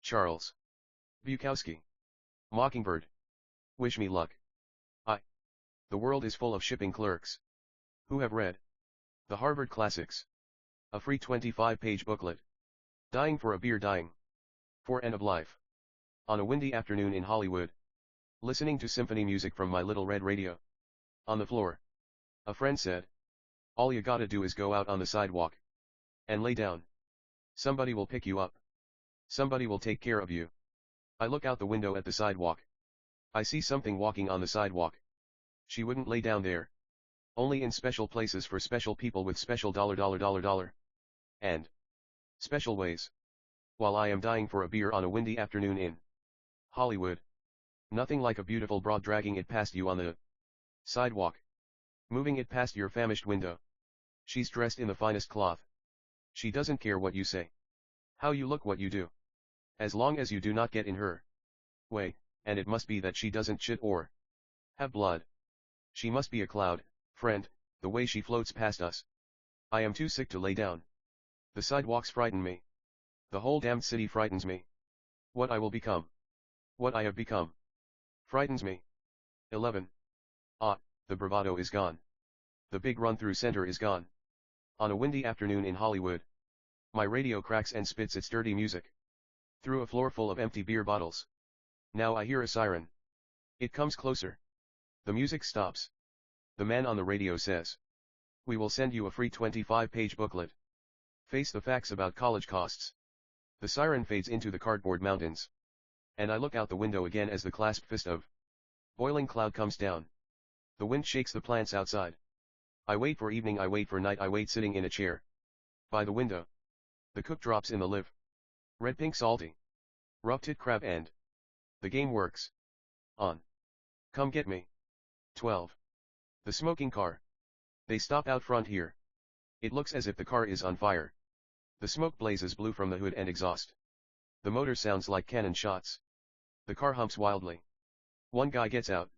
Charles Bukowski. Mockingbird. Wish Me Luck. The world is full of shipping clerks. Who have read the Harvard Classics. A free 25-page booklet. Dying for a beer, dying for end of life. On a windy afternoon in Hollywood. Listening to symphony music from my little red radio. On the floor. A friend said. All you gotta do is go out on the sidewalk. And lay down. Somebody will pick you up. Somebody will take care of you. I look out the window at the sidewalk. I see something walking on the sidewalk. She wouldn't lay down there. Only in special places for special people with special $. And special ways. While I am dying for a beer on a windy afternoon in Hollywood. Nothing like a beautiful broad dragging it past you on the sidewalk. Moving it past your famished window. She's dressed in the finest cloth. She doesn't care what you say. How you look, what you do. As long as you do not get in her way, and it must be that she doesn't shit or have blood. She must be a cloud, friend, the way she floats past us. I am too sick to lay down. The sidewalks frighten me. The whole damned city frightens me. What I will become. What I have become. Frightens me. 11. The bravado is gone. The big run-through center is gone. On a windy afternoon in Hollywood. My radio cracks and spits its dirty music. Through a floor full of empty beer bottles. Now I hear a siren. It comes closer. The music stops. The man on the radio says. We will send you a free 25-page booklet. Face the facts about college costs. The siren fades into the cardboard mountains. And I look out the window again as the clasped fist of boiling cloud comes down. The wind shakes the plants outside. I wait for evening, I wait for night, I wait sitting in a chair. By the window. The cook drops in the live. Red pink salty. Rough-tit crab and the game works. On. Come get me. 12. The smoking car. They stop out front here. It looks as if the car is on fire. The smoke blazes blue from the hood and exhaust. The motor sounds like cannon shots. The car humps wildly. One guy gets out.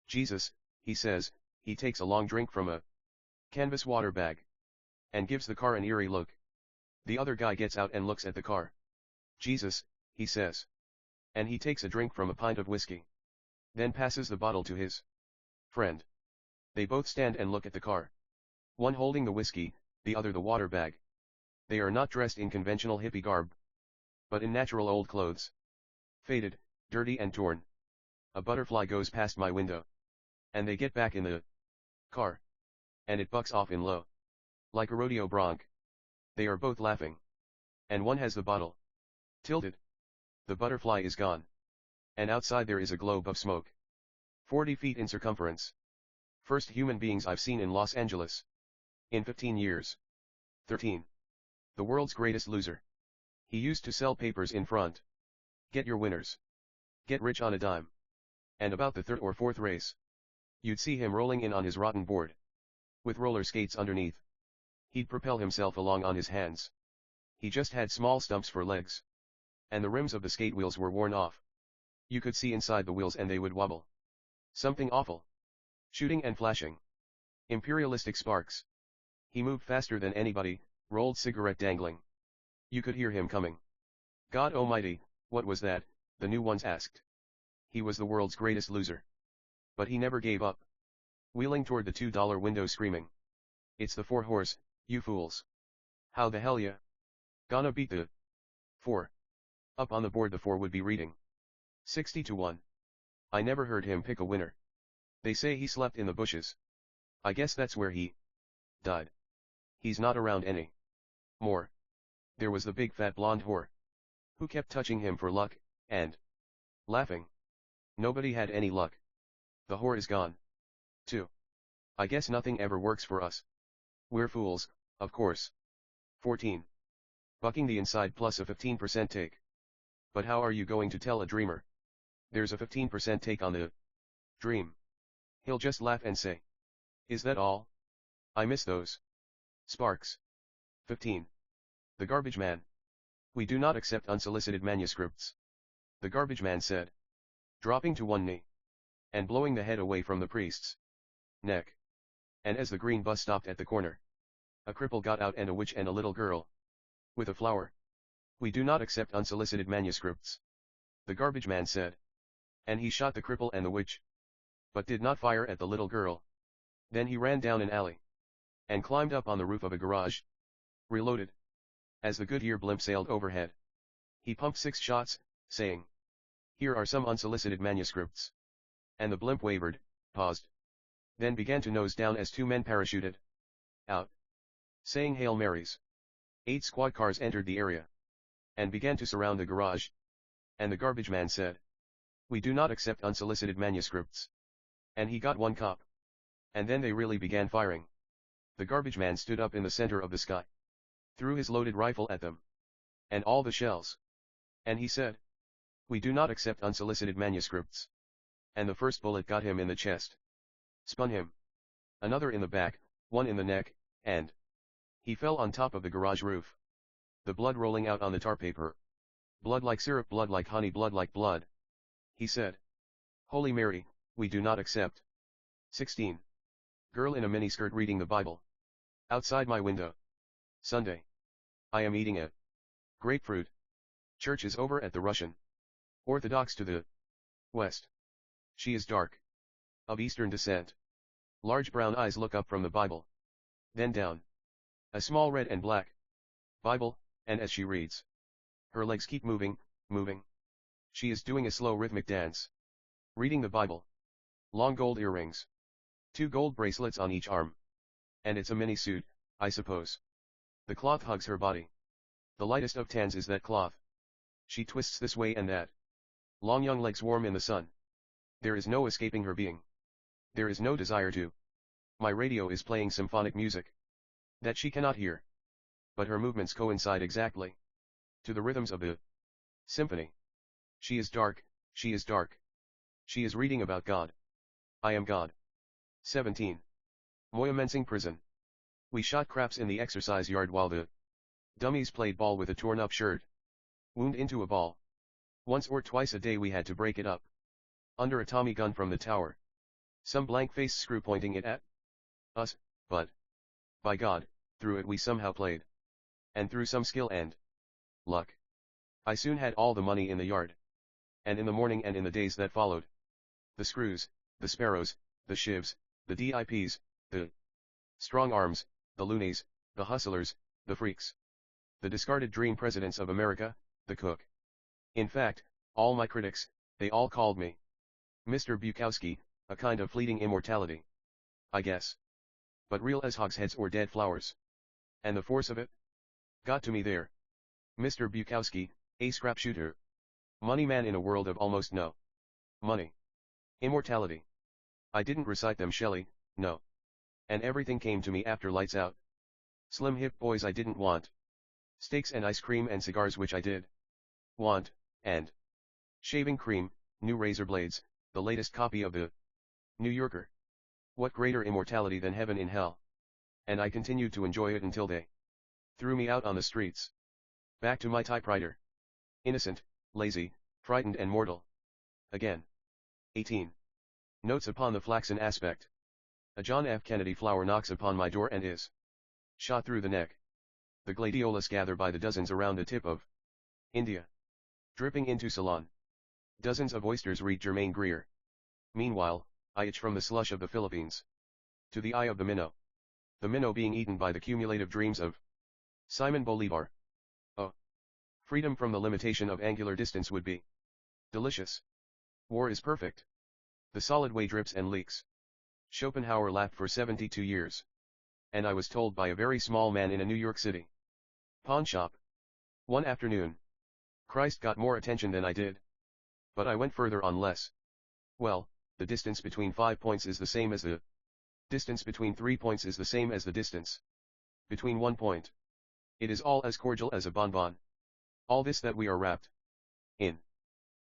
Jesus, he says, he takes a long drink from a canvas water bag. And gives the car an eerie look. The other guy gets out and looks at the car. Jesus, he says. And he takes a drink from a pint of whiskey. Then passes the bottle to his friend. They both stand and look at the car. One holding the whiskey, the other the water bag. They are not dressed in conventional hippie garb. But in natural old clothes. Faded, dirty and torn. A butterfly goes past my window. And they get back in the car. And it bucks off in low. Like a rodeo bronc. They are both laughing. And one has the bottle tilted. The butterfly is gone. And outside there is a globe of smoke. 40 feet in circumference. First human beings I've seen in Los Angeles. In 15 years. 13. The world's greatest loser. He used to sell papers in front. Get your winners. Get rich on a dime. And about the third or fourth race. You'd see him rolling in on his rotten board. With roller skates underneath. He'd propel himself along on his hands. He just had small stumps for legs. And the rims of the skate wheels were worn off. You could see inside the wheels and they would wobble. Something awful. Shooting and flashing. Imperialistic sparks. He moved faster than anybody, rolled cigarette dangling. You could hear him coming. God almighty, what was that? The new ones asked. He was the world's greatest loser. But he never gave up. Wheeling toward the $2 window screaming. It's the 4-horse, you fools. How the hell ya? Gonna beat the 4. Up on the board the 4 would be reading. 60-1. I never heard him pick a winner. They say he slept in the bushes. I guess that's where he died. He's not around any more. There was the big fat blonde whore. Who kept touching him for luck, and laughing. Nobody had any luck. The whore is gone. 2. I guess nothing ever works for us. We're fools, of course. 14. Bucking the inside plus a 15% take. But how are you going to tell a dreamer? There's a 15% take on the dream. He'll just laugh and say. Is that all? I miss those sparks. 15. The garbage man. We do not accept unsolicited manuscripts. The garbage man said. Dropping to one knee. And blowing the head away from the priest's neck. And as the green bus stopped at the corner. A cripple got out and a witch and a little girl. With a flower. We do not accept unsolicited manuscripts. The garbage man said. And he shot the cripple and the witch. But did not fire at the little girl. Then he ran down an alley. And climbed up on the roof of a garage. Reloaded. As the Goodyear blimp sailed overhead. He pumped 6 shots, saying, "Here are some unsolicited manuscripts." And the blimp wavered, paused. Then began to nose down as 2 men parachuted out, saying Hail Marys. 8 squad cars entered the area. And began to surround the garage. And the garbage man said, "We do not accept unsolicited manuscripts." And he got 1 cop. And then they really began firing. The garbage man stood up in the center of the sky. Threw his loaded rifle at them. And all the shells. And he said, "We do not accept unsolicited manuscripts." And the first bullet got him in the chest. Spun him. Another in the back, 1 in the neck, and he fell on top of the garage roof. The blood rolling out on the tar paper. Blood like syrup, blood like honey, blood like blood. He said, "Holy Mary, we do not accept." 16. Girl in a miniskirt reading the Bible. Outside my window. Sunday. I am eating a grapefruit. Church is over at the Russian Orthodox to the west. She is dark. Of Eastern descent. Large brown eyes look up from the Bible. Then down. A small red and black Bible, and as she reads, her legs keep moving, moving. She is doing a slow rhythmic dance. Reading the Bible. Long gold earrings. 2 gold bracelets on each arm. And it's a mini suit, I suppose. The cloth hugs her body. The lightest of tans is that cloth. She twists this way and that. Long young legs warm in the sun. There is no escaping her being. There is no desire to. My radio is playing symphonic music. That she cannot hear. But her movements coincide exactly. To the rhythms of the symphony. She is dark, she is dark. She is reading about God. I am God. 17. Moyamensing prison. We shot craps in the exercise yard while the dummies played ball with a torn up shirt. Wound into a ball. Once or twice a day we had to break it up. Under a Tommy gun from the tower. Some blank-faced screw pointing it at us, but, by God, through it we somehow played. And through some skill and luck. I soon had all the money in the yard. And in the morning and in the days that followed. The screws, the sparrows, the shivs, the DIPs, the strong arms, the loonies, the hustlers, the freaks. The discarded dream presidents of America, the cook. In fact, all my critics, they all called me Mr. Bukowski, a kind of fleeting immortality. I guess. But real as hogsheads or dead flowers. And the force of it? Got to me there. Mr. Bukowski, a scrap shooter. Money man in a world of almost no money. Immortality. I didn't recite them, Shelley, no. And everything came to me after lights out. Slim hip boys I didn't want. Steaks and ice cream and cigars which I did want, and shaving cream, new razor blades, the latest copy of the New Yorker. What greater immortality than heaven in hell? And I continued to enjoy it until they threw me out on the streets. Back to my typewriter. Innocent, lazy, frightened and mortal. Again. 18. Notes upon the flaxen aspect. A John F. Kennedy flower knocks upon my door and is shot through the neck. The gladiolus gather by the dozens around the tip of India. Dripping into Ceylon. Dozens of oysters read Germaine Greer. Meanwhile, I itch from the slush of the Philippines. To the eye of the minnow. The minnow being eaten by the cumulative dreams of Simon Bolivar. Oh. Freedom from the limitation of angular distance would be delicious. War is perfect. The solid way drips and leaks. Schopenhauer laughed for 72 years. And I was told by a very small man in a New York City pawn shop. One afternoon. Christ got more attention than I did. But I went further on less. Well, the distance between 5 points is the same as the distance between 3 points is the same as the distance between 1 point. It is all as cordial as a bonbon. All this that we are wrapped in.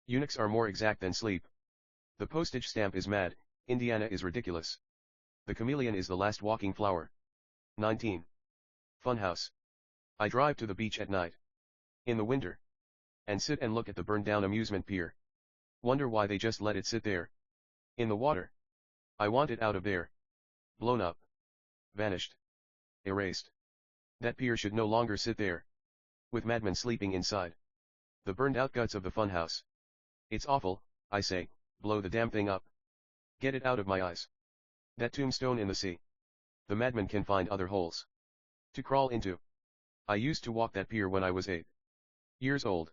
Eunuchs are more exact than sleep. The postage stamp is mad, Indiana is ridiculous. The chameleon is the last walking flower. 19. Funhouse. I drive to the beach at night. In the winter. And sit and look at the burned down amusement pier. Wonder why they just let it sit there. In the water. I want it out of there. Blown up. Vanished. Erased. That pier should no longer sit there. with madmen sleeping inside. The burned out guts of the funhouse. It's awful, I say, blow the damn thing up. Get it out of my eyes. That tombstone in the sea. The madman can find other holes to crawl into. I used to walk that pier when I was 8 years old.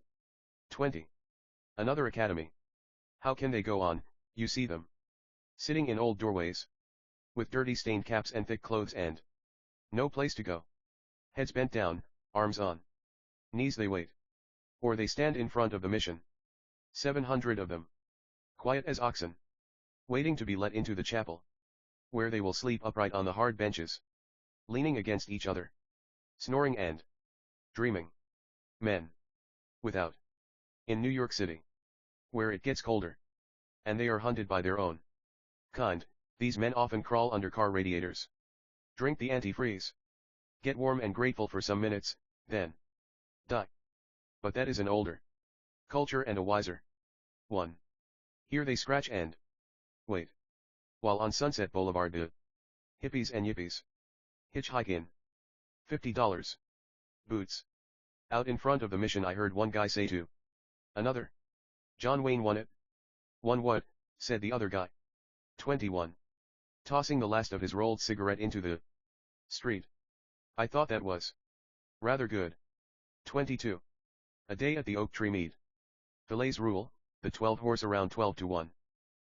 20. Another academy. How can they go on, you see them sitting in old doorways, with dirty stained caps and thick clothes and no place to go. Heads bent down, arms on knees they wait. Or they stand in front of the mission. 700 of them. Quiet as oxen. Waiting to be let into the chapel, where they will sleep upright on the hard benches, leaning against each other, snoring and dreaming. Men. Without. In New York City, where it gets colder, and they are hunted by their own kind, these men often crawl under car radiators, drink the antifreeze, get warm and grateful for some minutes, then die. But that is an older culture and a wiser one. Here they scratch and wait, while on Sunset Boulevard the hippies and yippies hitchhike in $50 boots. Out in front of the mission I heard one guy say to another, "John Wayne won it." "Won what?" said the other guy. 21. Tossing the last of his rolled cigarette into the street. I thought that was rather good. 22. A day at the Oak Tree Mead. Fillets rule, the 12-horse around 12 to 1.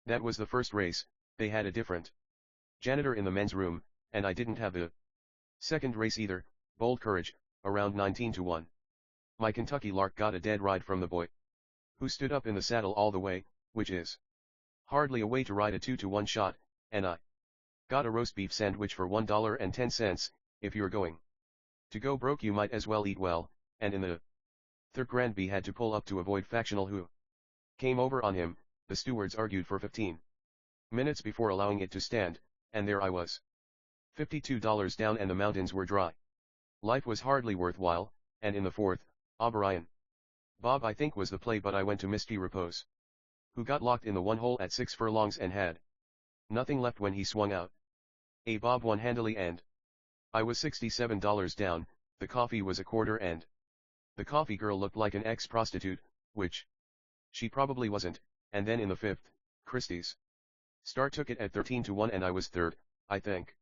That was the first race. They had a different janitor in the men's room, and I didn't have the second race either. Bold Courage, around 19 to 1. My Kentucky Lark got a dead ride from the boy, who stood up in the saddle all the way, which is hardly a way to ride a 2 to 1 shot, and I got a roast beef sandwich for $1.10, if you're going to go broke you might as well eat well, and in the third Granby had to pull up to avoid factional who came over on him. The stewards argued for 15 minutes before allowing it to stand, and there I was. $52 down and the mountains were dry. Life was hardly worthwhile, and in the fourth, O'Brien Bob I think was the play, but I went to Misty Repose, who got locked in the one hole at 6 furlongs and had nothing left when he swung out. A Bob won handily and I was $67 down. The coffee was a quarter and the coffee girl looked like an ex-prostitute, which she probably wasn't. And then in the fifth, Christie's Star took it at 13 to 1 and I was third, I think.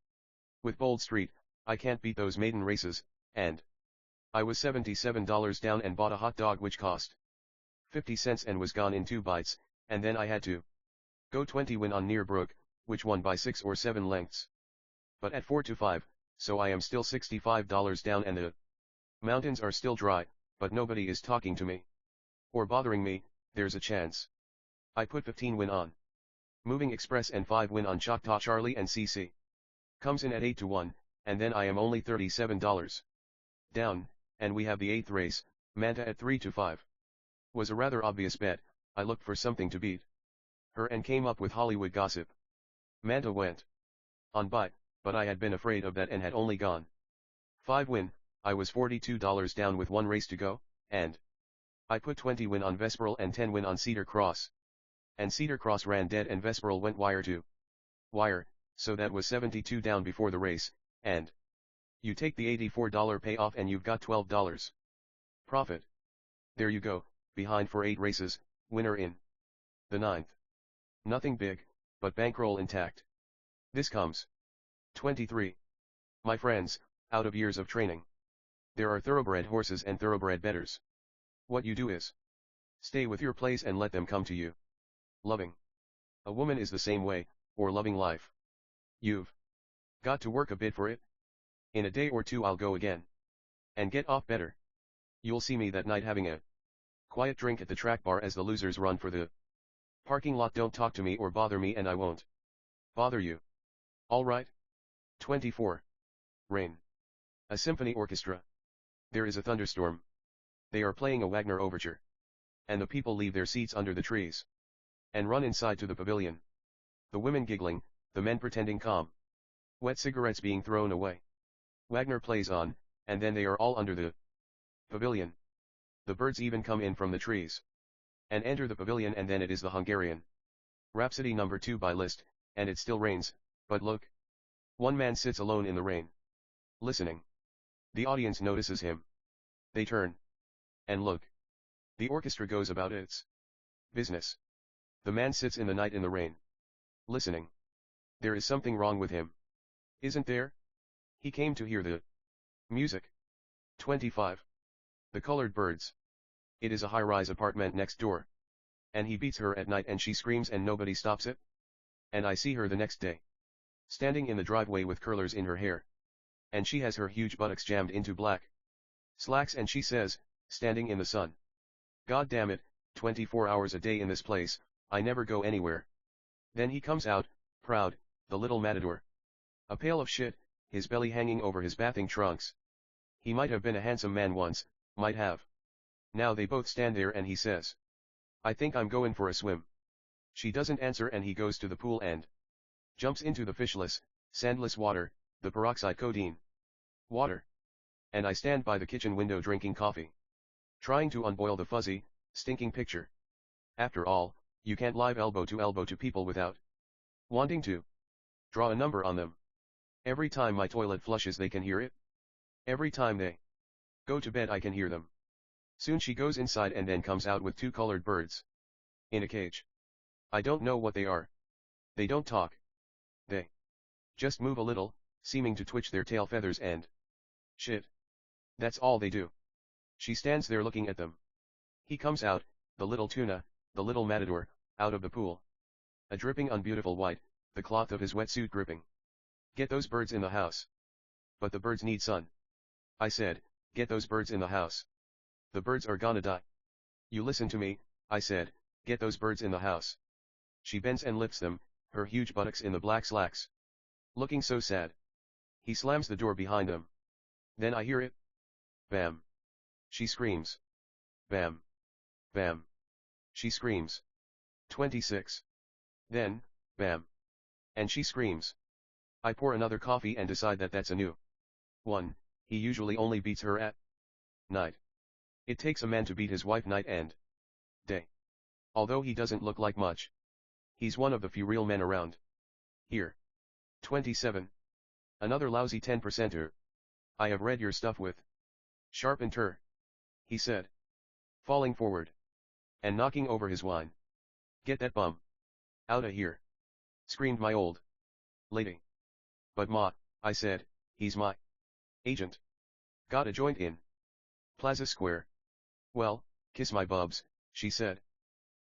With Bold Street, I can't beat those maiden races, and I was $77 down and bought a hot dog which cost 50 cents and was gone in 2 bites, and then I had to go 20 win on Near Brook, which won by 6 or 7 lengths. But at 4 to 5, so I am still $65 down and the mountains are still dry, but nobody is talking to me or bothering me. There's a chance I put 15 win on Moving Express and 5 win on Choctaw Charlie, and CC comes in at 8 to 1, and then I am only $37 down, and we have the 8th race, Manta at 3 to 5. Was a rather obvious bet. I looked for something to beat her and came up with Hollywood Gossip. Manta went on by, but I had been afraid of that and had only gone 5 win. I was $42 down with 1 race to go, and I put 20 win on Vesperal and 10 win on Cedar Cross. And Cedar Cross ran dead and Vesperal went wire to wire, so that was 72 down before the race, and you take the $84 payoff and you've got $12 profit. There you go, behind for 8 races, winner in the 9th. Nothing big, but bankroll intact. This comes 23. My friends, out of years of training. There are thoroughbred horses and thoroughbred betters. What you do is stay with your place and let them come to you. Loving a woman is the same way, or loving life. You've got to work a bit for it. In a day or 2 I'll go again and get off better. You'll see me that night having a quiet drink at the track bar as the losers run for the parking lot. Don't talk to me or bother me and I won't bother you. All right? 24. Rain. A symphony orchestra. There is a thunderstorm. They are playing a Wagner overture. And the people leave their seats under the trees and run inside to the pavilion. The women giggling, the men pretending calm. Wet cigarettes being thrown away. Wagner plays on, and then they are all under the pavilion. The birds even come in from the trees and enter the pavilion, and then it is the Hungarian Rhapsody No. 2 by Liszt, and it still rains, but look. One man sits alone in the rain, listening. The audience notices him. They turn, And look. The orchestra goes about its business. The man sits in the night in the rain. Listening. There is something wrong with him. Isn't there? He came to hear the music. 25. The Colored Birds. It is a high-rise apartment next door. And he beats her at night and she screams and nobody stops it. And I see her the next day. Standing in the driveway with curlers in her hair. And she has her huge buttocks jammed into black slacks and she says, standing in the sun. God damn it, 24 hours a day in this place, I never go anywhere. Then he comes out, proud, the little matador. A pail of shit, his belly hanging over his bathing trunks. He might have been a handsome man once, might have. Now they both stand there and he says. I think I'm going for a swim. She doesn't answer and he goes to the pool and jumps into the fishless, sandless water, the peroxide codeine water. And I stand by the kitchen window drinking coffee. Trying to unboil the fuzzy, stinking picture. After all, you can't live elbow to people without wanting to draw a number on them. Every time my toilet flushes they can hear it. Every time they go to bed I can hear them. Soon she goes inside and then comes out with 2 colored birds. In a cage. I don't know what they are. They don't talk. They just move a little, seeming to twitch their tail feathers and shit. That's all they do. She stands there looking at them. He comes out, the little tuna, the little matador, out of the pool. A dripping unbeautiful white, the cloth of his wetsuit gripping. Get those birds in the house. But the birds need sun. I said, get those birds in the house. The birds are gonna die. You listen to me, I said, get those birds in the house. She bends and lifts them, her huge buttocks in the black slacks. Looking so sad. He slams the door behind them. Then I hear it. Bam. She screams. Bam. Bam. She screams. 26. Then, bam. And she screams. I pour another coffee and decide that that's a new one. He usually only beats her at night. It takes a man to beat his wife night and day. Although he doesn't look like much. He's one of the few real men around here. 27. Another lousy 10%er. I have read your stuff with sharpened her. He said. Falling forward. And knocking over his wine. Get that bum outta here. Screamed my old lady. But ma, I said, he's my agent. Got a joint in Plaza Square. Well, kiss my bubs, she said.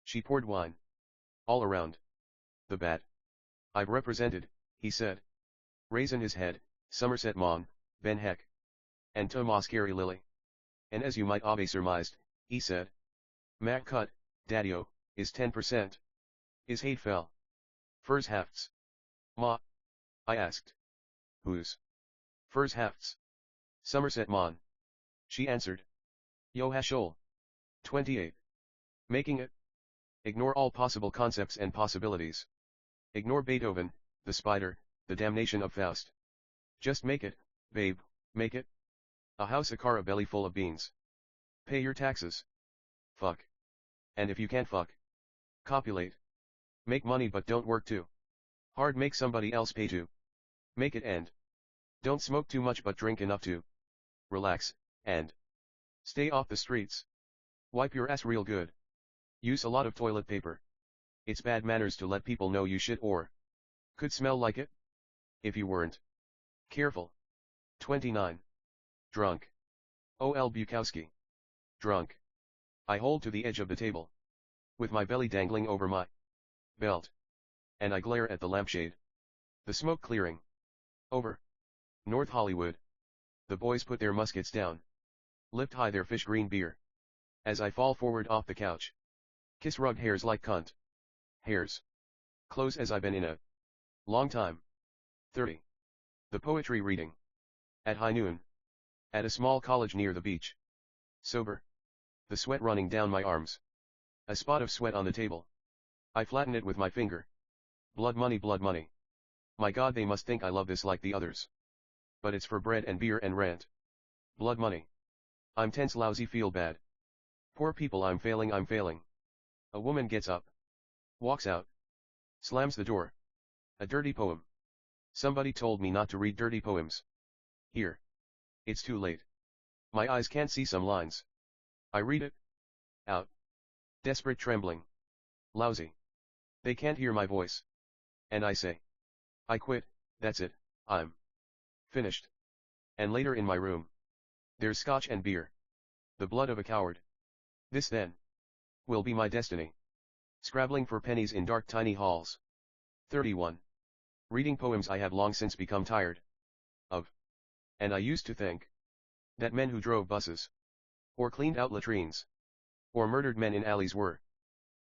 She poured wine all around the bat. I've represented, he said. Raising his head, Somerset Maugham, Ben Heck. And Tomas Carey Lily. And as you might have surmised, he said. Mac cut, daddy-o, is 10%. His hate fell. Furs hafts. Ma? I asked. Whose? Furs hafts. Somerset Maugham. She answered. Yo hashol. 28. Making it. Ignore all possible concepts and possibilities. Ignore Beethoven, the spider, the damnation of Faust. Just make it, babe, make it. A house, a car, a belly full of beans. Pay your taxes. Fuck. And if you can't fuck, copulate. Make money but don't work too hard, make somebody else pay to make it end. Don't smoke too much but drink enough to relax, and stay off the streets. Wipe your ass real good. Use a lot of toilet paper. It's bad manners to let people know you shit or could smell like it if you weren't careful. 29. Drunk. O.L. Bukowski. Drunk. I hold to the edge of the table. With my belly dangling over my belt. And I glare at the lampshade. The smoke clearing. Over. North Hollywood. The boys put their muskets down. Lift high their fish green beer. As I fall forward off the couch. Kiss rugged hairs like cunt. Hairs. Close as I've been in a long time. 30. The poetry reading. At high noon. At a small college near the beach. Sober. The sweat running down my arms. A spot of sweat on the table. I flatten it with my finger. Blood money, blood money. My God, they must think I love this like the others. But it's for bread and beer and rent. Blood money. I'm tense, lousy, feel bad. Poor people, I'm failing, I'm failing. A woman gets up. Walks out. Slams the door. A dirty poem. Somebody told me not to read dirty poems. Here. It's too late. My eyes can't see some lines. I read it. Out. Desperate trembling. Lousy. They can't hear my voice. And I say. I quit, that's it, I'm finished. And later in my room. There's scotch and beer. The blood of a coward. This then. Will be my destiny. Scrabbling for pennies in dark tiny halls. 31. Reading poems I have long since become tired of. And I used to think that men who drove buses, or cleaned out latrines, or murdered men in alleys were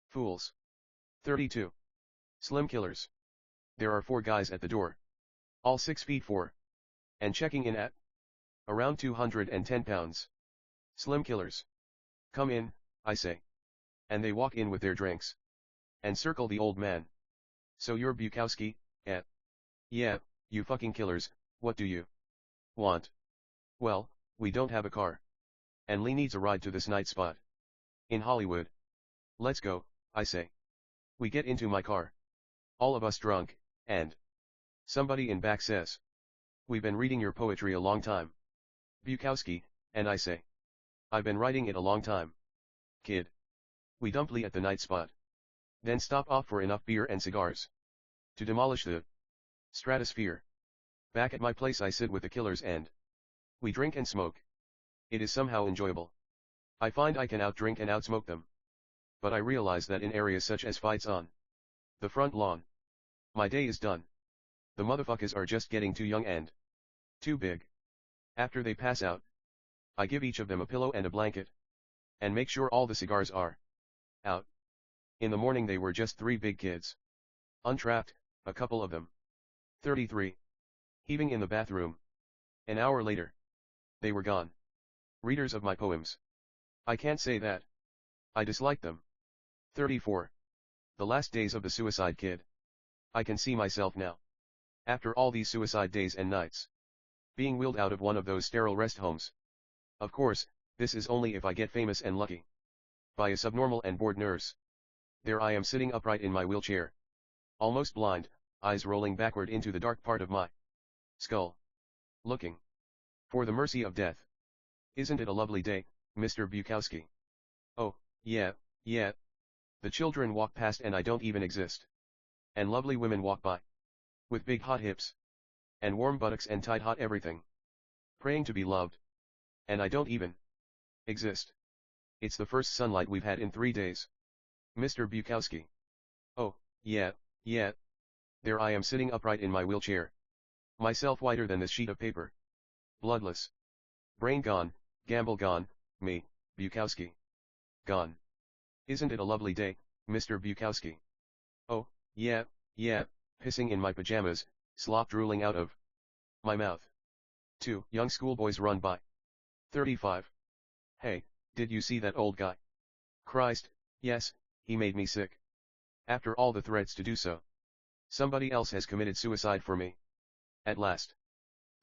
fools. 32. Slim killers. There are 4 guys at the door. All 6 feet 4. And checking in at around 210 pounds. Slim killers. Come in, I say. And they walk in with their drinks. And circle the old man. So you're Bukowski, eh? Yeah, you fucking killers, what do you want? Well, we don't have a car. And Lee needs a ride to this night spot. In Hollywood. Let's go, I say. We get into my car. All of us drunk, and somebody in back says. We've been reading your poetry a long time. Bukowski, and I say. I've been writing it a long time. Kid. We dump Lee at the night spot. Then stop off for enough beer and cigars. To demolish the stratosphere. Back at my place I sit with the killers and we drink and smoke. It is somehow enjoyable. I find I can outdrink and outsmoke them. But I realize that in areas such as fights on the front lawn, my day is done. The motherfuckers are just getting too young and too big. After they pass out, I give each of them a pillow and a blanket. And make sure all the cigars are out. In the morning they were just 3 big kids. Untrapped, a couple of them. 33. Heaving in the bathroom. An hour later. They were gone. Readers of my poems. I can't say that I dislike them. 34. The last days of the suicide kid. I can see myself now. After all these suicide days and nights. Being wheeled out of one of those sterile rest homes. Of course, this is only if I get famous and lucky. By a subnormal and bored nurse. There I am sitting upright in my wheelchair. Almost blind, eyes rolling backward into the dark part of my skull. Looking for the mercy of death. Isn't it a lovely day, Mr. Bukowski? Oh, yeah, yeah. The children walk past and I don't even exist. And lovely women walk by. With big hot hips. And warm buttocks and tight hot everything. Praying to be loved. And I don't even exist. It's the first sunlight we've had in 3 days. Mr. Bukowski. Oh, yeah, yeah. There I am sitting upright in my wheelchair. Myself whiter than this sheet of paper. Bloodless. Brain gone, gamble gone, me, Bukowski. Gone. Isn't it a lovely day, Mr. Bukowski? Oh, yeah, yeah, pissing in my pajamas, slop drooling out of my mouth. 2 young schoolboys run by. 35. Hey, did you see that old guy? Christ, yes, he made me sick. After all the threats to do so. Somebody else has committed suicide for me. At last.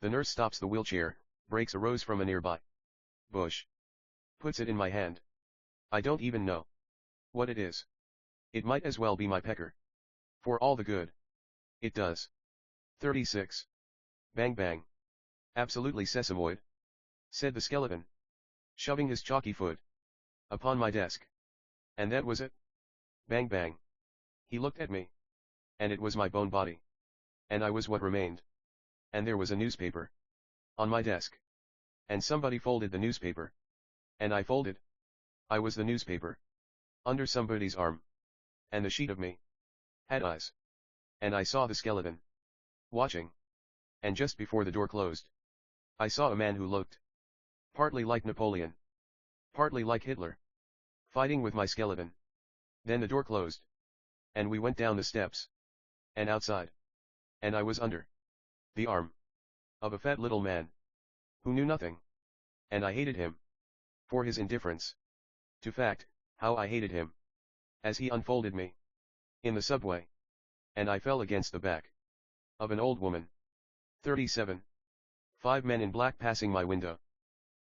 The nurse stops the wheelchair, breaks a rose from a nearby bush. Puts it in my hand. I don't even know what it is. It might as well be my pecker. For all the good it does. 36. Bang bang. Absolutely sesamoid, said the skeleton, shoving his chalky foot upon my desk. And that was it. Bang bang. He looked at me. And it was my bone body. And I was what remained. And there was a newspaper on my desk. And somebody folded the newspaper. And I folded. I was the newspaper. Under somebody's arm. And the sheet of me had eyes. And I saw the skeleton watching. And just before the door closed, I saw a man who looked partly like Napoleon, partly like Hitler, fighting with my skeleton. Then the door closed. And we went down the steps. And outside. And I was under the arm of a fat little man who knew nothing. And I hated him for his indifference to fact, how I hated him as he unfolded me in the subway. And I fell against the back of an old woman. 37. 5 men in black passing my window.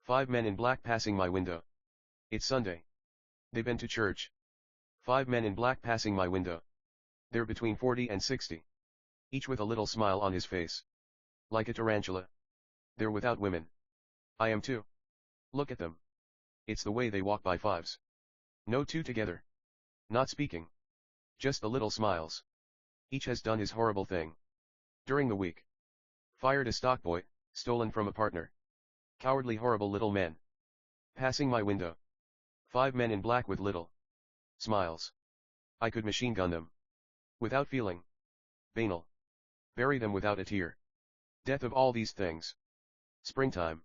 5 men in black passing my window. It's Sunday. They've been to church. 5 men in black passing my window. They're between 40 and 60. Each with a little smile on his face. Like a tarantula. They're without women. I am too. Look at them. It's the way they walk by fives. No two together. Not speaking. Just the little smiles. Each has done his horrible thing. During the week. Fired a stockboy, stolen from a partner. Cowardly horrible little men. Passing my window. 5 men in black with little smiles. I could machine gun them. Without feeling. Banal. Bury them without a tear. Death of all these things. Springtime.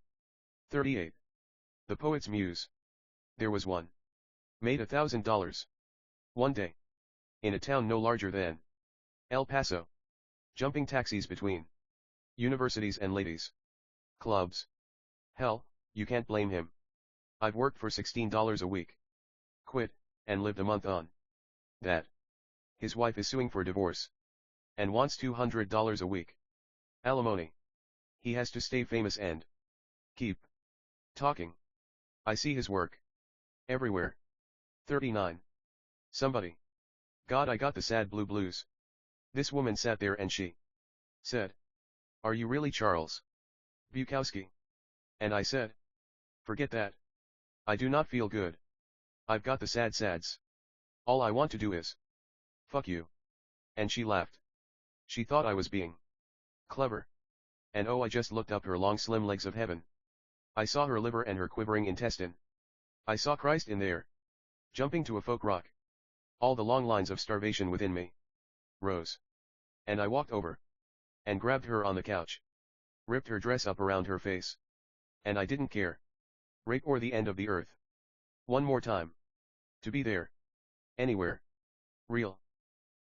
38. The Poet's Muse. There was one. Made $1,000. One day. In a town no larger than El Paso. Jumping taxis between universities and ladies' clubs. Hell, you can't blame him. I've worked for $16 a week. Quit, and lived a month on that. His wife is suing for divorce. And wants $200 a week. Alimony. He has to stay famous and keep talking. I see his work. Everywhere. 39. Somebody. God, I got the sad blue blues. This woman sat there and she said, "Are you really Charles Bukowski?" And I said, "Forget that. I do not feel good. I've got the sad sads. All I want to do is fuck you." And she laughed. She thought I was being clever. And oh, I just looked up her long slim legs of heaven. I saw her liver and her quivering intestine. I saw Christ in there. Jumping to a folk rock. All the long lines of starvation within me rose. And I walked over. And grabbed her on the couch. Ripped her dress up around her face. And I didn't care. Rape or the end of the earth. One more time. To be there. Anywhere. Real.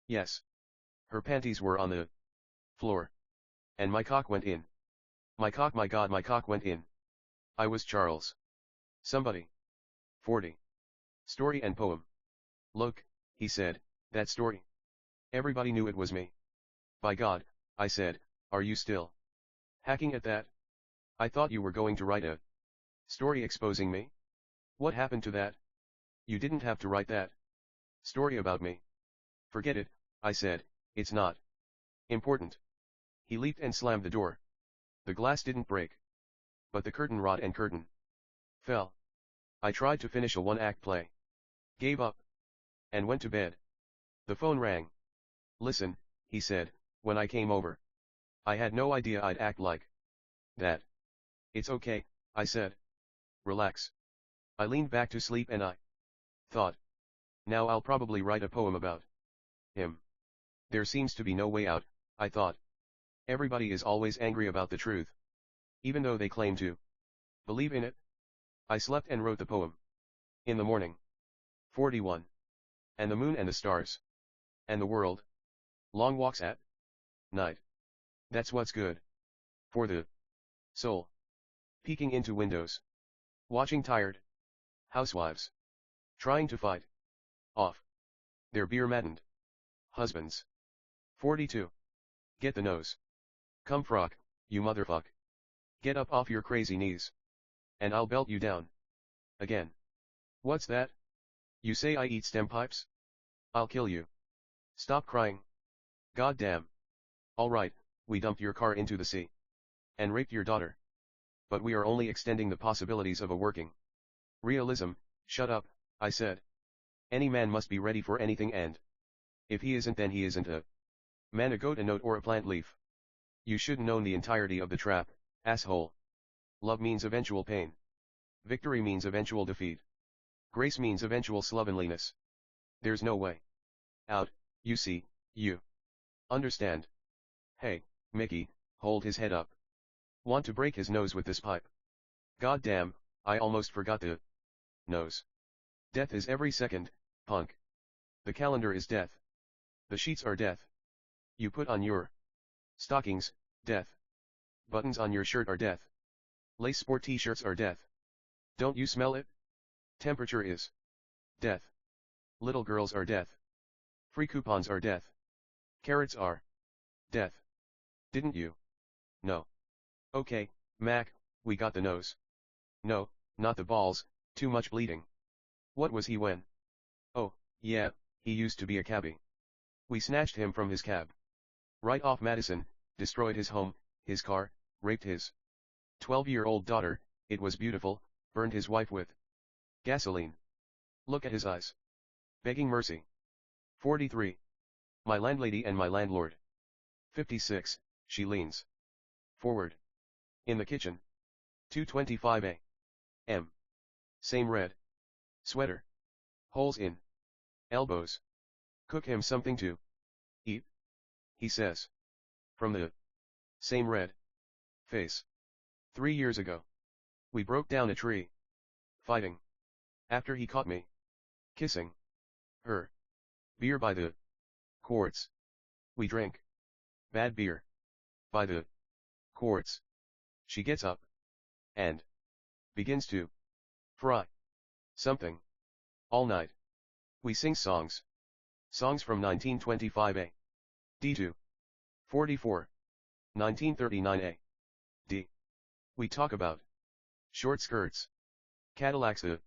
Yes. Her panties were on the floor. And my cock went in. My cock, my God, my cock went in. I was Charles. Somebody. 40. Story and poem. Look, he said, that story. Everybody knew it was me. By God, I said, are you still hacking at that? I thought you were going to write a story exposing me. What happened to that? You didn't have to write that story about me. Forget it, I said, it's not important. He leaped and slammed the door. The glass didn't break. But the curtain rod and curtain fell. I tried to finish a one-act play. Gave up. And went to bed. The phone rang. Listen, he said, when I came over. I had no idea I'd act like that. It's okay, I said. Relax. I leaned back to sleep and I thought. Now I'll probably write a poem about him. There seems to be no way out, I thought. Everybody is always angry about the truth. Even though they claim to believe in it. I slept and wrote the poem. In the morning. 41. And the moon and the stars. And the world. Long walks at night. That's what's good. For the soul. Peeking into windows. Watching tired housewives. Trying to fight off their beer-maddened husbands. 42. Get the nose. Come frock, you motherfuck. Get up off your crazy knees. And I'll belt you down. Again. What's that? You say I eat stem pipes? I'll kill you. Stop crying. God damn. Alright, we dumped your car into the sea. And raped your daughter. But we are only extending the possibilities of a working realism. Shut up, I said. Any man must be ready for anything, and if he isn't, then he isn't a man, a goat, a note, or a plant leaf. You shouldn't own the entirety of the trap, asshole. Love means eventual pain. Victory means eventual defeat. Grace means eventual slovenliness. There's no way out, you see, you understand. Hey, Mickey, hold his head up. Want to break his nose with this pipe? God damn, I almost forgot the nose. Death is every second, punk. The calendar is death. The sheets are death. You put on your stockings, death. Buttons on your shirt are death. Lace sport t-shirts are death. Don't you smell it? Temperature is death. Little girls are death. Free coupons are death. Carrots are death. Didn't you? No. Okay, Mac, we got the nose. No, not the balls, too much bleeding. What was he when? Oh, yeah, he used to be a cabbie. We snatched him from his cab. Right off Madison, destroyed his home, his car, raped his 12-year-old daughter, it was beautiful, burned his wife with Gasoline. Look at his eyes. Begging mercy. 43. My landlady and my landlord. 56, she leans forward. In the kitchen. 2:25 a.m. Same red sweater. Holes in elbows. Cook him something to eat, he says. From the same red face. 3 years ago. We broke down a tree. Fighting. After he caught me kissing her. Beer by the quarts. We drink bad beer by the quarts. She gets up and begins to fry something all night. We sing songs. Songs from 1925 A.D. to 44. 1939 A.D. We talk about short skirts, Cadillacs, the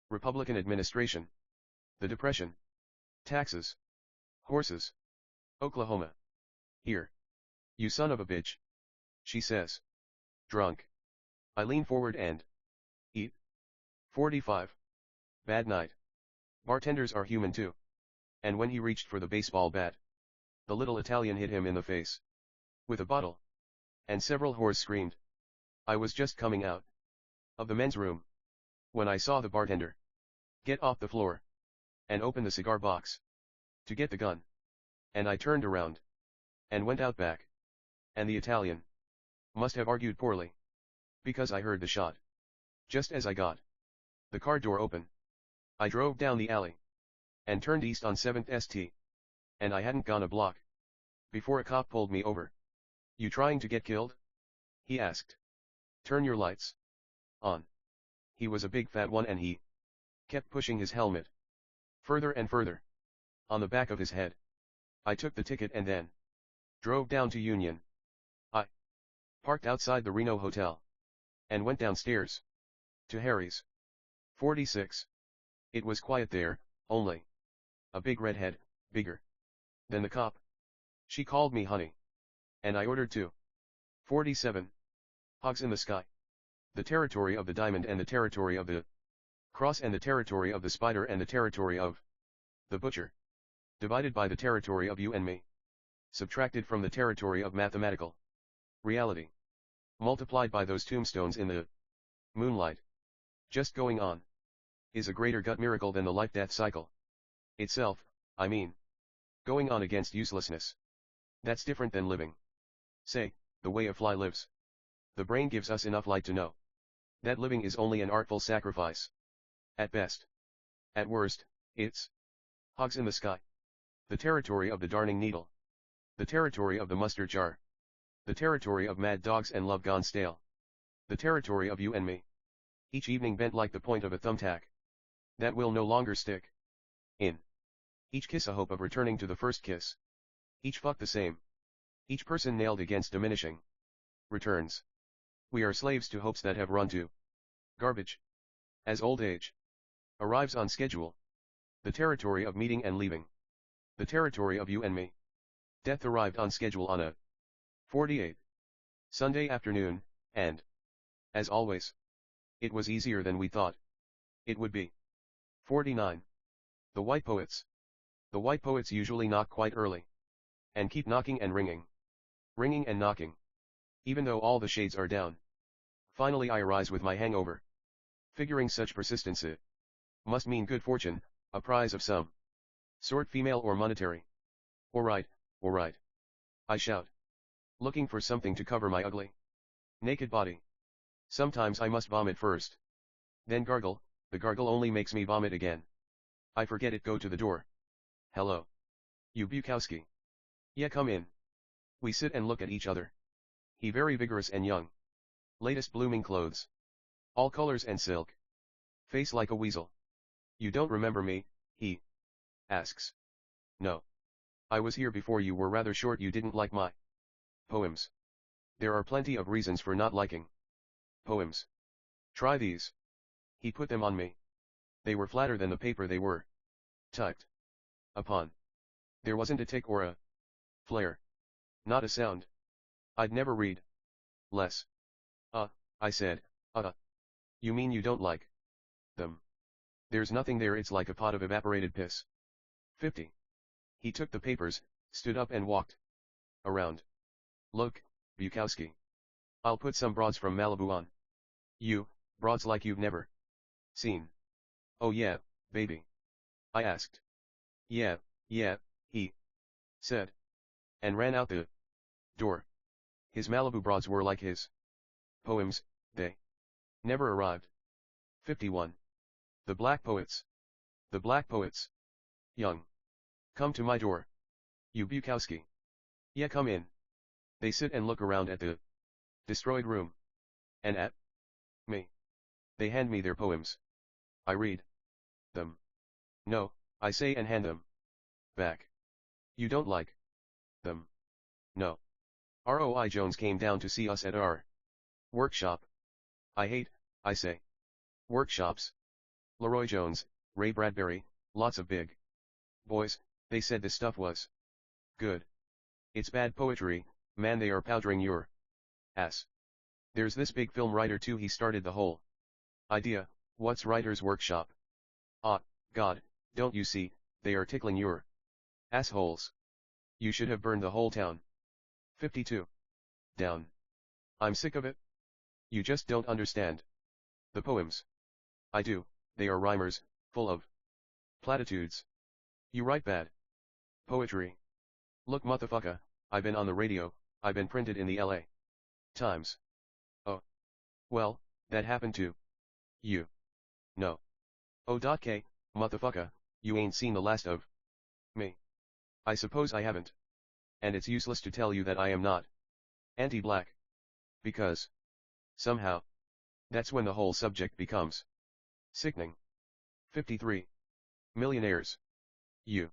Republican administration, the Depression, taxes, horses, Oklahoma. Here. You son of a bitch. She says. Drunk. I lean forward and eat. 45. Bad night. Bartenders are human too. And when he reached for the baseball bat, the little Italian hit him in the face with a bottle. And several whores screamed. I was just coming out of the men's room when I saw the bartender get off the floor and open the cigar box to get the gun. And I turned around and went out back. And the Italian must have argued poorly, because I heard the shot just as I got the car door open. I drove down the alley and turned east on 7th St. And I hadn't gone a block before a cop pulled me over. You trying to get killed? He asked. Turn your lights on. He was a big fat one and he kept pushing his helmet further and further on the back of his head. I took the ticket and then drove down to Union. I parked outside the Reno Hotel and went downstairs to Harry's. 46. It was quiet there, only a big redhead, bigger than the cop. She called me honey. And I ordered two. 47. Hogs in the sky. The territory of the diamond and the territory of the cross and the territory of the spider and the territory of the butcher. Divided by the territory of you and me. Subtracted from the territory of mathematical reality. Multiplied by those tombstones in the moonlight. Just going on is a greater gut miracle than the life-death cycle itself, I mean. Going on against uselessness. That's different than living. Say, the way a fly lives. The brain gives us enough light to know that living is only an artful sacrifice. At best. At worst, it's hogs in the sky. The territory of the darning needle. The territory of the mustard jar. The territory of mad dogs and love gone stale. The territory of you and me. Each evening bent like the point of a thumbtack. That will no longer stick. In. Each kiss a hope of returning to the first kiss. Each fuck the same. Each person nailed against diminishing returns. We are slaves to hopes that have run to garbage. As old age arrives on schedule. The territory of meeting and leaving. The territory of you and me. Death arrived on schedule on a 48. Sunday afternoon, and, as always, it was easier than we thought it would be. 49. The white poets. The white poets usually knock quite early. And keep knocking and ringing. Ringing and knocking. Even though all the shades are down. Finally I arise with my hangover. Figuring such persistence it must mean good fortune, a prize of some sort, female or monetary. Alright, alright. I shout. Looking for something to cover my ugly naked body. Sometimes I must vomit first. Then gargle, the gargle only makes me vomit again. I forget it, go to the door. Hello. You Bukowski. Yeah, come in. We sit and look at each other. He very vigorous and young. Latest blooming clothes. All colors and silk. Face like a weasel. You don't remember me, he asks. No. I was here before, you were rather short, you didn't like my poems. There are plenty of reasons for not liking poems. Try these. He put them on me. They were flatter than the paper they were typed upon. There wasn't a tick or a flare. Not a sound. I'd never read less. I said, you mean you don't like them? There's nothing there, it's like a pot of evaporated piss. 50. He took the papers, stood up and walked around. Look, Bukowski. I'll put some broads from Malibu on you, broads like you've never seen. Oh yeah, baby. I asked. Yeah, he said. And ran out the door. His Malibu broads were like his poems, they never arrived. 51. The Black Poets. The Black Poets. Young. Come to my door. You Bukowski. Yeah, come in. They sit and look around at the destroyed room. And at me. They hand me their poems. I read them. No, I say, and hand them back. You don't like them? No. ROI Jones came down to see us at our workshop. I hate, I say, workshops. Leroy Jones, Ray Bradbury, lots of big boys, they said this stuff was good. It's bad poetry, man, they are powdering your ass. There's this big film writer too, he started the whole idea. What's writer's workshop? Ah, God, don't you see, they are tickling your assholes. You should have burned the whole town. 52. Down. I'm sick of it. You just don't understand. The poems. I do, they are rhymers, full of platitudes. You write bad poetry. Look motherfucker, I've been on the radio, I've been printed in the LA Times. Oh. Well, that happened to you. No. O.K, motherfucker, you ain't seen the last of me. I suppose I haven't. And it's useless to tell you that I am not anti-black. Because somehow that's when the whole subject becomes sickening. 53. Millionaires. You.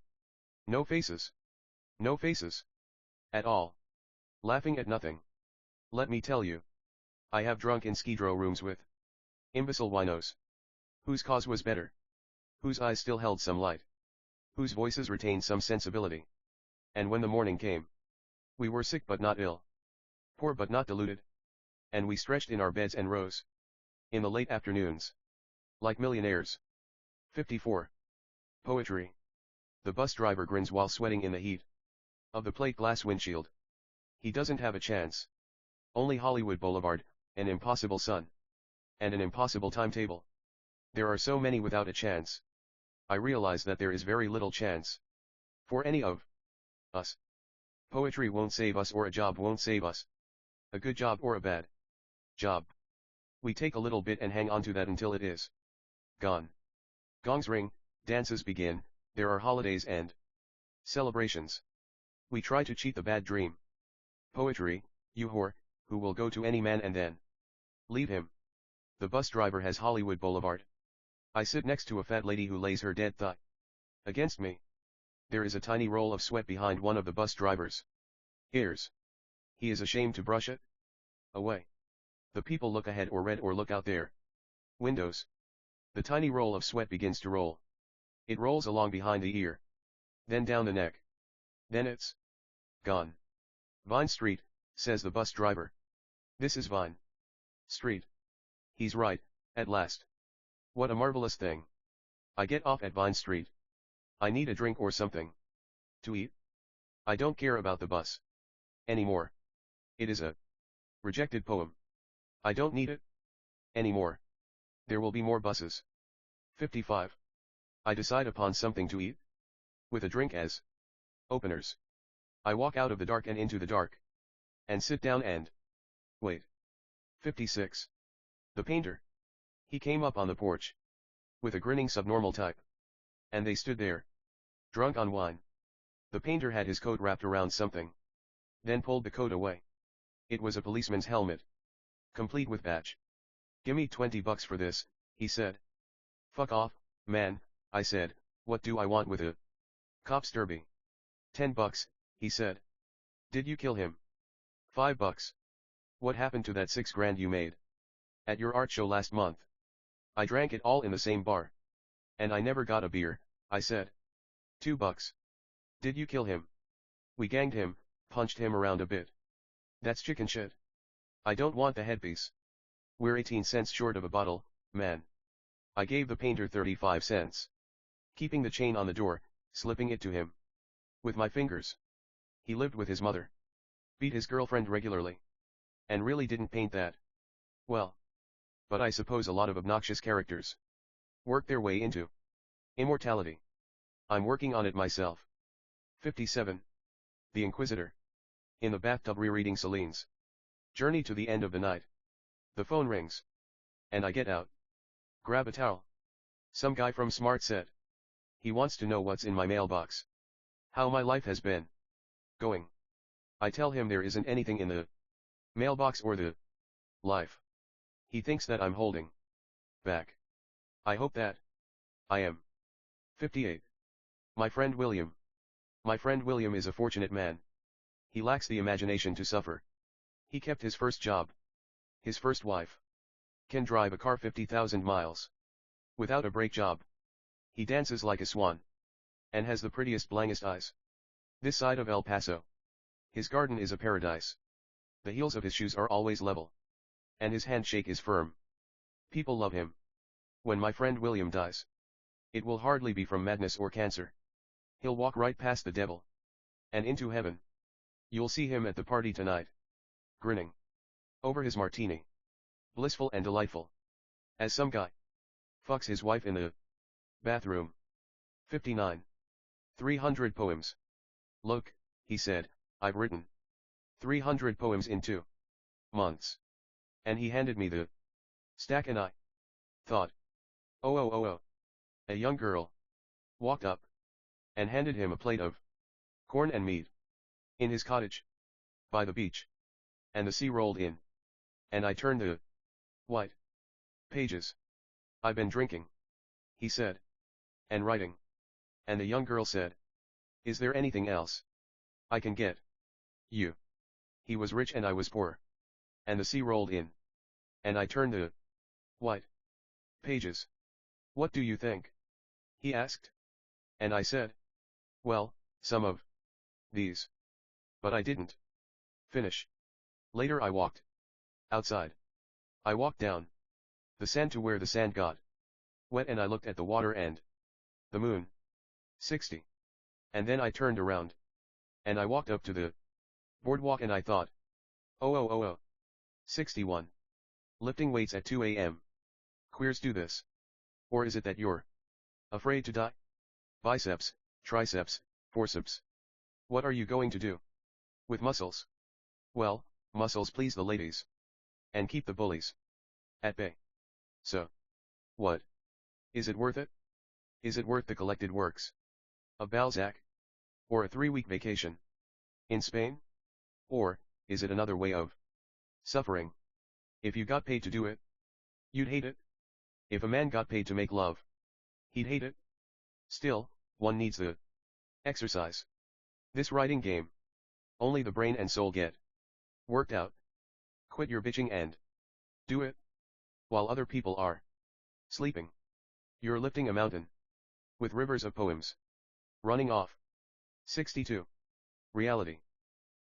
No faces. No faces. At all. Laughing at nothing. Let me tell you. I have drunk in skidrow rooms with imbecile winos. Whose cause was better? Whose eyes still held some light? Whose voices retained some sensibility? And when the morning came, we were sick but not ill. Poor but not deluded. And we stretched in our beds and rose in the late afternoons like millionaires. 54. Poetry. The bus driver grins while sweating in the heat of the plate glass windshield. He doesn't have a chance. Only Hollywood Boulevard, an impossible sun. And an impossible timetable. There are so many without a chance. I realize that there is very little chance for any of us. Poetry won't save us, or a job won't save us. A good job or a bad job. We take a little bit and hang on to that until it is gone. Gongs ring, dances begin, there are holidays and celebrations. We try to cheat the bad dream. Poetry, you whore, who will go to any man and then leave him. The bus driver has Hollywood Boulevard. I sit next to a fat lady who lays her dead thigh against me. There is a tiny roll of sweat behind one of the bus driver's ears. He is ashamed to brush it away. The people look ahead or read or look out their windows. The tiny roll of sweat begins to roll. It rolls along behind the ear. Then down the neck. Then it's gone. Vine Street, says the bus driver. This is Vine Street. He's right, at last. What a marvelous thing. I get off at Vine Street. I need a drink or something to eat. I don't care about the bus anymore. It is a rejected poem. I don't need it anymore. There will be more buses. 55. I decide upon something to eat with a drink as openers. I walk out of the dark and into the dark and sit down and wait. 56. The painter. He came up on the porch with a grinning subnormal type. And they stood there, drunk on wine. The painter had his coat wrapped around something, then pulled the coat away. It was a policeman's helmet, complete with badge. Gimme $20 for this, he said. Fuck off, man, I said, what do I want with a cop's derby? $10, he said. Did you kill him? $5. What happened to that $6,000 you made at your art show last month? I drank it all in the same bar. And I never got a beer, I said. $2. Did you kill him? We ganged him, punched him around a bit. That's chicken shit. I don't want the headpiece. We're 18 cents short of a bottle, man. I gave the painter 35 cents. Keeping the chain on the door, slipping it to him. With my fingers. He lived with his mother. Beat his girlfriend regularly. And really didn't paint that well. But I suppose a lot of obnoxious characters work their way into immortality. I'm working on it myself. 57. The Inquisitor. In the bathtub rereading Celine's Journey to the End of the Night. The phone rings. And I get out. Grab a towel. Some guy from Smart said. He wants to know what's in my mailbox. How my life has been going. I tell him there isn't anything in the mailbox or the life. He thinks that I'm holding back. I hope that I am. 58. My friend William. My friend William is a fortunate man. He lacks the imagination to suffer. He kept his first job. His first wife. Can drive a car 50,000 miles. Without a brake job. He dances like a swan. And has the prettiest blangest eyes. This side of El Paso. His garden is a paradise. The heels of his shoes are always level. And his handshake is firm. People love him. When my friend William dies, it will hardly be from madness or cancer. He'll walk right past the devil. And into heaven. You'll see him at the party tonight. Grinning. Over his martini. Blissful and delightful. As some guy fucks his wife in the bathroom. 59. 300 poems. Look, he said, I've written 300 poems in 2 months. And he handed me the stack and I thought, oh. A young girl walked up and handed him a plate of corn and meat in his cottage by the beach. And the sea rolled in. And I turned the white pages. I've been drinking, he said, and writing. And the young girl said, is there anything else I can get you? He was rich and I was poor. And the sea rolled in. And I turned the white pages. What do you think? He asked. And I said, well, some of these. But I didn't finish. Later I walked outside. I walked down the sand to where the sand got wet and I looked at the water and the moon. 60. And then I turned around. And I walked up to the boardwalk and I thought, oh. 61. Lifting weights at 2 a.m. Queers do this. Or is it that you're afraid to die? Biceps, triceps, forceps. What are you going to do with muscles? Well, muscles please the ladies. And keep the bullies at bay. So, what? Is it worth it? Is it worth the collected works of Balzac? Or a 3-week vacation in Spain? Or, is it another way of suffering? If you got paid to do it, you'd hate it. If a man got paid to make love, he'd hate it. Still, one needs the exercise. This writing game, only the brain and soul get worked out. Quit your bitching and do it while other people are sleeping. You're lifting a mountain with rivers of poems running off. 62. Reality.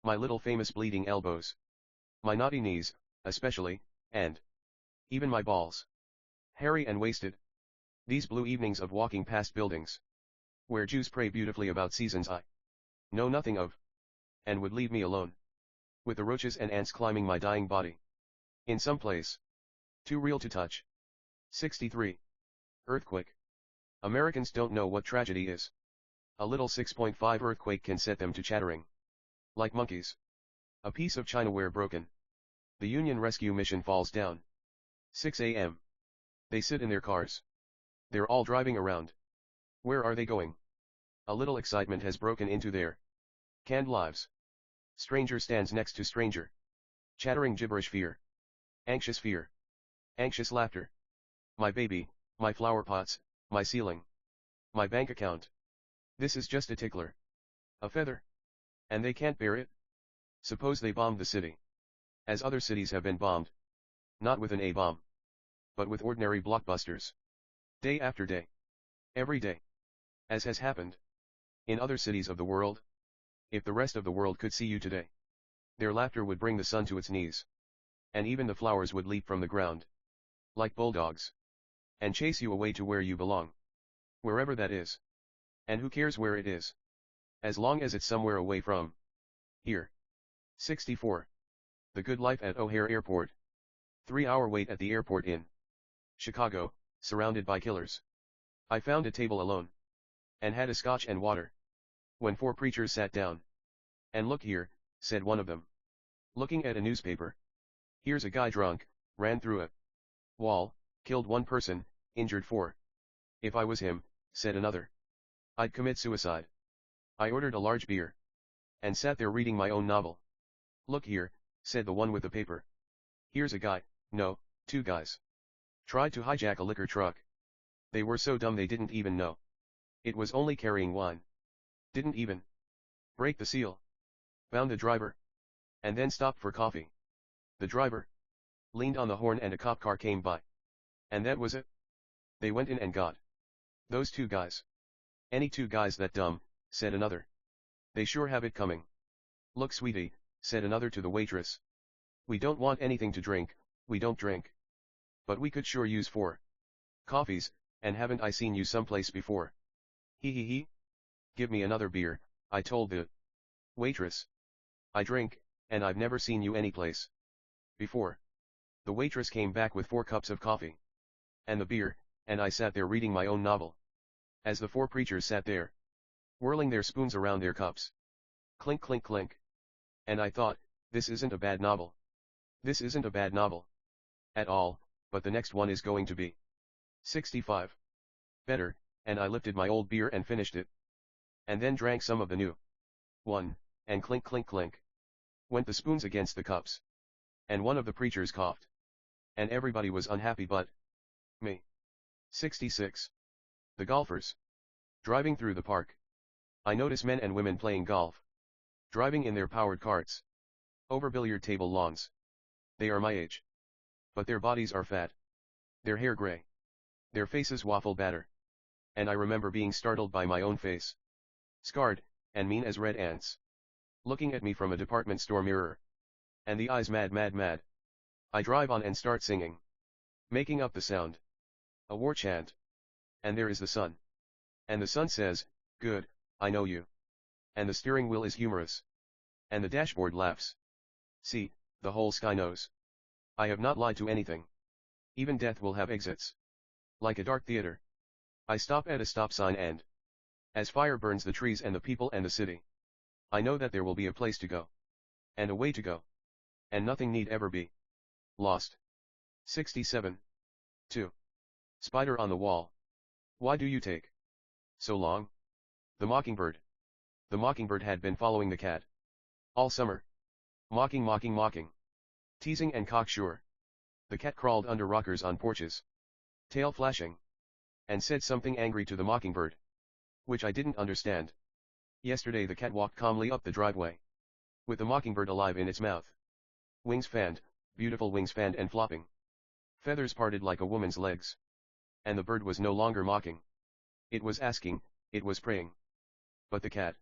My little famous bleeding elbows. My naughty knees, especially, and even my balls. Hairy and wasted. These blue evenings of walking past buildings, where Jews pray beautifully about seasons I know nothing of, and would leave me alone, with the roaches and ants climbing my dying body. In some place, too real to touch. 63. Earthquake. Americans don't know what tragedy is. A little 6.5 earthquake can set them to chattering like monkeys. A piece of chinaware broken. The Union rescue mission falls down. 6 a.m. They sit in their cars. They're all driving around. Where are they going? A little excitement has broken into their canned lives. Stranger stands next to stranger. Chattering gibberish fear. Anxious fear. Anxious laughter. My baby, my flower pots, my ceiling. My bank account. This is just a tickler. A feather. And they can't bear it? Suppose they bombed the city. As other cities have been bombed. Not with an A-bomb. But with ordinary blockbusters. Day after day. Every day. As has happened in other cities of the world. If the rest of the world could see you today, their laughter would bring the sun to its knees. And even the flowers would leap from the ground. Like bulldogs. and chase you away to where you belong. Wherever that is. And who cares where it is? As long as it's somewhere away from here. 64. The Good Life at O'Hare Airport. 3-hour wait at the airport in Chicago, surrounded by killers. I found a table alone. And had a scotch and water. When 4 preachers sat down. And look here, said one of them. Looking at a newspaper. Here's a guy drunk, ran through a wall, killed 1 person, injured 4. If I was him, said another, I'd commit suicide. I ordered a large beer. And sat there reading my own novel. Look here, said the one with the paper. Here's a guy, no, 2 guys. Tried to hijack a liquor truck. They were so dumb they didn't even know. It was only carrying wine. Didn't even break the seal. Found the driver. And then stopped for coffee. The driver leaned on the horn and a cop car came by. And that was it. They went in and got those 2 guys. Any 2 guys that dumb, said another. They sure have it coming. Look sweetie, said another to the waitress. We don't want anything to drink, we don't drink. But we could sure use 4 coffees, and haven't I seen you someplace before? He. Give me another beer, I told the waitress. I drink, and I've never seen you anyplace before. The waitress came back with 4 cups of coffee. And the beer, and I sat there reading my own novel. As the 4 preachers sat there, whirling their spoons around their cups. Clink clink clink. And I thought, this isn't a bad novel. This isn't a bad novel. At all, but the next one is going to be 65. Better, and I lifted my old beer and finished it. And then drank some of the new one, and clink clink clink. Went the spoons against the cups. And one of the preachers coughed. And everybody was unhappy but me. 66. The golfers. Driving through the park. I notice men and women playing golf. Driving in their powered carts. Over billiard table lawns. They are my age. But their bodies are fat. Their hair gray. Their faces waffle batter. And I remember being startled by my own face. Scarred, and mean as red ants. Looking at me from a department store mirror. And the eyes mad mad mad. I drive on and start singing. Making up the sound. A war chant. And there is the sun. And the sun says, good, I know you. And the steering wheel is humorous. And the dashboard laughs. See, the whole sky knows. I have not lied to anything. Even death will have exits. Like a dark theater. I stop at a stop sign and, as fire burns the trees and the people and the city, I know that there will be a place to go. And a way to go. And nothing need ever be lost. 67. 2. Spider on the wall. Why do you take so long? The mockingbird. The mockingbird had been following the cat all summer. Mocking. Teasing and cocksure. The cat crawled under rockers on porches, tail flashing, and said something angry to the mockingbird, which I didn't understand. Yesterday the cat walked calmly up the driveway, with the mockingbird alive in its mouth. Wings fanned, beautiful wings fanned and flopping. Feathers parted like a woman's legs. And the bird was no longer mocking. It was asking, it was praying. But the cat,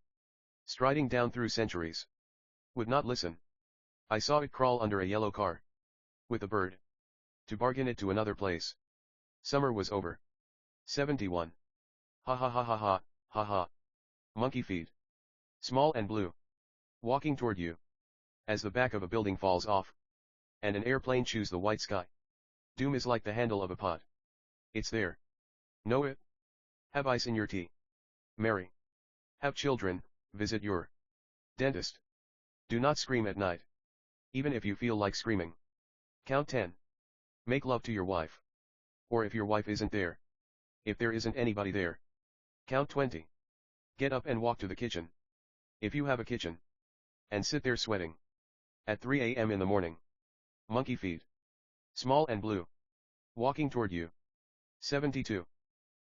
striding down through centuries, would not listen. I saw it crawl under a yellow car, with the bird, to bargain it to another place. Summer was over. 71. Ha ha ha ha ha, ha ha. Monkey feet. Small and blue. Walking toward you. As the back of a building falls off. And an airplane chews the white sky. Doom is like the handle of a pot. It's there. Know it? Have ice in your tea. Marry. Have children, visit your dentist. Do not scream at night. Even if you feel like screaming. Count 10. Make love to your wife. Or if your wife isn't there. If there isn't anybody there. Count 20. Get up and walk to the kitchen. If you have a kitchen. And sit there sweating. At 3 a.m. in the morning. Monkey feet. Small and blue. Walking toward you. 72.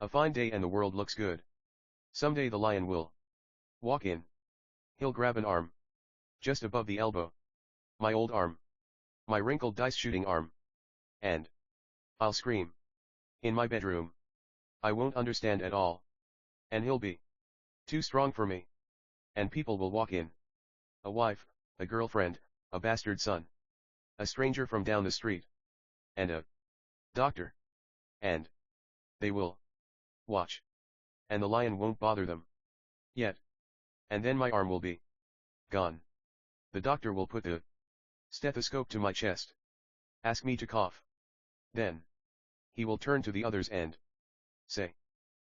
A fine day and the world looks good. Someday the lion will walk in. He'll grab an arm. Just above the elbow. My old arm. My wrinkled dice shooting arm. And I'll scream. In my bedroom. I won't understand at all. And he'll be too strong for me. And people will walk in. A wife, a girlfriend, a bastard son. A stranger from down the street. And a doctor. And They will watch. And the lion won't bother them. Yet. And then my arm will be gone. The doctor will put the stethoscope to my chest. Ask me to cough. Then. He will turn to the others and say.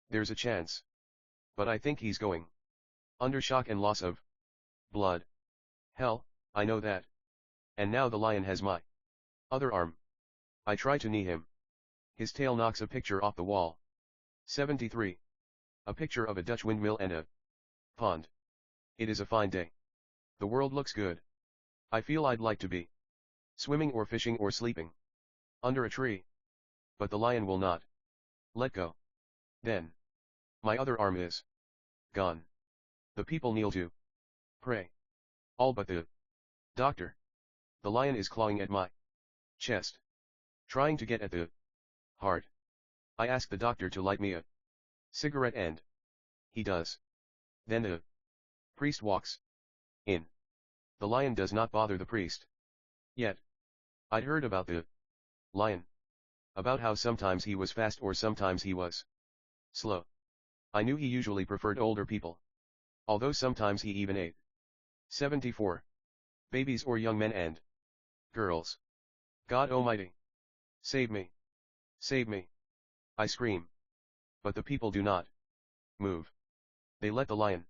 There's a chance. But I think he's going under shock and loss of blood. Hell, I know that. And now the lion has my other arm. I try to knee him. His tail knocks a picture off the wall. 73. A picture of a Dutch windmill and a pond. It is a fine day. The world looks good. I feel I'd like to be swimming or fishing or sleeping under a tree. But the lion will not let go. Then. My other arm is gone. The people kneel to pray. All but the doctor. The lion is clawing at my chest, trying to get at the heart. I ask the doctor to light me a cigarette and he does. Then the priest walks in. The lion does not bother the priest. Yet. I'd heard about the lion. About how sometimes he was fast or sometimes he was slow. I knew he usually preferred older people. Although sometimes he even ate 74 babies or young men and girls. God Almighty. Save me. Save me. I scream. But the people do not move. They let the lion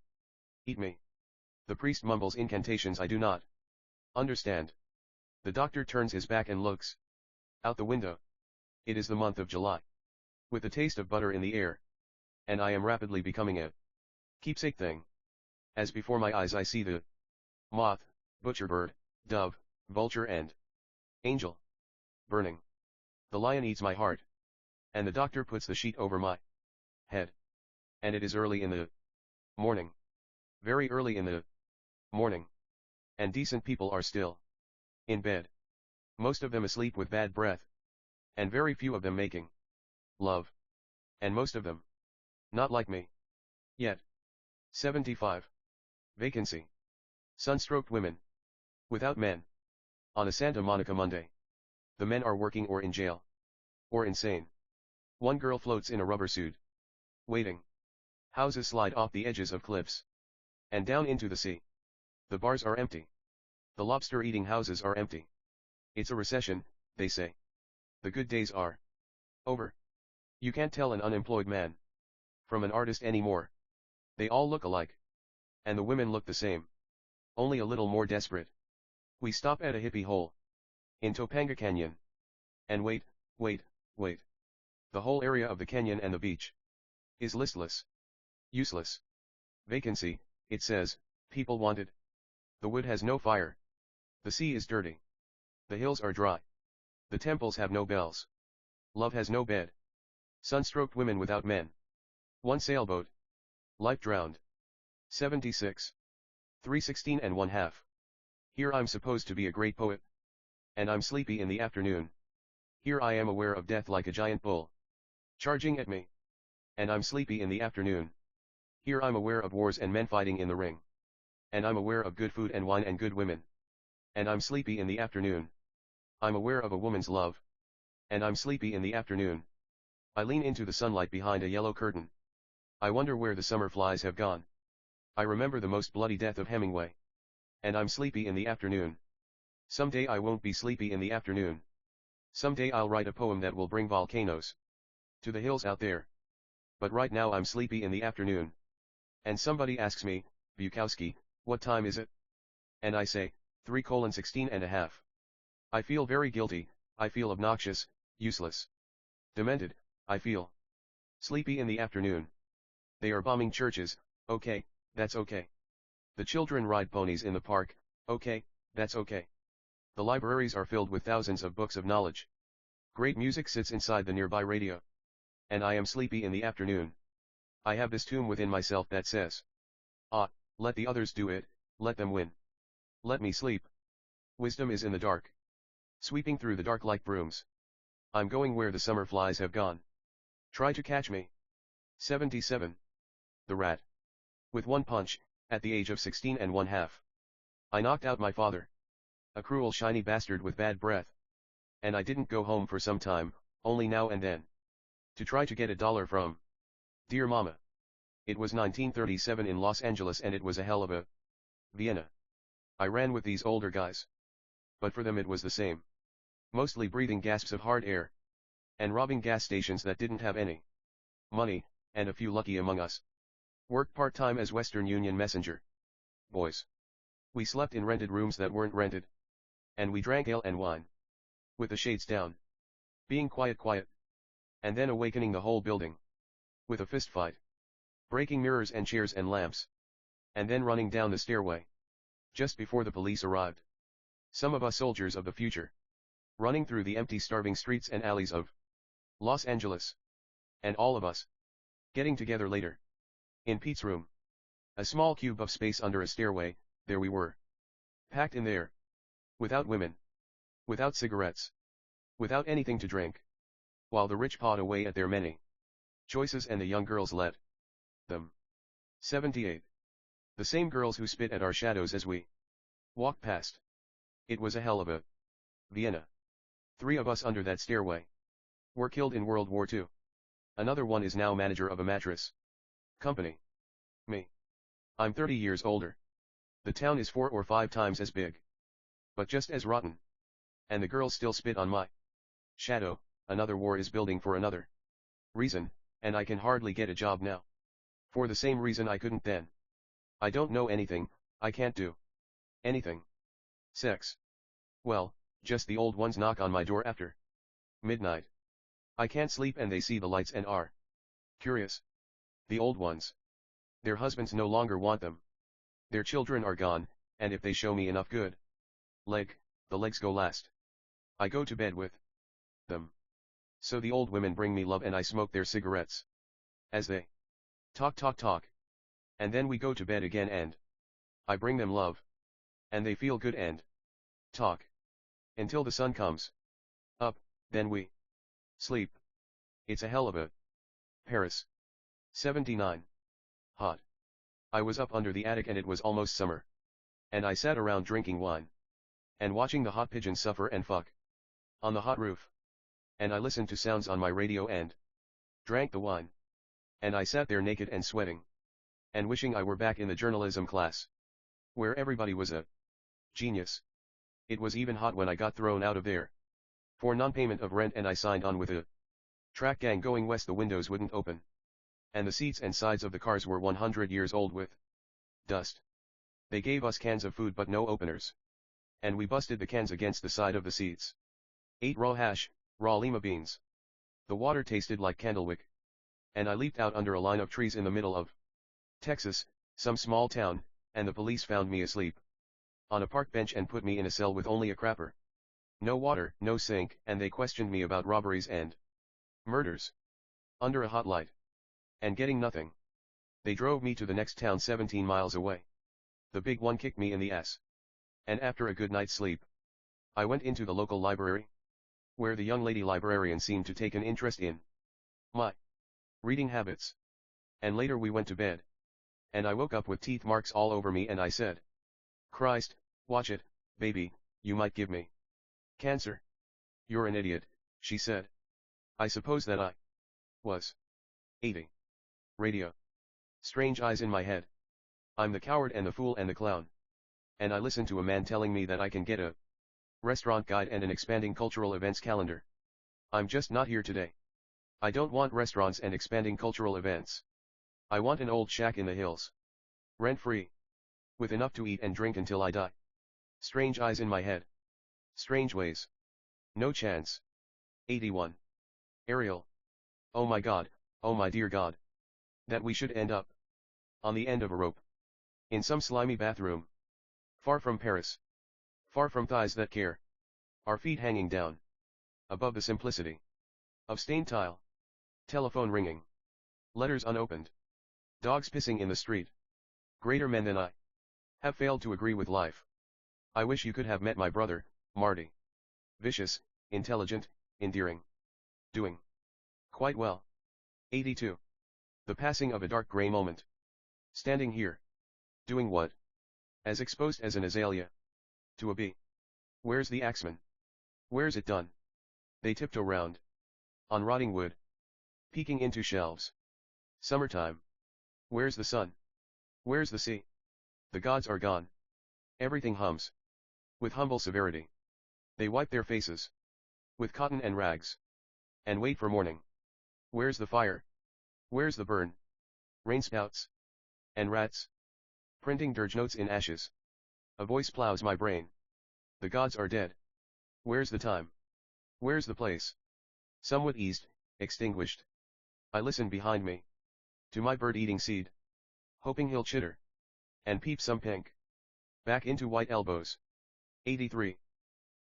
eat me. The priest mumbles incantations I do not understand. The doctor turns his back and looks out the window. It is the month of July. With the taste of butter in the air. And I am rapidly becoming a keepsake thing. As before my eyes I see the moth, butcher bird, dove, vulture and angel burning. The lion eats my heart. And the doctor puts the sheet over my head. And it is early in the morning. Very early in the morning. And decent people are still in bed. Most of them asleep with bad breath. And very few of them making love. And most of them not like me. Yet. 75. Vacancy. Sunstroked women. Without men. On a Santa Monica Monday. The men are working or in jail. Or insane. One girl floats in a rubber suit. Waiting. Houses slide off the edges of cliffs. And down into the sea. The bars are empty. The lobster-eating houses are empty. It's a recession, they say. The good days are over. You can't tell an unemployed man from an artist anymore. They all look alike. And the women look the same. Only a little more desperate. We stop at a hippie hole. In Topanga Canyon. And wait. The whole area of the canyon and the beach is listless. Useless. Vacancy, it says, people wanted. The wood has no fire. The sea is dirty. The hills are dry. The temples have no bells. Love has no bed. Sunstroked women without men. One sailboat. Life drowned. 76. 3:16 and 1/2. Here I'm supposed to be a great poet. And I'm sleepy in the afternoon. Here I am aware of death like a giant bull charging at me. And I'm sleepy in the afternoon. Here I'm aware of wars and men fighting in the ring. And I'm aware of good food and wine and good women. And I'm sleepy in the afternoon. I'm aware of a woman's love. And I'm sleepy in the afternoon. I lean into the sunlight behind a yellow curtain. I wonder where the summer flies have gone. I remember the most bloody death of Hemingway. And I'm sleepy in the afternoon. Someday I won't be sleepy in the afternoon. Someday I'll write a poem that will bring volcanoes to the hills out there. But right now I'm sleepy in the afternoon. And somebody asks me, Bukowski, what time is it? And I say, 3:16 and 1/2. I feel very guilty, I feel obnoxious, useless. Demented, I feel. Sleepy in the afternoon. They are bombing churches, okay, that's okay. The children ride ponies in the park, okay, that's okay. The libraries are filled with thousands of books of knowledge. Great music sits inside the nearby radio. And I am sleepy in the afternoon. I have this tune within myself that says, let the others do it, let them win. Let me sleep. Wisdom is in the dark. Sweeping through the dark like brooms. I'm going where the summer flies have gone. Try to catch me. 77. The rat. With one punch, at the age of 16 and 1/2. I knocked out my father. A cruel shiny bastard with bad breath. And I didn't go home for some time, only now and then. To try to get $1 from. Dear Mama. It was 1937 in Los Angeles and it was a hell of a Vienna. I ran with these older guys. But for them it was the same. Mostly breathing gasps of hard air. And robbing gas stations that didn't have any money, and a few lucky among us worked part-time as Western Union messenger boys. We slept in rented rooms that weren't rented. And we drank ale and wine. With the shades down. Being quiet. And then awakening the whole building. With a fist fight. Breaking mirrors and chairs and lamps. And then running down the stairway. Just before the police arrived. Some of us soldiers of the future. Running through the empty starving streets and alleys of Los Angeles. And all of us. Getting together later. In Pete's room. A small cube of space under a stairway, there we were. Packed in there. Without women. Without cigarettes. Without anything to drink. While the rich pawed away at their many choices and the young girls let them. 78. The same girls who spit at our shadows as we walked past. It was a hell of a Vienna. 3 of us under that stairway were killed in World War II. Another one is now manager of a mattress company. Me. I'm 30 years older. The town is 4 or 5 times as big. But just as rotten. And the girls still spit on my shadow. Another war is building for another reason, and I can hardly get a job now. For the same reason I couldn't then. I don't know anything, I can't do anything. Sex. Well, just the old ones knock on my door after midnight. I can't sleep and they see the lights and are curious. The old ones. Their husbands no longer want them. Their children are gone, and if they show me enough good the legs go last. I go to bed with them. So the old women bring me love and I smoke their cigarettes. As they talk. And then we go to bed again and I bring them love. And they feel good and talk. Until the sun comes up, then we sleep. It's a hell of a Paris. 79. Hot. I was up under the attic and it was almost summer. And I sat around drinking wine. And watching the hot pigeons suffer and fuck. On the hot roof. And I listened to sounds on my radio and drank the wine. And I sat there naked and sweating. And wishing I were back in the journalism class. Where everybody was a genius. It was even hot when I got thrown out of there. For non-payment of rent and I signed on with a track gang going west. The windows wouldn't open. And the seats and sides of the cars were 100 years old with dust. They gave us cans of food but no openers. And we busted the cans against the side of the seats. Ate raw hash, raw lima beans. The water tasted like candlewick. And I leaped out under a line of trees in the middle of Texas, some small town, and the police found me asleep on a park bench and put me in a cell with only a crapper. No water, no sink, and they questioned me about robberies and murders. Under a hot light. And getting nothing. They drove me to the next town 17 miles away. The big one kicked me in the ass. And after a good night's sleep, I went into the local library, where the young lady librarian seemed to take an interest in my reading habits. And later we went to bed. And I woke up with teeth marks all over me and I said, Christ, watch it, baby, you might give me cancer. You're an idiot, she said. I suppose that I was 80. Radio. Strange eyes in my head. I'm the coward and the fool and the clown. And I listen to a man telling me that I can get a restaurant guide and an expanding cultural events calendar. I'm just not here today. I don't want restaurants and expanding cultural events. I want an old shack in the hills. Rent-free. With enough to eat and drink until I die. Strange eyes in my head. Strange ways. No chance. 81. Ariel. Oh my God, oh my dear God. That we should end up on the end of a rope. In some slimy bathroom. Far from Paris. Far from thighs that care. Our feet hanging down. Above the simplicity of stained tile. Telephone ringing. Letters unopened. Dogs pissing in the street. Greater men than I have failed to agree with life. I wish you could have met my brother, Marty. Vicious, intelligent, endearing. Doing quite well. 82. The passing of a dark gray moment. Standing here. Doing what? As exposed as an azalea. To a bee. Where's the axeman? Where's it done? They tiptoe round. On rotting wood. peeking into shelves. Summertime. Where's the sun? Where's the sea? The gods are gone. Everything hums. With humble severity. They wipe their faces. With cotton and rags. And wait for morning. Where's the fire? Where's the burn? Rainspouts. And rats. Printing dirge notes in ashes. A voice plows my brain. The gods are dead. Where's the time? Where's the place? Somewhat eased, extinguished. I listen behind me. To my bird-eating seed. Hoping he'll chitter. And peep some pink. Back into white elbows. 83.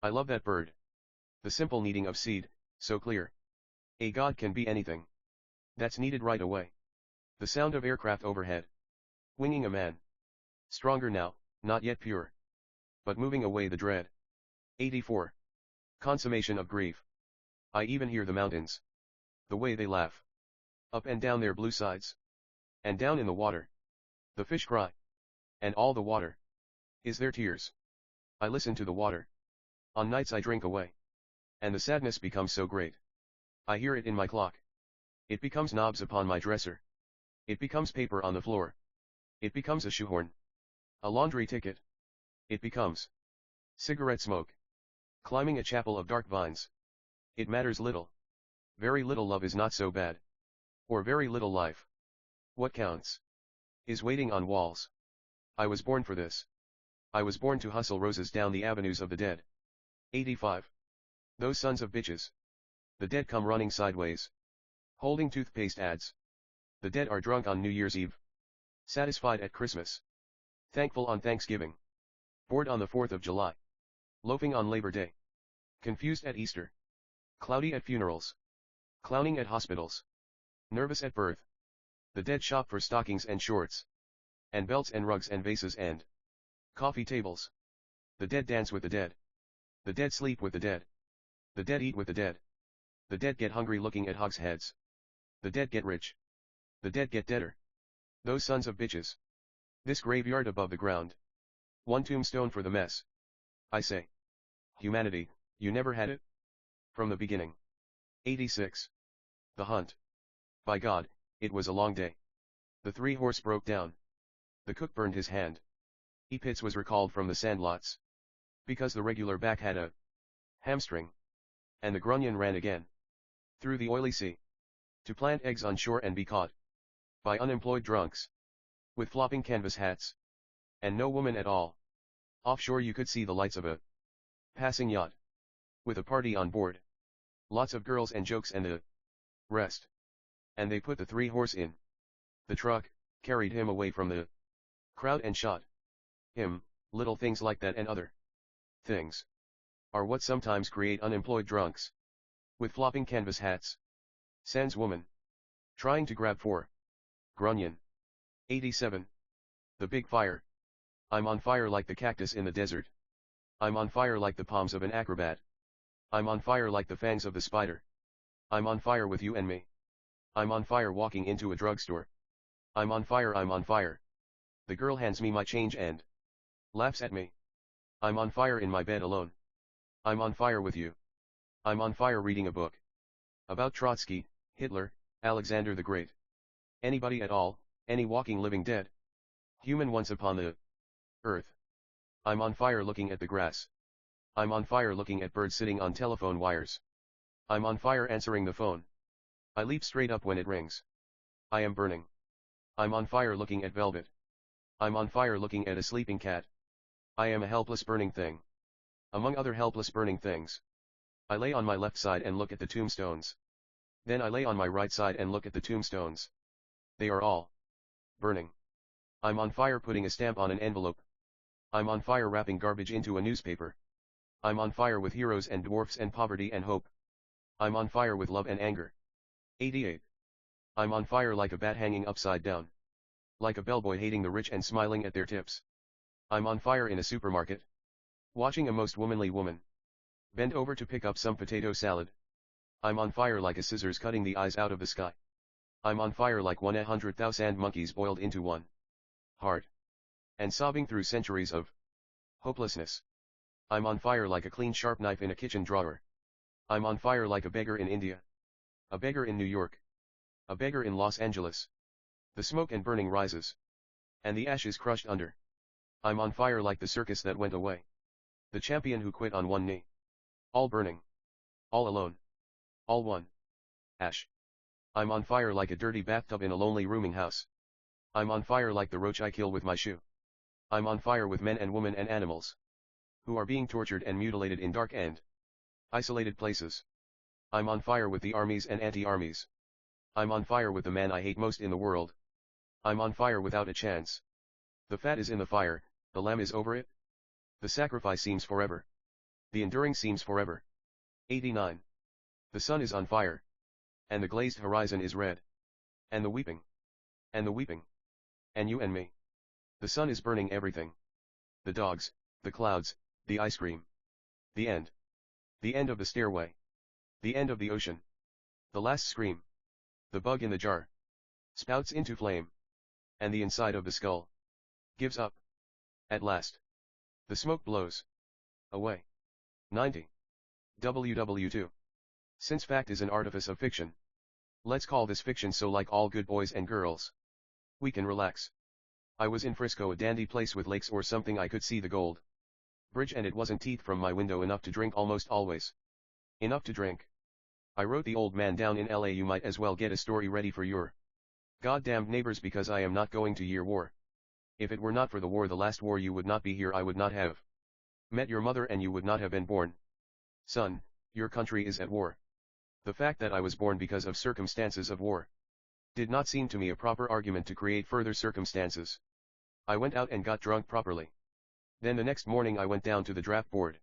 I love that bird. The simple kneading of seed, so clear. A god can be anything. That's needed right away. The sound of aircraft overhead. Winging a man. Stronger now, not yet pure. But moving away the dread. 84. Consummation of grief. I even hear the mountains. The way they laugh. Up and down their blue sides. And down in the water. The fish cry. And all the water. Is there tears? I listen to the water. On nights I drink away. And the sadness becomes so great. I hear it in my clock. It becomes knobs upon my dresser. It becomes paper on the floor. It becomes a shoehorn. A laundry ticket. It becomes cigarette smoke. Climbing a chapel of dark vines. It matters little. Very little love is not so bad. Or very little life. What counts is waiting on walls. I was born for this. I was born to hustle roses down the avenues of the dead. 85. Those sons of bitches. The dead come running sideways. Holding toothpaste ads. The dead are drunk on New Year's Eve. Satisfied at Christmas. Thankful on Thanksgiving. Bored on the 4th of July. Loafing on Labor Day. Confused at Easter. Cloudy at funerals. Clowning at hospitals. Nervous at birth. The dead shop for stockings and shorts. And belts and rugs and vases and coffee tables. The dead dance with the dead. The dead sleep with the dead. The dead eat with the dead. The dead get hungry looking at hogs' heads. The dead get rich. The dead get deader. Those sons of bitches. This graveyard above the ground. One tombstone for the mess. I say. Humanity, you never had it? From the beginning. 86. The hunt. By God, it was a long day. The 3-horse broke down. The cook burned his hand. E-Pitts was recalled from the sandlots. Because the regular back had a hamstring. And the grunion ran again. Through the oily sea. To plant eggs on shore and be caught. By unemployed drunks. With flopping canvas hats. And no woman at all. Offshore you could see the lights of a passing yacht. With a party on board. Lots of girls and jokes and the rest. And they put the 3-horse in the truck, carried him away from the crowd and shot him. Little things like that and other things are what sometimes create unemployed drunks. With flopping canvas hats. Sans woman. Trying to grab for grunion. 87. The big fire. I'm on fire like the cactus in the desert. I'm on fire like the palms of an acrobat. I'm on fire like the fangs of the spider. I'm on fire with you and me. I'm on fire walking into a drugstore. I'm on fire, I'm on fire. The girl hands me my change and laughs at me. I'm on fire in my bed alone. I'm on fire with you. I'm on fire reading a book. About Trotsky, Hitler, Alexander the Great. Anybody at all, any walking living dead. Human once upon the earth. I'm on fire looking at the grass. I'm on fire looking at birds sitting on telephone wires. I'm on fire answering the phone. I leap straight up when it rings. I am burning. I'm on fire looking at velvet. I'm on fire looking at a sleeping cat. I am a helpless burning thing. Among other helpless burning things. I lay on my left side and look at the tombstones. Then I lay on my right side and look at the tombstones. They are all burning. I'm on fire putting a stamp on an envelope. I'm on fire wrapping garbage into a newspaper. I'm on fire with heroes and dwarfs and poverty and hope. I'm on fire with love and anger. 88. I'm on fire like a bat hanging upside down. Like a bellboy hating the rich and smiling at their tips. I'm on fire in a supermarket. Watching a most womanly woman bend over to pick up some potato salad. I'm on fire like a scissors cutting the eyes out of the sky. I'm on fire like 100,000 monkeys boiled into one heart. And sobbing through centuries of hopelessness. I'm on fire like a clean sharp knife in a kitchen drawer. I'm on fire like a beggar in India. A beggar in New York. A beggar in Los Angeles. The smoke and burning rises. And the ash is crushed under. I'm on fire like the circus that went away. The champion who quit on one knee. All burning. All alone. All one. Ash. I'm on fire like a dirty bathtub in a lonely rooming house. I'm on fire like the roach I kill with my shoe. I'm on fire with men and women and animals. Who are being tortured and mutilated in dark and isolated places. I'm on fire with the armies and anti-armies. I'm on fire with the man I hate most in the world. I'm on fire without a chance. The fat is in the fire, the lamb is over it. The sacrifice seems forever. The enduring seems forever. 89. The sun is on fire. And the glazed horizon is red. And the weeping. And the weeping. And you and me. The sun is burning everything. The dogs, the clouds, the ice cream. The end. The end of the stairway. The end of the ocean. The last scream. The bug in the jar. Spouts into flame. And the inside of the skull. Gives up. At last. The smoke blows. Away. 90. WW2. Since fact is an artifice of fiction. Let's call this fiction so like all good boys and girls. We can relax. I was in Frisco, a dandy place with lakes or something. I could see the gold bridge and it wasn't teeth from my window enough to drink almost always. Enough to drink. I wrote the old man down in LA. You might as well get a story ready for your goddamned neighbors because I am not going to year war. If it were not for the war, the last war, you would not be here. I would not have met your mother and you would not have been born. Son, your country is at war. The fact that I was born because of circumstances of war did not seem to me a proper argument to create further circumstances. I went out and got drunk properly. Then the next morning I went down to the draft board.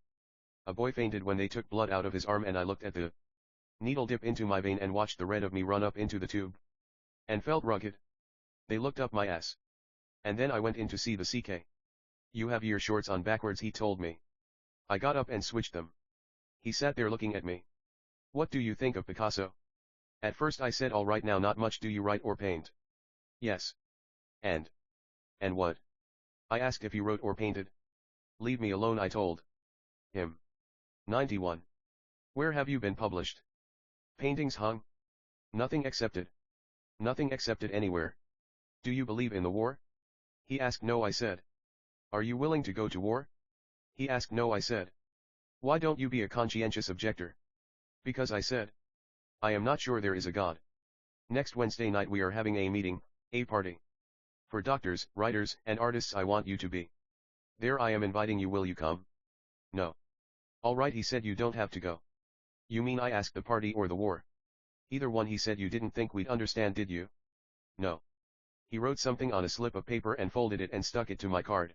A boy fainted when they took blood out of his arm and I looked at the needle dip into my vein and watched the red of me run up into the tube. And felt rugged. They looked up my ass. And then I went in to see the CK. You have your shorts on backwards, he told me. I got up and switched them. He sat there looking at me. What do you think of Picasso? At first I said, all right, now not much. Do you write or paint? Yes. And what? I asked if he wrote or painted. Leave me alone, I told him. 91. Where have you been published? Paintings hung? Nothing accepted. Nothing accepted anywhere. Do you believe in the war? He asked. No, I said. Are you willing to go to war? He asked. No, I said. Why don't you be a conscientious objector? Because I said. I am not sure there is a God. Next Wednesday night we are having a meeting, a party. For doctors, writers, and artists. I want you to be there. I am inviting you. Will you come? No. All right, he said. You don't have to go. You mean? I asked. The party or the war? Either one, he said. You didn't think we'd understand, did you? No. He wrote something on a slip of paper and folded it and stuck it to my card.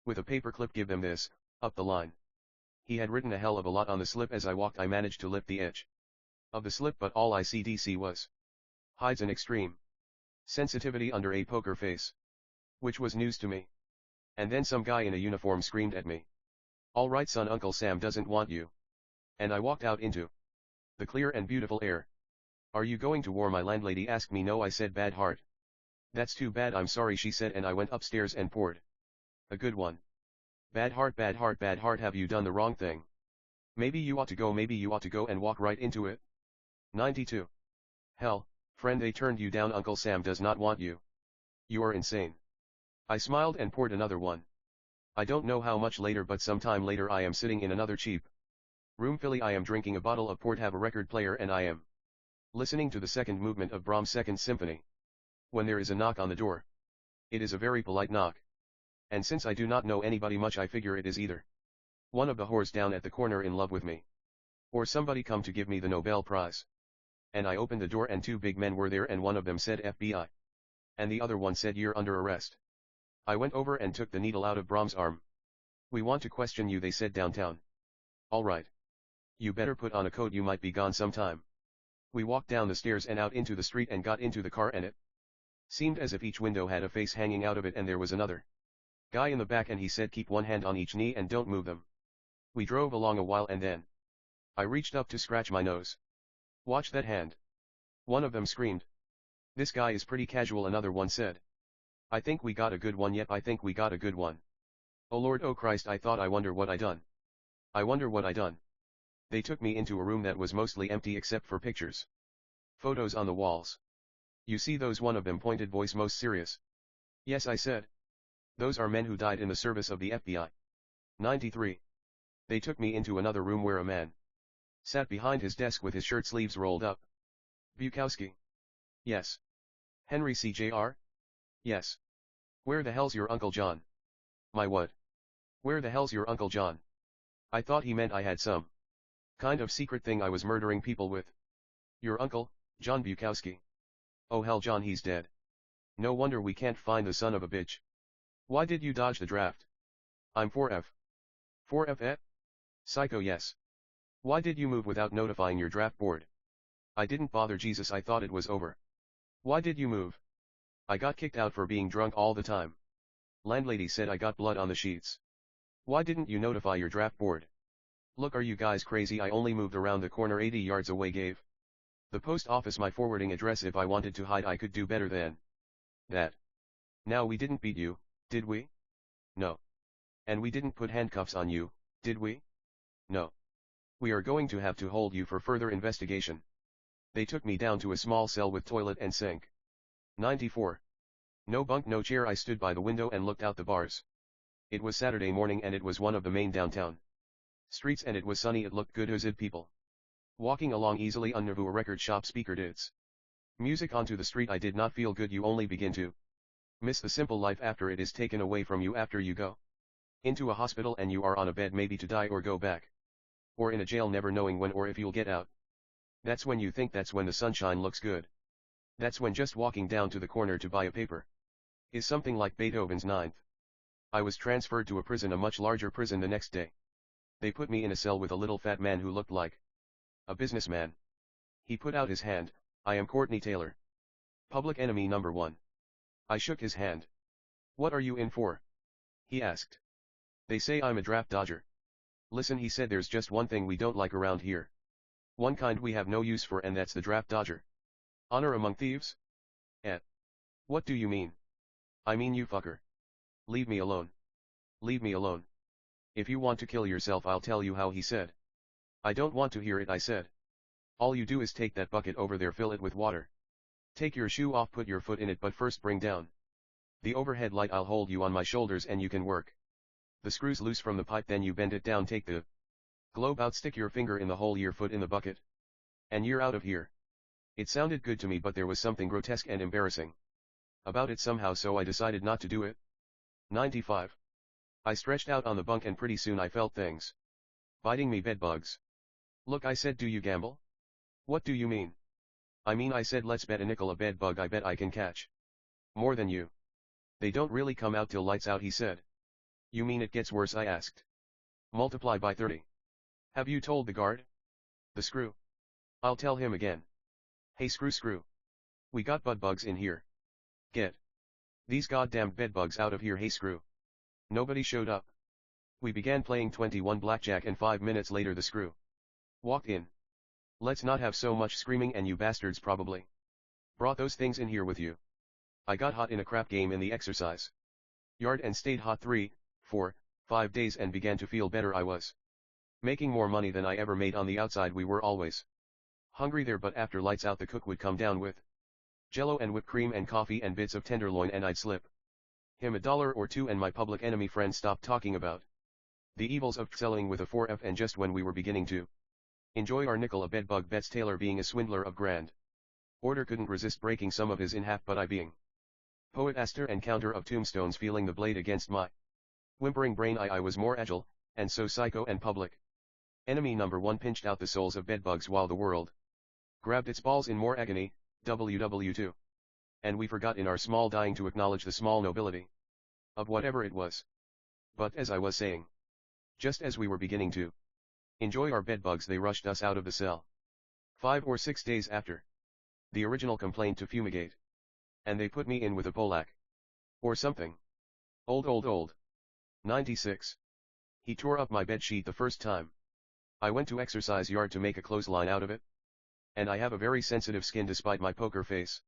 With a paper clip. Give them this, up the line. He had written a hell of a lot on the slip. As I walked I managed to lift the edge of the slip, but all I see DC was hides an extreme sensitivity under a poker face. Which was news to me. And then some guy in a uniform screamed at me. All right, son, Uncle Sam doesn't want you. And I walked out into the clear and beautiful air. Are you going to war? My landlady asked me. No, I said. Bad heart. That's too bad. I'm sorry, she said, and I went upstairs and poured a good one. Bad heart, bad heart, bad heart. Have you done the wrong thing? Maybe you ought to go. Maybe you ought to go and walk right into it. 92. Hell, friend, they turned you down. Uncle Sam does not want you. You are insane. I smiled and poured another one. I don't know how much later, but sometime later I am sitting in another cheap room Philly. I am drinking a bottle of port, have a record player, and I am listening to the second movement of Brahms' Second Symphony. When there is a knock on the door. It is a very polite knock. And since I do not know anybody much, I figure it is either one of the whores down at the corner in love with me, or somebody come to give me the Nobel Prize. And I opened the door and two big men were there, and one of them said FBI. And the other one said, you're under arrest. I went over and took the needle out of Brahms' arm. We want to question you, they said, downtown. All right. You better put on a coat, you might be gone sometime. We walked down the stairs and out into the street and got into the car, and it seemed as if each window had a face hanging out of it, and there was another guy in the back, and he said, keep one hand on each knee and don't move them. We drove along a while and then I reached up to scratch my nose. Watch that hand. One of them screamed. This guy is pretty casual, another one said. I think we got a good one. Yep, I think we got a good one. Oh Lord, oh Christ, I thought. I wonder what I done. I wonder what I done. They took me into a room that was mostly empty except for pictures. Photos on the walls. You see those, one of them pointed, voice most serious. Yes, I said. Those are men who died in the service of the FBI. 93. They took me into another room where a man sat behind his desk with his shirt sleeves rolled up. Bukowski. Yes. Henry CJR? Yes. Where the hell's your Uncle John? My what? Where the hell's your Uncle John? I thought he meant I had some kind of secret thing I was murdering people with. Your uncle, John Bukowski. Oh hell, John, he's dead. No wonder we can't find the son of a bitch. Why did you dodge the draft? I'm 4F. 4F, eh? Psycho, yes. Why did you move without notifying your draft board? I didn't bother, Jesus, I thought it was over. Why did you move? I got kicked out for being drunk all the time. Landlady said I got blood on the sheets. Why didn't you notify your draft board? Look, are you guys crazy? I only moved around the corner 80 yards away, gave the post office my forwarding address. If I wanted to hide, I could do better than that. Now, we didn't beat you, did we? No. And we didn't put handcuffs on you, did we? No. We are going to have to hold you for further investigation. They took me down to a small cell with toilet and sink. 94. No bunk, no chair. I stood by the window and looked out the bars. It was Saturday morning and it was one of the main downtown streets and it was sunny. It looked good. As people walking along easily. Under a record shop speakered its music onto the street. I did not feel good. You only begin to miss the simple life after it is taken away from you, after you go into a hospital and you are on a bed, maybe to die or go back, or in a jail, never knowing when or if you'll get out. That's when you think, that's when the sunshine looks good. That's when just walking down to the corner to buy a paper is something like Beethoven's Ninth. I was transferred to a prison, a much larger prison, the next day. They put me in a cell with a little fat man who looked like a businessman. He put out his hand. I am Courtney Taylor. Public enemy number 1. I shook his hand. What are you in for? He asked. They say I'm a draft dodger. Listen, he said, there's just one thing we don't like around here. One kind we have no use for, and that's the draft dodger. Honor among thieves? Eh? What do you mean? I mean, you fucker. Leave me alone. Leave me alone. If you want to kill yourself, I'll tell you how, he said. I don't want to hear it, I said. All you do is take that bucket over there, fill it with water. Take your shoe off, put your foot in it, but first bring down the overhead light. I'll hold you on my shoulders and you can work the screws loose from the pipe, then you bend it down, take the globe out, stick your finger in the hole, your foot in the bucket, and you're out of here. It sounded good to me, but there was something grotesque and embarrassing about it somehow, so I decided not to do it. 95. I stretched out on the bunk and pretty soon I felt things biting me, bedbugs. Look, I said, do you gamble? What do you mean? I mean, I said, let's bet a nickel a bedbug. I bet I can catch more than you. They don't really come out till lights out, he said. You mean it gets worse? I asked. Multiply by 30. Have you told the guard? The screw. I'll tell him again. Hey screw. We got bedbugs in here. Get these goddamn bedbugs out of here, hey screw. Nobody showed up. We began playing 21 blackjack and 5 minutes later the screw walked in. Let's not have so much screaming, and you bastards probably brought those things in here with you. I got hot in a crap game in the exercise yard and stayed hot 3, 4, 5 days and began to feel better. I was making more money than I ever made on the outside. We were always hungry there, but after lights out the cook would come down with jello and whipped cream and coffee and bits of tenderloin, and I'd slip him $1 or 2, and my public enemy friend stopped talking about the evils of selling with a 4F. And just when we were beginning to enjoy our nickel a bedbug bets, Taylor, being a swindler of grand order, couldn't resist breaking some of his in half, but I, being poet, aster and counter of tombstones, feeling the blade against my whimpering brain, I was more agile, and so psycho and public enemy number 1 pinched out the souls of bedbugs while the world grabbed its balls in more agony. WW2. And we forgot in our small dying to acknowledge the small nobility of whatever it was. But as I was saying, just as we were beginning to enjoy our bedbugs, they rushed us out of the cell. 5 or 6 days after the original complaint to fumigate. And they put me in with a Polak. Or something. Old. 96. He tore up my bed sheet the first time I went to exercise yard to make a clothesline out of it. And I have a very sensitive skin despite my poker face.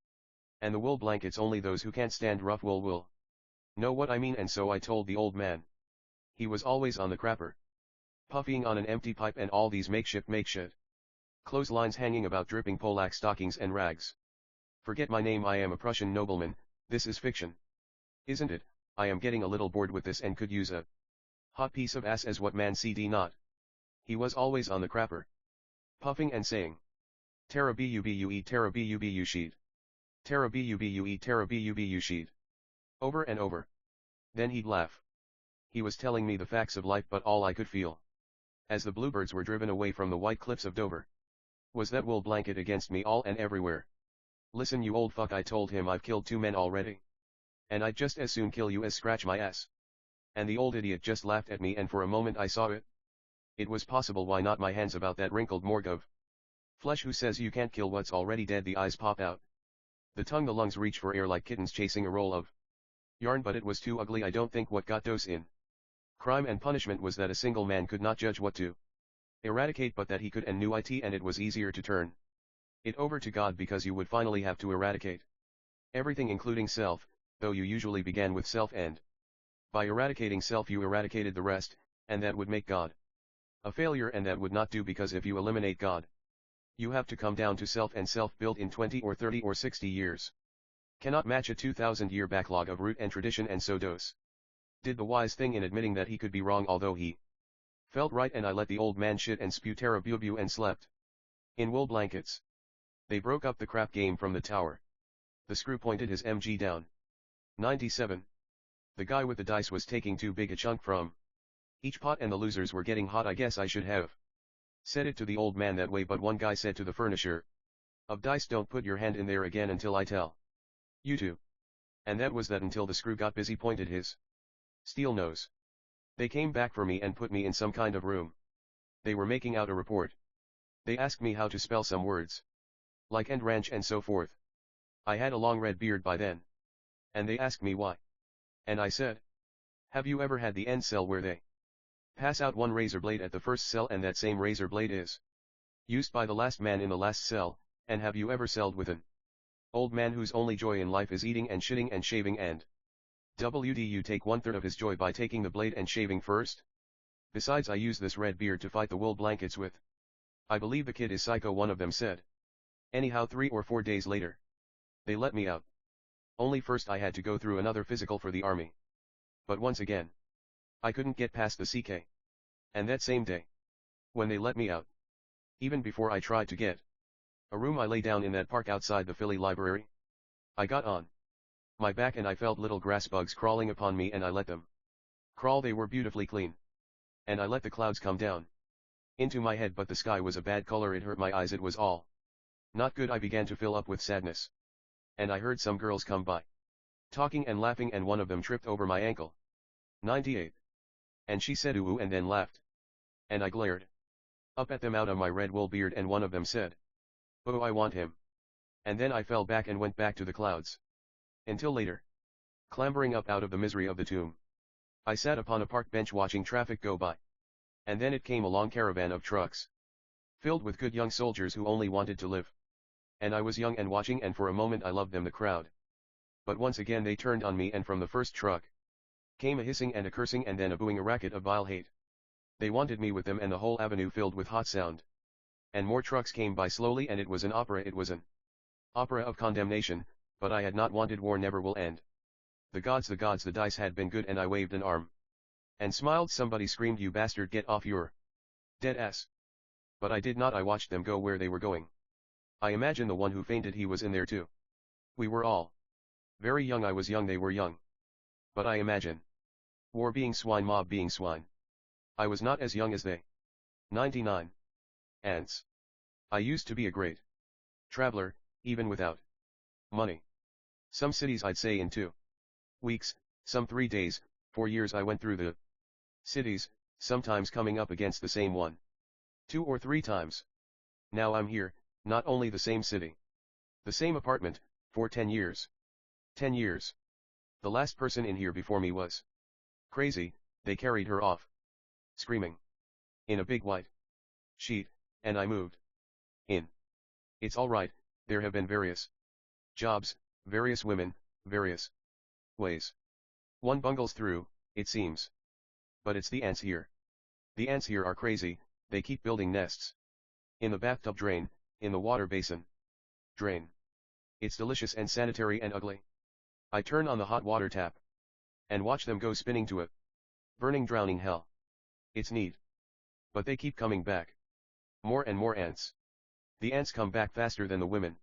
And the wool blankets, only those who can't stand rough wool will know what I mean. And so I told the old man. He was always on the crapper, puffing on an empty pipe, and all these makeshift clotheslines hanging about, dripping Polak stockings and rags. Forget my name, I am a Prussian nobleman, this is fiction. Isn't it? I am getting a little bored with this and could use a hot piece of ass as what man cd not. He was always on the crapper. Puffing and saying. Tara bubue tara bubue sheet. Tara bubue tara bubue sheet. Over and over. Then he'd laugh. He was telling me the facts of life, but all I could feel, as the bluebirds were driven away from the white cliffs of Dover, was that wool blanket against me all and everywhere. Listen you old fuck, I told him, I've killed 2 men already. And I'd just as soon kill you as scratch my ass. And the old idiot just laughed at me, and for a moment I saw it. It was possible, why not my hands about that wrinkled morgue of flesh. Who says you can't kill what's already dead? The eyes pop out. The tongue, the lungs reach for air like kittens chasing a roll of yarn, but it was too ugly. I don't think what got those in crime and punishment was that a single man could not judge what to eradicate, but that he could and knew it, and it was easier to turn it over to God, because you would finally have to eradicate everything including self, though you usually began with self, and by eradicating self you eradicated the rest, and that would make God a failure, and that would not do, because if you eliminate God, you have to come down to self, and self built in 20 or 30 or 60 years cannot match a 2,000-year backlog of root and tradition. And so Dos did the wise thing in admitting that he could be wrong, although he felt right, and I let the old man shit and spew Tara bubu and slept in wool blankets. They broke up the crap game from the tower. The screw pointed his MG down. 97. The guy with the dice was taking too big a chunk from each pot, and the losers were getting hot. I guess I should have said it to the old man that way, but one guy said to the furnisher of dice, don't put your hand in there again until I tell you to. And that was that, until the screw got busy pointed his steel nose. They came back for me and put me in some kind of room. They were making out a report. They asked me how to spell some words, like end ranch and so forth. I had a long red beard by then. And they asked me why. And I said, have you ever had the end cell where they pass out one razor blade at the first cell, and that same razor blade is used by the last man in the last cell? And have you ever celled with an old man whose only joy in life is eating and shitting and shaving, and would you take 1/3 of his joy by taking the blade and shaving first? Besides, I use this red beard to fight the wool blankets with. I believe the kid is psycho, one of them said. Anyhow, 3 or 4 days later, they let me out. Only first I had to go through another physical for the army. But once again, I couldn't get past the CK. And that same day, when they let me out, even before I tried to get a room, I lay down in that park outside the Philly Library. I got on my back and I felt little grass bugs crawling upon me, and I let them crawl. They were beautifully clean. And I let the clouds come down into my head, but the sky was a bad color, it hurt my eyes, it was all not good. I began to fill up with sadness. And I heard some girls come by, talking and laughing, and one of them tripped over my ankle. 98. And she said ooh, and then laughed. And I glared up at them out of my red wool beard, and one of them said, oh, I want him. And then I fell back and went back to the clouds. Until later, clambering up out of the misery of the tomb, I sat upon a park bench watching traffic go by. And then it came a long caravan of trucks, filled with good young soldiers who only wanted to live. And I was young and watching, and for a moment I loved them, the crowd. But once again they turned on me, and from the first truck came a hissing and a cursing, and then a booing, a racket of vile hate. They wanted me with them, and the whole avenue filled with hot sound. And more trucks came by slowly, and it was an opera. It was an opera of condemnation, but I had not wanted war, never will end. The gods, the dice had been good, and I waved an arm and smiled. Somebody screamed, you bastard, get off your dead ass. But I did not. I watched them go where they were going. I imagine the one who fainted, he was in there too. We were all very young. I was young, they were young. But I imagine war being swine, mob being swine. I was not as young as they. 99. Ants. I used to be a great traveler, even without money. Some cities I'd say in 2 weeks, some 3 days. For years I went through the cities, sometimes coming up against the same one 2 or 3 times. Now I'm here, not only the same city, the same apartment, for 10 years. 10 years. The last person in here before me was crazy. They carried her off, screaming, in a big white sheet, and I moved in. It's alright, there have been various jobs, various women, various ways one bungles through, it seems. But it's the ants here. The ants here are crazy. They keep building nests in the bathtub drain, in the water basin drain, It's delicious and sanitary and ugly. I turn on the hot water tap. And watch them go spinning to it. Burning drowning hell. It's neat. But they keep coming back. More and more ants. The ants come back faster than the women.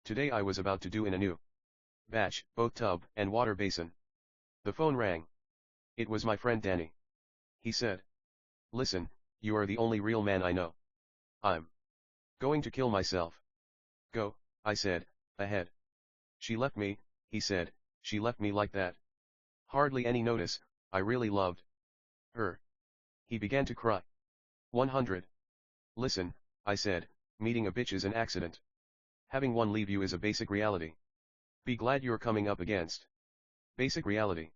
Today I was about to do in a new batch, both tub and water basin. The phone rang. It was my friend Danny. He said, "Listen, you are the only real man I know. I'm going to kill myself." "Go," I said, "ahead." "She left me," he said, "she left me like that. Hardly any notice, I really loved her." He began to cry. 100. "Listen," I said, "meeting a bitch is an accident. Having one leave you is a basic reality. Be glad you're coming up against basic reality."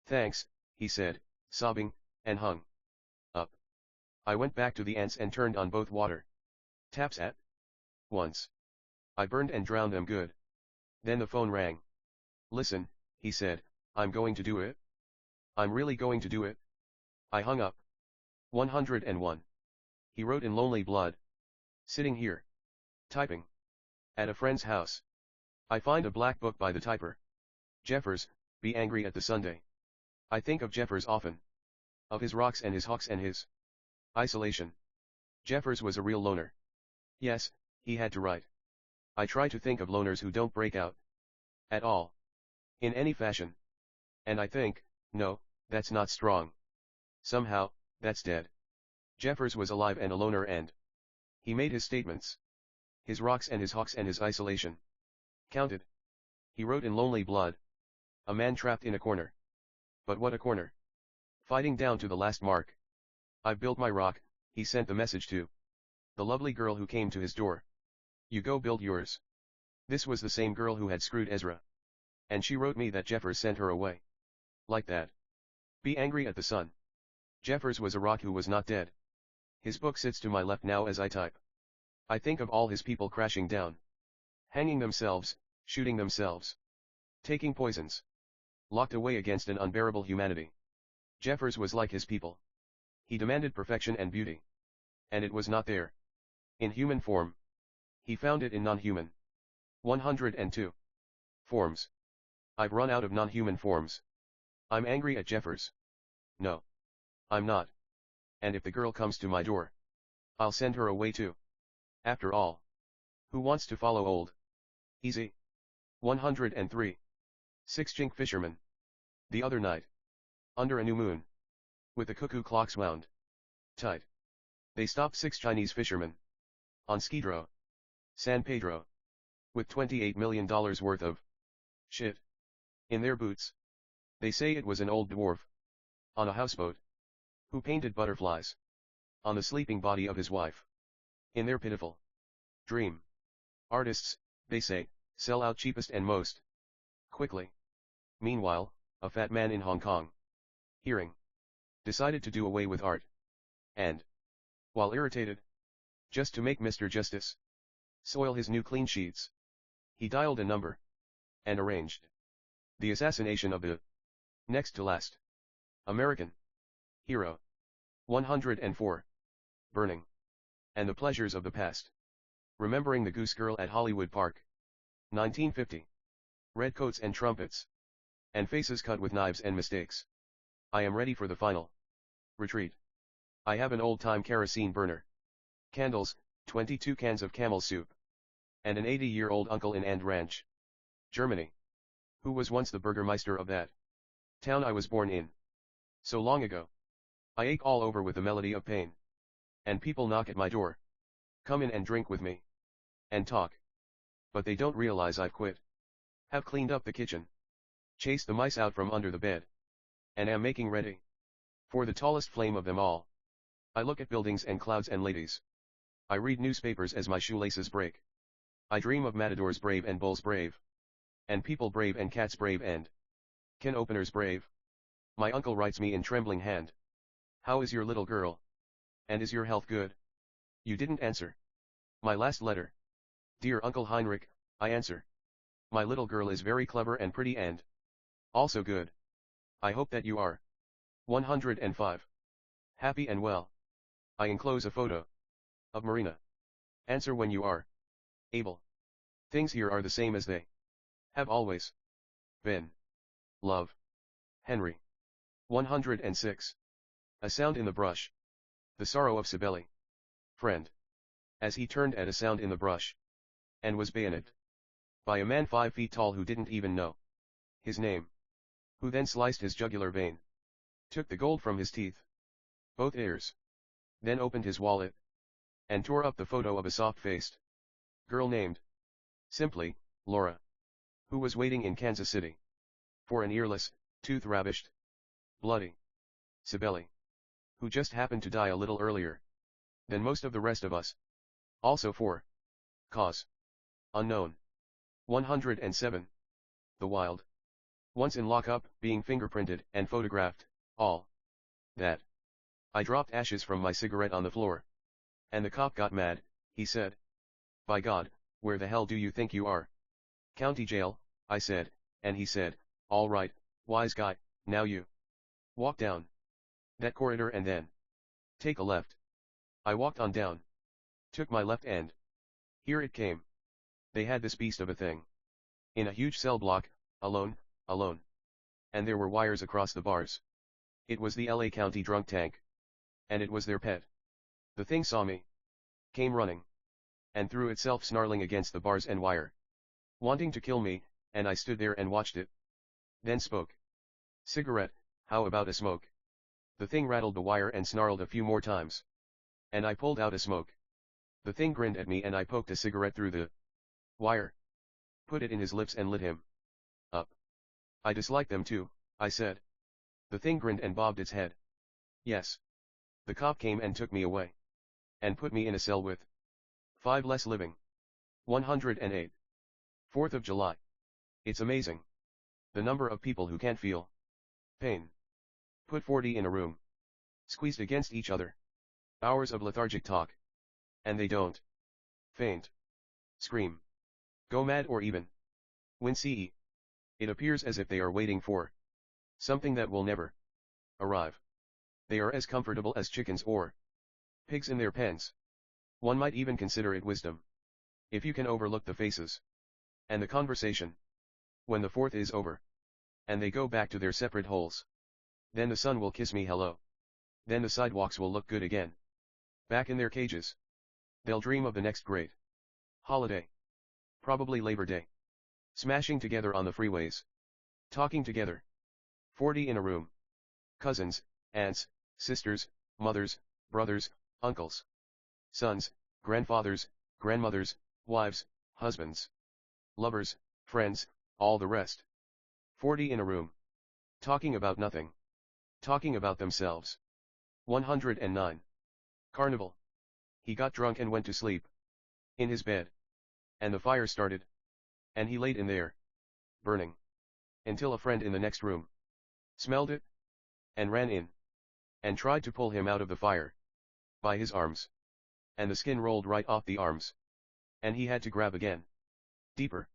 "Thanks," he said, sobbing, and hung up. I went back to the ants and turned on both water taps at once. I burned and drowned them good. Then the phone rang. "Listen," he said, "I'm going to do it. I'm really going to do it." I hung up. 101. He wrote in lonely blood. Sitting here. Typing. At a friend's house. I find a black book by the typer. Jeffers, Be Angry at the Sunday. I think of Jeffers often. Of his rocks and his hawks and his isolation. Jeffers was a real loner. Yes, he had to write. I try to think of loners who don't break out. At all. In any fashion. And I think, no, that's not strong. Somehow, that's dead. Jeffers was alive and a loner and he made his statements. His rocks and his hawks and his isolation. Counted. He wrote in lonely blood. A man trapped in a corner. But what a corner. Fighting down to the last mark. "I've built my rock," he sent the message to the lovely girl who came to his door. "You go build yours." This was the same girl who had screwed Ezra. And she wrote me that Jeffers sent her away. Like that. Be angry at the sun. Jeffers was a rock who was not dead. His book sits to my left now as I type. I think of all his people crashing down. Hanging themselves, shooting themselves. Taking poisons. Locked away against an unbearable humanity. Jeffers was like his people. He demanded perfection and beauty. And it was not there. In human form. He found it in non-human. 102. Forms. I've run out of non-human forms. I'm angry at Jeffers. No. I'm not. And if the girl comes to my door, I'll send her away too. After all. Who wants to follow old? Easy. 103. 6 Chink fishermen. The other night. Under a new moon. With the cuckoo clocks wound tight. They stopped 6 Chinese fishermen. On Skidrow. San Pedro. With $28 million worth of shit in their boots. They say it was an old dwarf. On a houseboat. Who painted butterflies. On the sleeping body of his wife. In their pitiful dream. Artists, they say, sell out cheapest and most quickly. Meanwhile, a fat man in Hong Kong, hearing, decided to do away with art. And, while irritated, just to make Mr. Justice soil his new clean sheets, he dialed a number and arranged the assassination of the next to last American hero. 104. Burning. And the pleasures of the past. Remembering the Goose Girl at Hollywood Park. 1950. Red coats and trumpets. And faces cut with knives and mistakes. I am ready for the final retreat. I have an old-time kerosene burner. Candles, 22 cans of camel soup. And an 80-year-old uncle in And Ranch, Germany. Who was once the burgermeister of that town I was born in. So long ago. I ache all over with the melody of pain. And people knock at my door. Come in and drink with me. And talk. But they don't realize I've quit. Have cleaned up the kitchen. Chased the mice out from under the bed. And am making ready for the tallest flame of them all. I look at buildings and clouds and ladies. I read newspapers as my shoelaces break. I dream of matadors brave and bulls brave. And people brave and cats brave and can openers brave. My uncle writes me in trembling hand. How is your little girl? And is your health good? You didn't answer my last letter. Dear Uncle Heinrich, I answer. My little girl is very clever and pretty and also good. I hope that you are. 105. Happy and well. I enclose a photo of Marina. Answer when you are able. Things here are the same as they have always been. Love. Henry. 106. A sound in the brush. The sorrow of Cybele. Friend. As he turned at a sound in the brush. And was bayoneted. By a man 5 feet tall who didn't even know his name. Who then sliced his jugular vein. Took the gold from his teeth. Both ears. Then opened his wallet. And tore up the photo of a soft-faced girl named, simply, Laura. Who was waiting in Kansas City. For an earless, tooth-ravished, bloody Cybele. Who just happened to die a little earlier than most of the rest of us. Also for cause unknown. 107. The wild. Once in lockup, being fingerprinted and photographed, all that. I dropped ashes from my cigarette on the floor. And the cop got mad, he said. By God, where the hell do you think you are? County jail, I said, and he said, all right, wise guy, now you walk down that corridor and then take a left. I walked on down. Took my left and here it came. They had this beast of a thing. In a huge cell block, alone. And there were wires across the bars. It was the LA County drunk tank. And it was their pet. The thing saw me. Came running. And threw itself snarling against the bars and wire. Wanting to kill me, and I stood there and watched it. Then spoke. Cigarette, how about a smoke? The thing rattled the wire and snarled a few more times. And I pulled out a smoke. The thing grinned at me and I poked a cigarette through the wire. Put it in his lips and lit him up. I dislike them too, I said. The thing grinned and bobbed its head. Yes. The cop came and took me away. And put me in a cell with 5 less living. 108. 4th of July. It's amazing. The number of people who can't feel pain. Put 40 in a room. Squeezed against each other. Hours of lethargic talk. And they don't faint. Scream. Go mad or even wince. It appears as if they are waiting for something that will never arrive. They are as comfortable as chickens or pigs in their pens. One might even consider it wisdom. If you can overlook the faces and the conversation. When the 4th is over. And they go back to their separate holes. Then the sun will kiss me hello. Then the sidewalks will look good again. Back in their cages. They'll dream of the next great holiday. Probably Labor Day. Smashing together on the freeways. Talking together. 40 in a room. Cousins, aunts, sisters, mothers, brothers, uncles, sons, grandfathers, grandmothers, wives, husbands, lovers, friends, all the rest. 40 in a room. Talking about nothing. Talking about themselves. 109. Carnival. He got drunk and went to sleep. In his bed. And the fire started. And he laid in there. Burning. Until a friend in the next room smelled it. And ran in. And tried to pull him out of the fire. By his arms. And the skin rolled right off the arms. And he had to grab again. Deeper.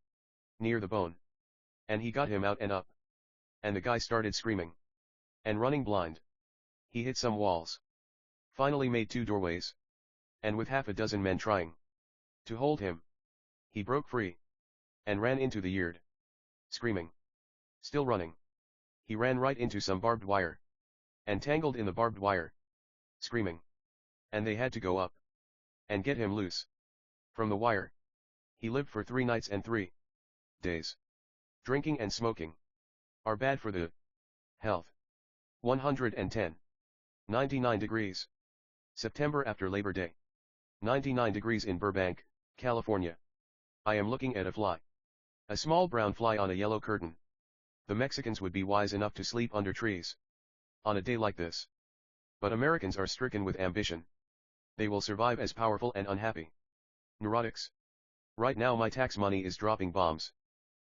Near the bone. And he got him out and up. And the guy started screaming. And running blind. He hit some walls. Finally made 2 doorways. And with half a dozen men trying to hold him, he broke free. And ran into the yard. Screaming. Still running. He ran right into some barbed wire. And tangled in the barbed wire. Screaming. And they had to go up. And get him loose. From the wire. He lived for 3 nights and 3 days. Drinking and smoking are bad for the health. 110. 99 degrees. September after Labor Day. 99 degrees in Burbank, California. I am looking at a fly. A small brown fly on a yellow curtain. The Mexicans would be wise enough to sleep under trees on a day like this. But Americans are stricken with ambition. They will survive as powerful and unhappy neurotics. Right now my tax money is dropping bombs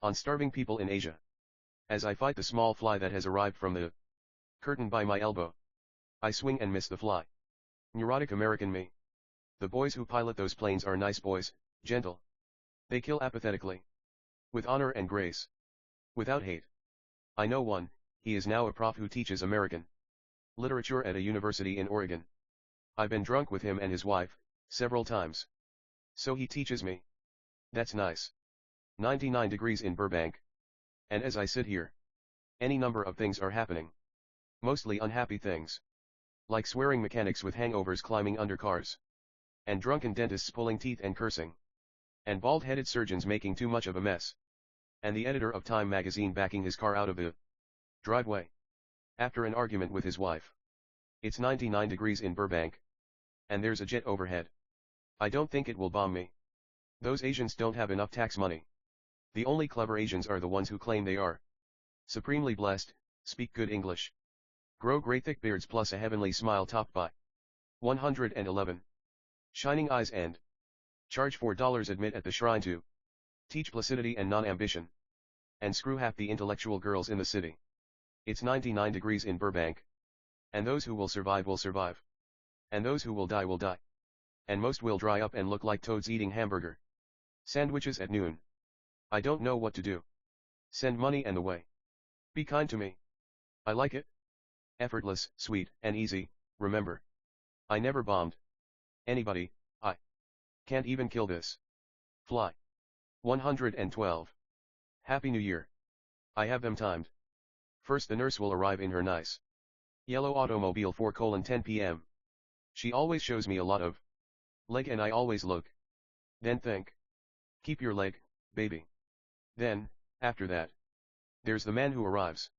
on starving people in Asia. As I fight the small fly that has arrived from the curtain by my elbow. I swing and miss the fly. Neurotic American me. The boys who pilot those planes are nice boys, gentle. They kill apathetically. With honor and grace. Without hate. I know one, he is now a prof who teaches American literature at a university in Oregon. I've been drunk with him and his wife, several times. So he teaches me. That's nice. 99 degrees in Burbank. And as I sit here, any number of things are happening. Mostly unhappy things. Like swearing mechanics with hangovers climbing under cars. And drunken dentists pulling teeth and cursing. And bald-headed surgeons making too much of a mess. And the editor of Time magazine backing his car out of the driveway. After an argument with his wife. It's 99 degrees in Burbank. And there's a jet overhead. I don't think it will bomb me. Those Asians don't have enough tax money. The only clever Asians are the ones who claim they are supremely blessed, speak good English, grow great thick beards plus a heavenly smile topped by 111 shining eyes and charge $4 admit at the shrine to teach placidity and non-ambition, and screw half the intellectual girls in the city. It's 99 degrees in Burbank. And those who will survive will survive. And those who will die will die. And most will dry up and look like toads eating hamburger sandwiches at noon. I don't know what to do. Send money and the way. Be kind to me. I like it. Effortless, sweet, and easy, remember. I never bombed anybody, I can't even kill this fly. 112. Happy New Year. I have them timed. First the nurse will arrive in her nice yellow automobile 4:10 p.m. She always shows me a lot of leg and I always look. Then think. Keep your leg, baby. Then, after that, there's the man who arrives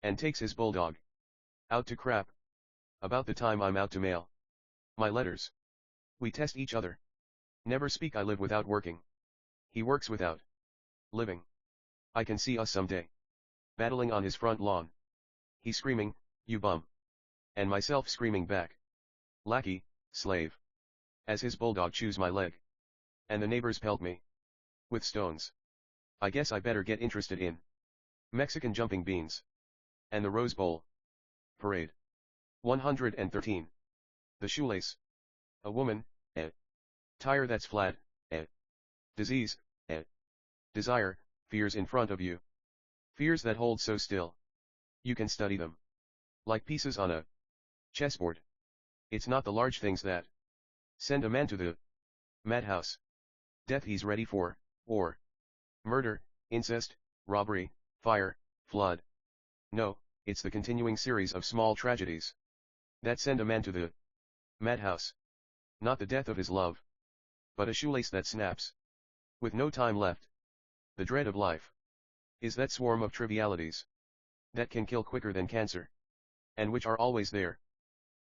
and takes his bulldog out to crap. About the time I'm out to mail my letters. We test each other. Never speak. I live without working. He works without living. I can see us someday battling on his front lawn. He screaming, you bum. And myself screaming back, lackey, slave. As his bulldog chews my leg. And the neighbors pelt me with stones. I guess I better get interested in Mexican jumping beans and the Rose Bowl parade. 113. The shoelace. A woman, tire that's flat, disease, desire, fears in front of you. Fears that hold so still. You can study them. Like pieces on a chessboard. It's not the large things that send a man to the madhouse. Death he's ready for, or murder, incest, robbery, fire, flood. No, it's the continuing series of small tragedies that send a man to the madhouse. Not the death of his love, but a shoelace that snaps with no time left. The dread of life is that swarm of trivialities that can kill quicker than cancer, and which are always there.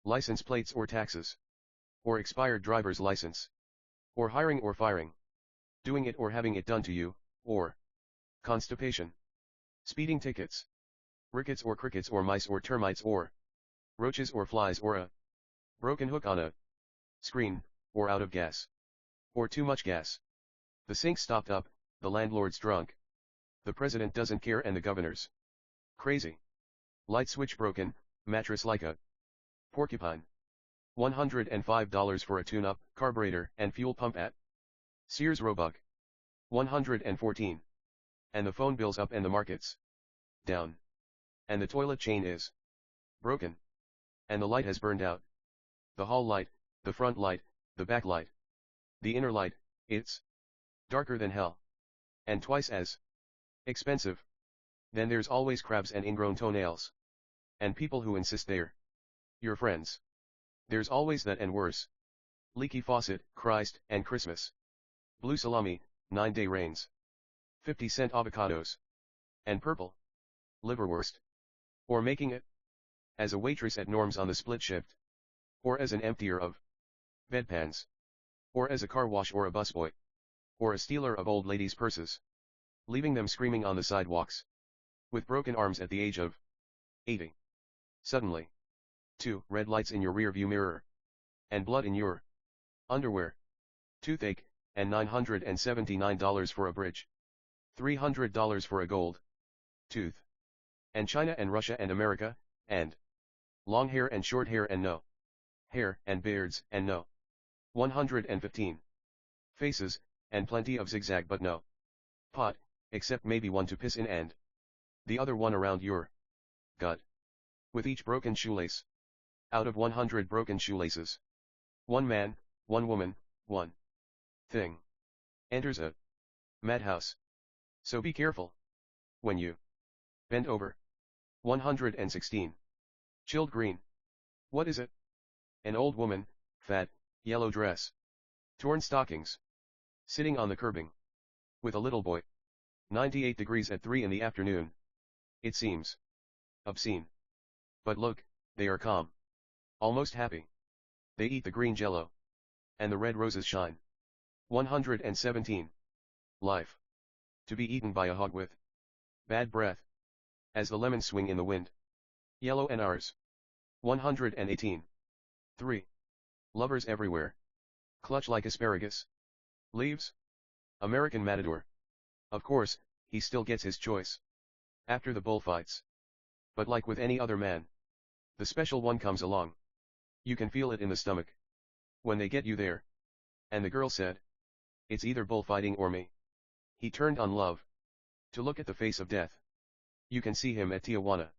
License plates or taxes, or expired driver's license, or hiring or firing, doing it or having it done to you, or constipation, speeding tickets, rickets or crickets or mice or termites or roaches or flies or a broken hook on a screen, or out of gas, or too much gas. The sink stopped up, the landlord's drunk, the president doesn't care and the governor's crazy. Light switch broken, mattress like a porcupine. $105 for a tune-up, carburetor and fuel pump at Sears Roebuck. 114. And the phone bill's up and the market's down. And the toilet chain is broken. And the light has burned out. The hall light, the front light, the back light. The inner light, it's darker than hell. And twice as expensive. Then there's always crabs and ingrown toenails. And people who insist they're your friends. There's always that and worse. Leaky faucet, Christ, and Christmas. Blue salami, 9-day rains. 50-cent avocados. And purple liverwurst. Or making it as a waitress at Norm's on the split shift. Or as an emptier of bedpans. Or as a car wash or a busboy. Or a stealer of old ladies' purses. Leaving them screaming on the sidewalks. With broken arms at the age of 80. Suddenly. 2. Red lights in your rearview mirror. And blood in your underwear. Toothache, and $979 for a bridge. $300 for a gold tooth. And China and Russia and America, and long hair and short hair and no hair and beards and no 115 faces, and plenty of zigzag but no pot, except maybe one to piss in and the other one around your gut. With each broken shoelace. Out of 100 broken shoelaces. One man, one woman, one thing enters a madhouse. So be careful. When you bend over. 116. Chilled green. What is it? An old woman, fat, yellow dress. Torn stockings. Sitting on the curbing. With a little boy. 98 degrees at 3 in the afternoon. It seems obscene. But look, they are calm. Almost happy. They eat the green jello. And the red roses shine. 117. Life. To be eaten by a hog with bad breath. As the lemons swing in the wind. Yellow and ours. 118. 3. Lovers everywhere. Clutch like asparagus. Leaves? American Matador. Of course, he still gets his choice. After the bullfights. But like with any other man. The special one comes along. You can feel it in the stomach. When they get you there. And the girl said. It's either bullfighting or me. He turned on love. To look at the face of death. You can see him at Tijuana.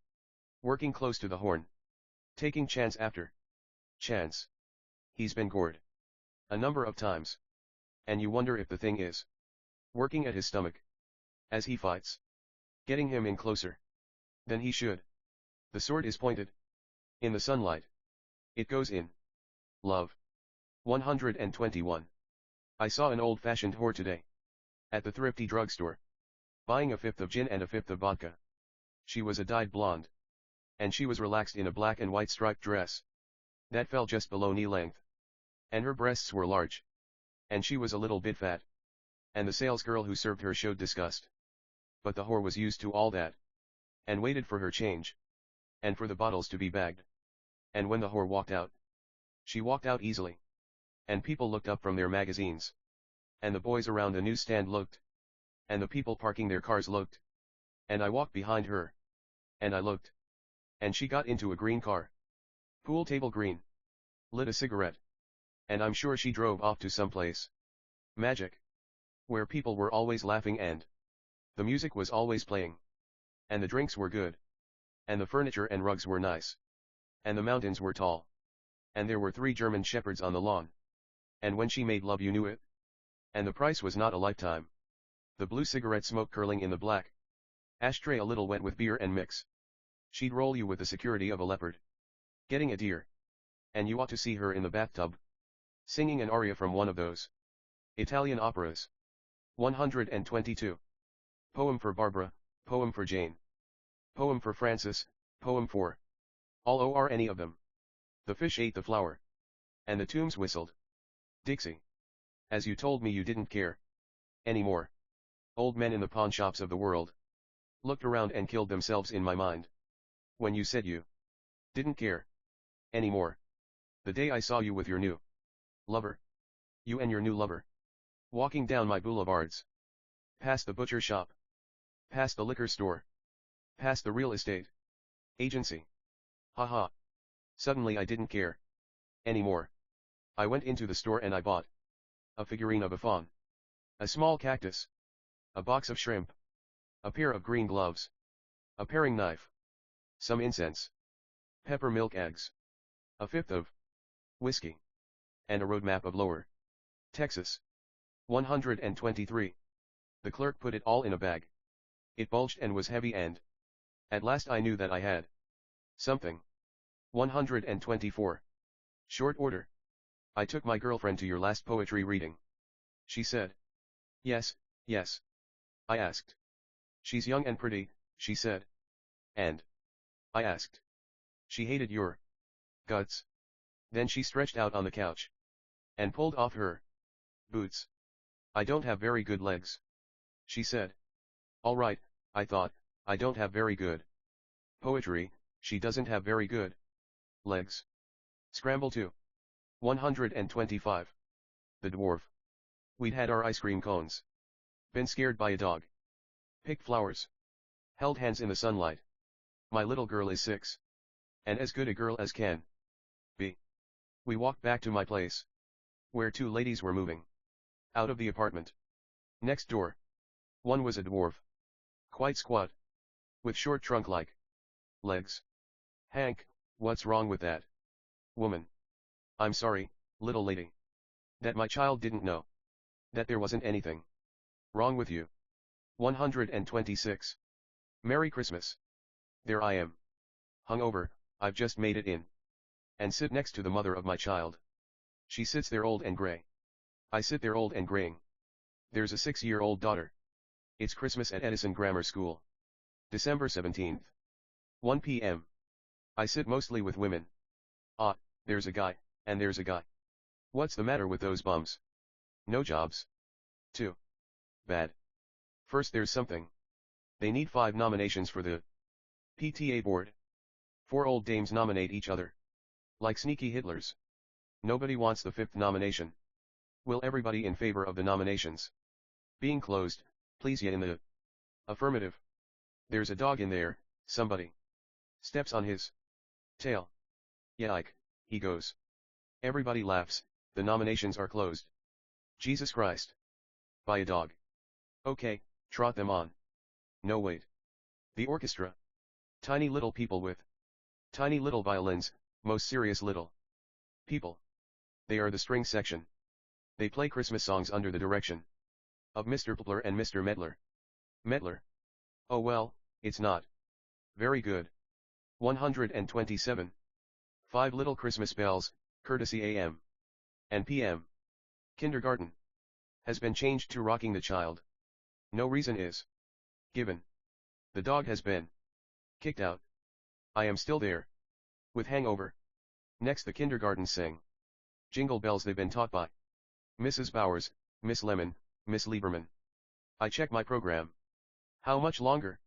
Working close to the horn. Taking chance after chance. He's been gored. A number of times. And you wonder if the thing is working at his stomach. As he fights. Getting him in closer. Than he should. The sword is pointed. In the sunlight. It goes in. Love. 121. I saw an old-fashioned whore today. At the thrifty drugstore. Buying a fifth of gin and a fifth of vodka. She was a dyed blonde. And she was relaxed in a black and white striped dress. That fell just below knee length. And her breasts were large. And she was a little bit fat. And the salesgirl who served her showed disgust. But the whore was used to all that. And waited for her change. And for the bottles to be bagged. And when the whore walked out. She walked out easily. And people looked up from their magazines. And the boys around the newsstand looked. And the people parking their cars looked. And I walked behind her. And I looked. And she got into a green car. Pool table green. Lit a cigarette. And I'm sure she drove off to some place. Magic. Where people were always laughing and the music was always playing. And the drinks were good. And the furniture and rugs were nice. And the mountains were tall. And there were 3 German shepherds on the lawn. And when she made love you knew it. And the price was not a lifetime. The blue cigarette smoke curling in the black ashtray a little wet with beer and mix. She'd roll you with the security of a leopard. Getting a deer. And you ought to see her in the bathtub. Singing an aria from one of those Italian operas. 122. Poem for Barbara, poem for Jane. Poem for Francis, poem for all or any of them. The fish ate the flower. And the tombs whistled. Dixie. As you told me you didn't care anymore. Old men in the pawn shops of the world looked around and killed themselves in my mind. When you said you didn't care anymore. The day I saw you with your new lover. You and your new lover. Walking down my boulevards. Past the butcher shop. Past the liquor store. Past the real estate agency. Haha. Suddenly I didn't care anymore. I went into the store and I bought a figurine of a fawn. A small cactus. A box of shrimp. A pair of green gloves. A paring knife. Some incense. Peppermilk eggs. A fifth of whiskey. And a roadmap of Lower Texas. 123. The clerk put it all in a bag. It bulged and was heavy and at last I knew that I had something. 124. Short order. I took my girlfriend to your last poetry reading. She said. Yes, yes. I asked. She's young and pretty, she said. And I asked. She hated your guts. Then she stretched out on the couch. And pulled off her boots. I don't have very good legs. She said. All right, I thought, I don't have very good poetry, she doesn't have very good legs. Scramble 2. 125. The dwarf. We'd had our ice cream cones. Been scared by a dog. Picked flowers. Held hands in the sunlight. My little girl is 6. And as good a girl as can be. We walked back to my place. Where 2 ladies were moving out of the apartment. Next door. One was a dwarf. Quite squat. With short trunk-like legs. Hank, what's wrong with that woman? I'm sorry, little lady. That my child didn't know that there wasn't anything wrong with you. 126. Merry Christmas. There I am. Hungover, I've just made it in. And sit next to the mother of my child. She sits there old and grey. I sit there old and graying. There's a 6-year-old daughter. It's Christmas at Edison Grammar School. December 17th. 1 p.m. I sit mostly with women. Ah, there's a guy, and there's a guy. What's the matter with those bums? No jobs. Too bad. First there's something. They need 5 nominations for the PTA board. 4 old dames nominate each other. Like sneaky Hitlers. Nobody wants the 5th nomination. Will everybody in favor of the nominations being closed, please yeah in the affirmative. There's a dog in there, somebody steps on his tail. Yike, he goes. Everybody laughs, the nominations are closed. Jesus Christ. By a dog. Okay, trot them on. No wait. The orchestra. Tiny little people with tiny little violins, most serious little people. They are the string section. They play Christmas songs under the direction of Mr. Plepler and Mr. Medler. Medler. Oh well, it's not very good. 127. 5 little Christmas bells, courtesy AM and PM. Kindergarten has been changed to rocking the child. No reason is given. The dog has been kicked out. I am still there. With hangover. Next the kindergarten sing jingle bells they've been taught by Mrs. Bowers, Miss Lemon, Miss Lieberman. I check my program. How much longer?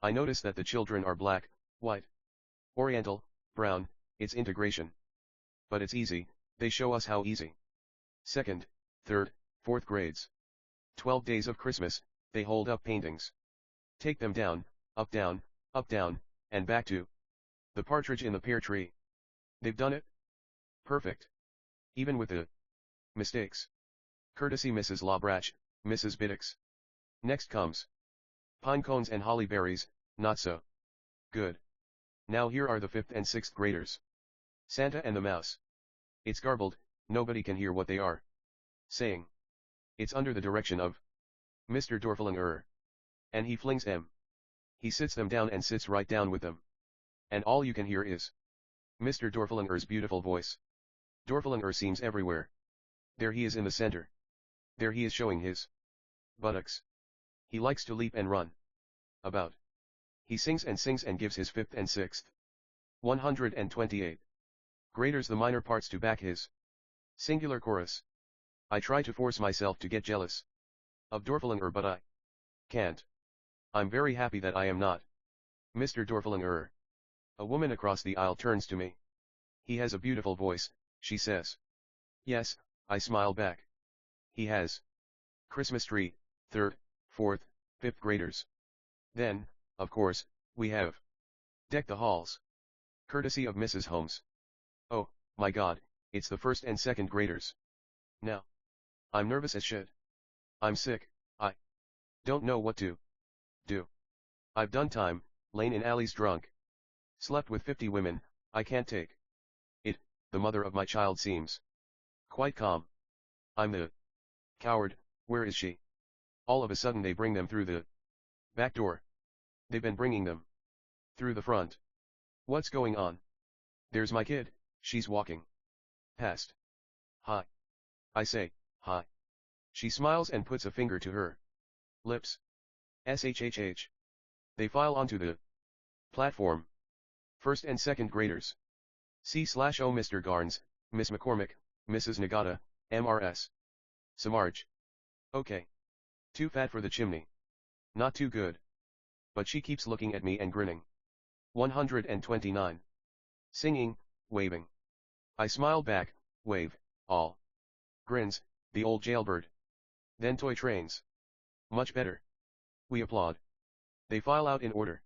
I notice that the children are black, white, oriental, brown, it's integration. But it's easy, they show us how easy. 2nd, 3rd, 4th grades. 12 days of Christmas, they hold up paintings. Take them down, up down, and back to the partridge in the pear tree. They've done it? Perfect. Even with the mistakes. Courtesy Mrs. Labrach, Mrs. Biddix. Next comes pine cones and holly berries, not so good. Now here are the 5th and 6th graders. Santa and the Mouse. It's garbled, nobody can hear what they are saying. It's under the direction of Mr. Dorfelinger. And he flings them. He sits them down and sits right down with them. And all you can hear is Mr. Dorfelinger's beautiful voice. Dorfelinger seems everywhere. There he is in the center. There he is showing his buttocks. He likes to leap and run about. He sings and gives his 5th and 6th. 128. Graders the minor parts to back his singular chorus. I try to force myself to get jealous of Dorfelinger but I can't. I'm very happy that I am not Mr. Dorfelinger. A woman across the aisle turns to me. He has a beautiful voice, she says. Yes, I smile back. He has. Christmas tree, 3rd, 4th, 5th graders. Then, of course, we have decked the halls. Courtesy of Mrs. Holmes. Oh, my God, it's the 1st and 2nd graders. Now. I'm nervous as shit. I'm sick, I don't know what to do. I've done time, lain in alleys drunk. Slept with 50 women, I can't take it. The mother of my child seems quite calm. I'm the coward, where is she? All of a sudden they bring them through the back door. They've been bringing them through the front. What's going on? There's my kid, she's walking past. Hi. I say, hi. She smiles and puts a finger to her lips. SHHH. They file onto the platform. 1st and 2nd graders. C/O Mr. Garnes, Miss McCormick, Mrs. Nagata, MRS. Samarge. Okay. Too fat for the chimney. Not too good. But she keeps looking at me and grinning. 129. Singing, waving. I smile back, wave, all. Grins, the old jailbird. Then toy trains. Much better. We applaud. They file out in order.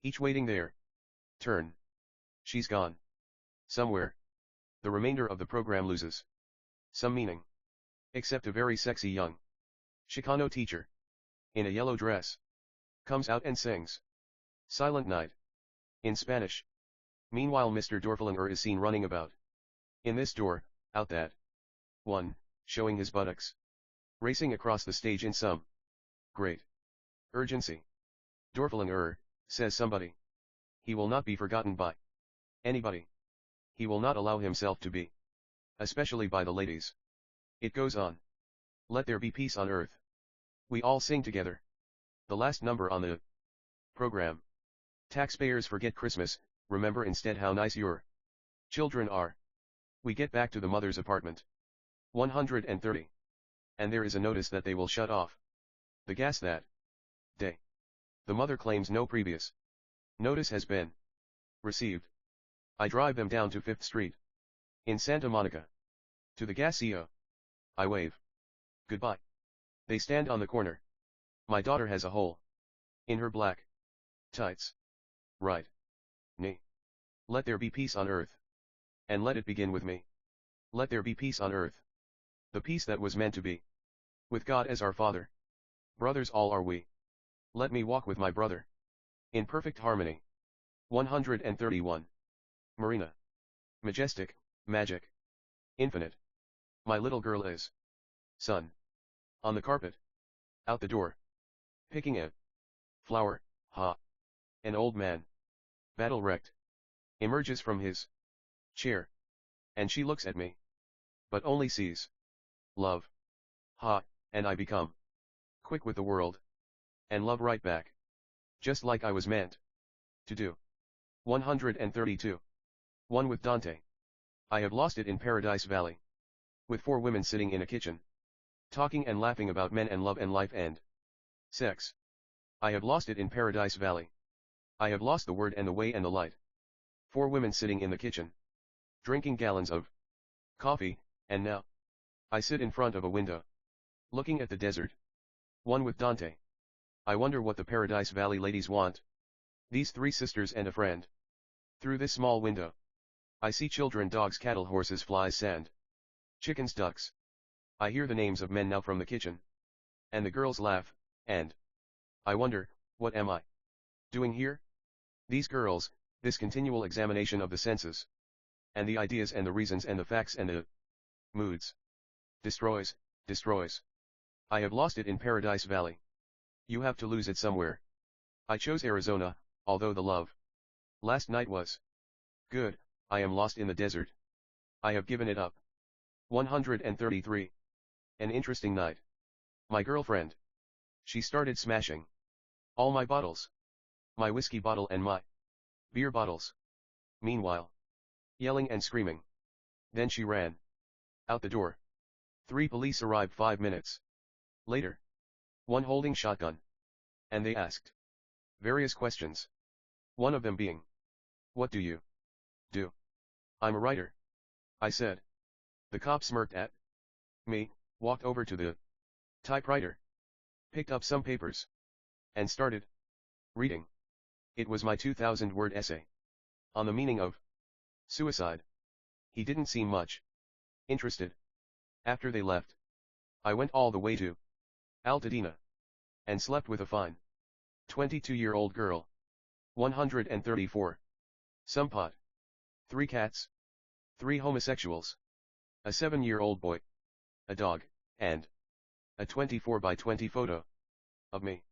Each waiting their turn. She's gone. Somewhere. The remainder of the program loses some meaning. Except a very sexy young Chicano teacher. In a yellow dress. Comes out and sings. Silent Night. In Spanish. Meanwhile Mr. Dorfelinger is seen running about. In this door, out that one, showing his buttocks. Racing across the stage in some great Urgency. Dorfelen says somebody. He will not be forgotten by anybody. He will not allow himself to be. Especially by the ladies. It goes on. Let there be peace on earth. We all sing together. The last number on the program. Taxpayers forget Christmas, remember instead how nice your children are. We get back to the mother's apartment. 130. And there is a notice that they will shut off the gas that day. The mother claims no previous notice has been received. I drive them down to 5th Street. In Santa Monica. To the gas CO. I wave. Goodbye. They stand on the corner. My daughter has a hole in her black tights. Right knee. Let there be peace on earth. And let it begin with me. Let there be peace on earth. The peace that was meant to be. With God as our Father. Brothers all are we. Let me walk with my brother. In perfect harmony. 131. Marina. Majestic, magic. Infinite. My little girl is. Sun. On the carpet. Out the door. Picking a flower, ha. An old man. Battle wrecked. Emerges from his chair. And she looks at me. But only sees. Love. Ha, and I become. Quick with the world. And love right back. Just like I was meant. To do. 132. One with Dante. I have lost it in Paradise Valley. With 4 women sitting in a kitchen. Talking and laughing about men and love and life and sex. I have lost it in Paradise Valley. I have lost the word and the way and the light. 4 women sitting in the kitchen. Drinking gallons of coffee, and now. I sit in front of a window. Looking at the desert. One with Dante. I wonder what the Paradise Valley ladies want. These 3 sisters and a friend. Through this small window. I see children, dogs, cattle, horses, flies, sand. Chickens, ducks. I hear the names of men now from the kitchen. And the girls laugh, and I wonder, what am I doing here? These girls, this continual examination of the senses. And the ideas and the reasons and the facts and the moods. Destroys. I have lost it in Paradise Valley. You have to lose it somewhere. I chose Arizona, although the love last night was good. I am lost in the desert. I have given it up. 133. An interesting night. My girlfriend. She started smashing all my bottles. My whiskey bottle and my beer bottles. Meanwhile. Yelling and screaming. Then she ran out the door. 3 police arrived 5 minutes later. One holding shotgun. And they asked various questions. One of them being, "What do you do?" "I'm a writer," I said. The cop smirked at me, walked over to the typewriter, picked up some papers, and started reading. It was my 2,000-word essay on the meaning of suicide. He didn't seem much interested. After they left, I went all the way to Altadena and slept with a fine 22-year-old girl. 134. Some pot. 3 cats. 3 homosexuals. A 7-year-old boy. A dog, and a 24 by 20 photo of me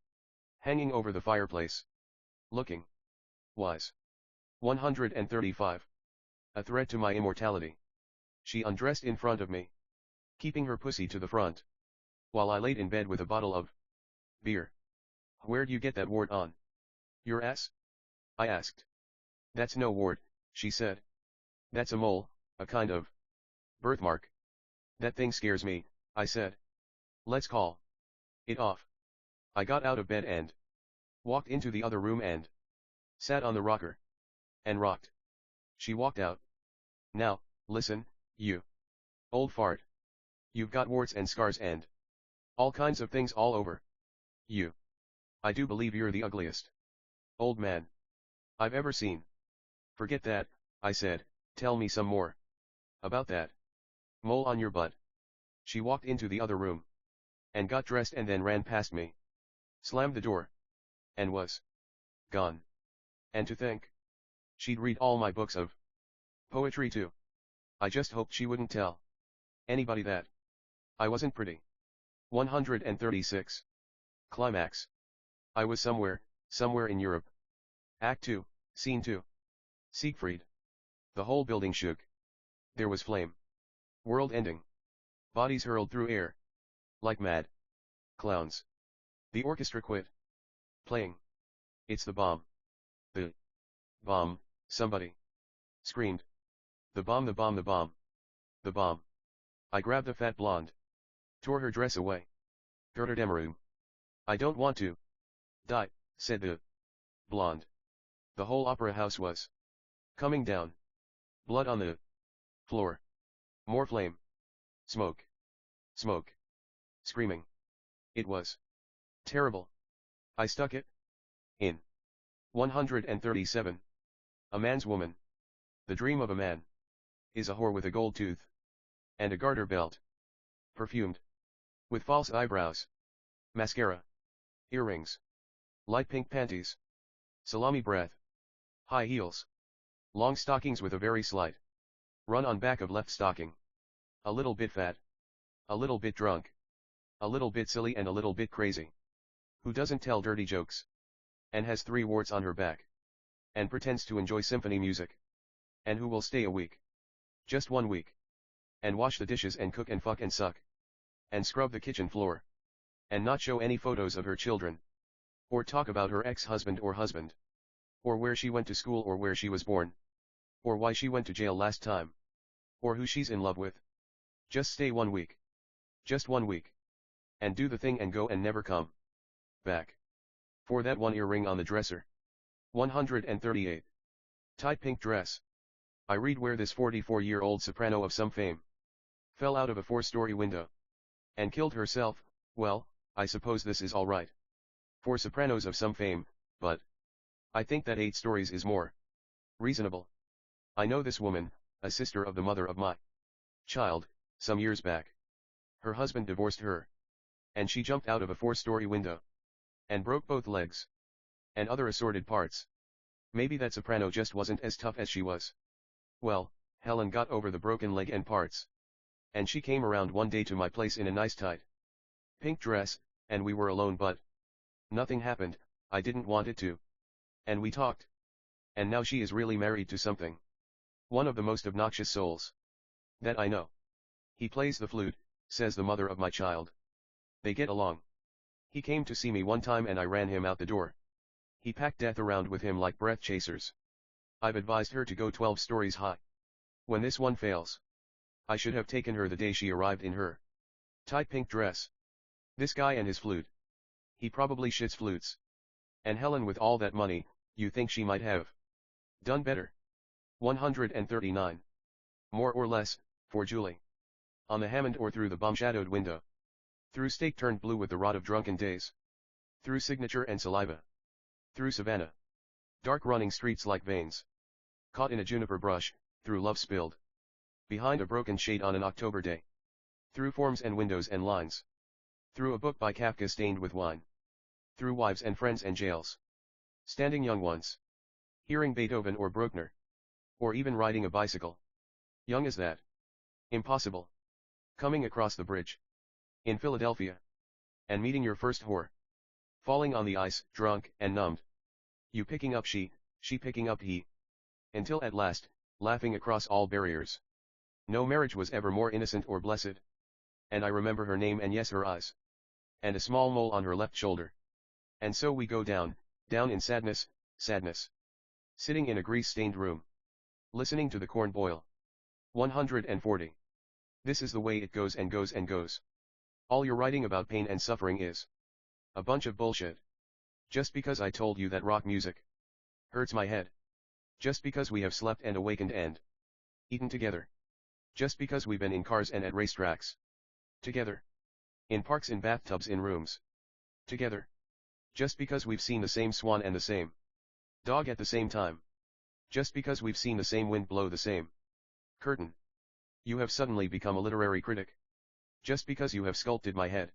hanging over the fireplace. Looking wise. 135. A threat to my immortality. She undressed in front of me, keeping her pussy to the front, while I laid in bed with a bottle of beer. "Where'd you get that wart on your ass?" I asked. "That's no wart," she said. "That's a mole, a kind of birthmark." "That thing scares me," I said. "Let's call it off." I got out of bed and walked into the other room and sat on the rocker and rocked. She walked out. "Now, listen, you old fart. You've got warts and scars and all kinds of things all over you. I do believe you're the ugliest old man I've ever seen." "Forget that," I said, "tell me some more about that mole on your butt." She walked into the other room and got dressed and then ran past me, slammed the door, and was gone. And to think, she'd read all my books of poetry too. I just hoped she wouldn't tell anybody that I wasn't pretty. 136. Climax. I was somewhere in Europe. Act 2, Scene 2. Siegfried. The whole building shook. There was flame. World ending. Bodies hurled through air. Like mad. Clowns. The orchestra quit playing. It's the bomb. The bomb, somebody screamed. The bomb, the bomb, the bomb. The bomb. I grabbed the fat blonde. Tore her dress away. Götterdämmerung. I don't want to die, said the blonde. The whole opera house was coming down. Blood on the floor. More flame. Smoke. Smoke. Screaming. It was terrible. I stuck it in. 137. A man's woman. The dream of a man is a whore with a gold tooth and a garter belt. Perfumed. With false eyebrows. Mascara. Earrings. Light pink panties. Salami breath. High heels. Long stockings with a very slight run on back of left stocking. A little bit fat. A little bit drunk. A little bit silly and a little bit crazy. Who doesn't tell dirty jokes. And has 3 warts on her back. And pretends to enjoy symphony music. And who will stay a week. Just 1 week. And wash the dishes and cook and fuck and suck. And scrub the kitchen floor. And not show any photos of her children. Or talk about her ex-husband or husband. Or where she went to school or where she was born. Or why she went to jail last time. Or who she's in love with. Just stay 1 week. Just 1 week. And do the thing and go and never come back. For that 1 earring on the dresser. 138. Tight pink dress. I read where this 44-year-old soprano of some fame fell out of a 4-story window and killed herself. Well, I suppose this is all right for sopranos of some fame, but I think that 8 stories is more reasonable. I know this woman, a sister of the mother of my child, some years back. Her husband divorced her, and she jumped out of a 4-story window and broke both legs and other assorted parts. Maybe that soprano just wasn't as tough as she was. Well, Helen got over the broken leg and parts. And she came around one day to my place in a nice tight pink dress, and we were alone, but nothing happened. I didn't want it to. And we talked. And now she is really married to something. One of the most obnoxious souls that I know. He plays the flute, says the mother of my child. They get along. He came to see me one time and I ran him out the door. He packed death around with him like breath chasers. I've advised her to go 12 stories high. When this one fails, I should have taken her the day she arrived in her tight pink dress. This guy and his flute. He probably shits flutes. And Helen with all that money, you think she might have done better. 139. More or less, for Julie. On the Hammond or through the bomb-shadowed window. Through steak turned blue with the rot of drunken days. Through signature and saliva. Through Savannah. Dark running streets like veins. Caught in a juniper brush, through love spilled. Behind a broken shade on an October day. Through forms and windows and lines. Through a book by Kafka stained with wine. Through wives and friends and jails. Standing young ones. Hearing Beethoven or Bruckner. Or even riding a bicycle. Young as that. Impossible. Coming across the bridge. In Philadelphia. And meeting your first whore. Falling on the ice, drunk and numbed. You picking up she picking up he. Until at last, laughing across all barriers. No marriage was ever more innocent or blessed. And I remember her name and yes her eyes. And a small mole on her left shoulder. And so we go down, down in sadness, sadness. Sitting in a grease-stained room. Listening to the corn boil. 140. This is the way it goes and goes and goes. All your writing about pain and suffering is a bunch of bullshit. Just because I told you that rock music hurts my head. Just because we have slept and awakened and eaten together. Just because we've been in cars and at racetracks together. In parks, in bathtubs, in rooms together. Just because we've seen the same swan and the same dog at the same time. Just because we've seen the same wind blow the same curtain. You have suddenly become a literary critic. Just because you have sculpted my head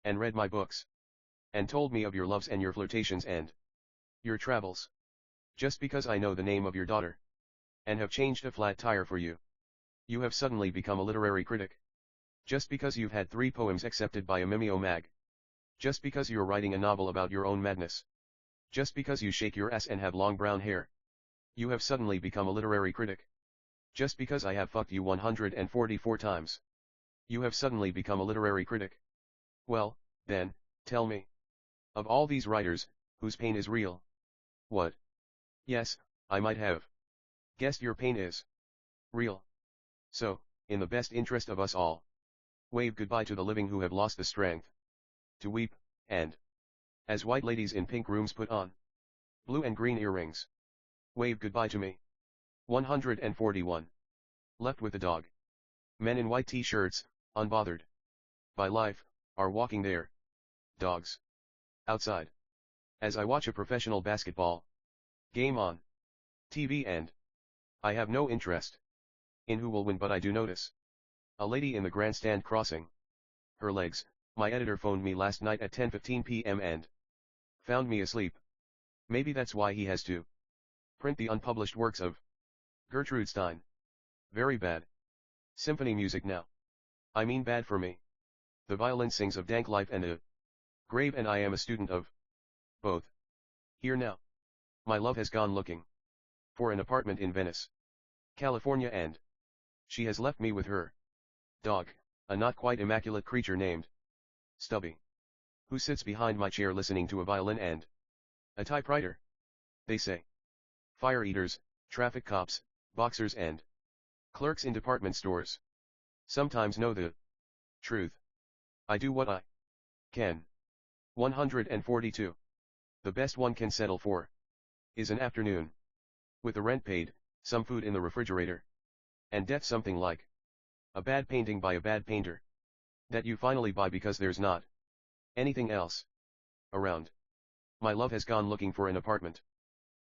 and read my books and told me of your loves and your flirtations and your travels. Just because I know the name of your daughter and have changed a flat tire for you. You have suddenly become a literary critic. Just because you've had 3 poems accepted by a Mimeo mag. Just because you're writing a novel about your own madness. Just because you shake your ass and have long brown hair. You have suddenly become a literary critic. Just because I have fucked you 144 times. You have suddenly become a literary critic. Well, then, tell me. Of all these writers, whose pain is real? What? Yes, I might have guessed your pain is real. So, in the best interest of us all, wave goodbye to the living who have lost the strength to weep, and, as white ladies in pink rooms put on blue and green earrings, wave goodbye to me. 141. Left with the dog. Men in white t-shirts, unbothered by life, are walking their dogs outside. As I watch a professional basketball game on TV, and I have no interest in who will win, but I do notice a lady in the grandstand crossing her legs. My editor phoned me last night at 10:15 p.m. and found me asleep. Maybe that's why he has to print the unpublished works of Gertrude Stein. Very bad symphony music now. I mean bad for me. The violin sings of dank life and a grave, and I am a student of both. Here now. My love has gone looking for an apartment in Venice, California, and she has left me with her dog, a not quite immaculate creature named Stubby, who sits behind my chair listening to a violin and a typewriter. They say fire eaters, traffic cops, boxers, and clerks in department stores sometimes know the truth. I do what I can. 142. The best one can settle for is an afternoon with the rent paid, some food in the refrigerator, and death, something like a bad painting by a bad painter that you finally buy because there's not anything else around. My love has gone looking for an apartment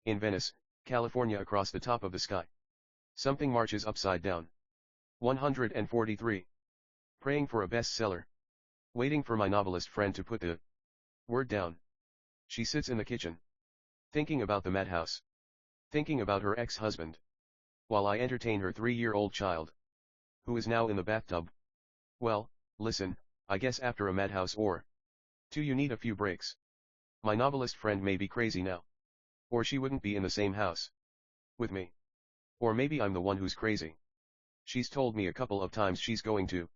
in Venice, California, across the top of the sky. Something marches upside down. 143. Praying for a bestseller. Waiting for my novelist friend to put the word down. She sits in the kitchen, thinking about the madhouse, thinking about her ex-husband, while I entertain her 3-year-old child, who is now in the bathtub. Well, listen, I guess after a madhouse or two you need a few breaks. My novelist friend may be crazy now, or she wouldn't be in the same house with me. Or maybe I'm the one who's crazy. She's told me a couple of times she's going to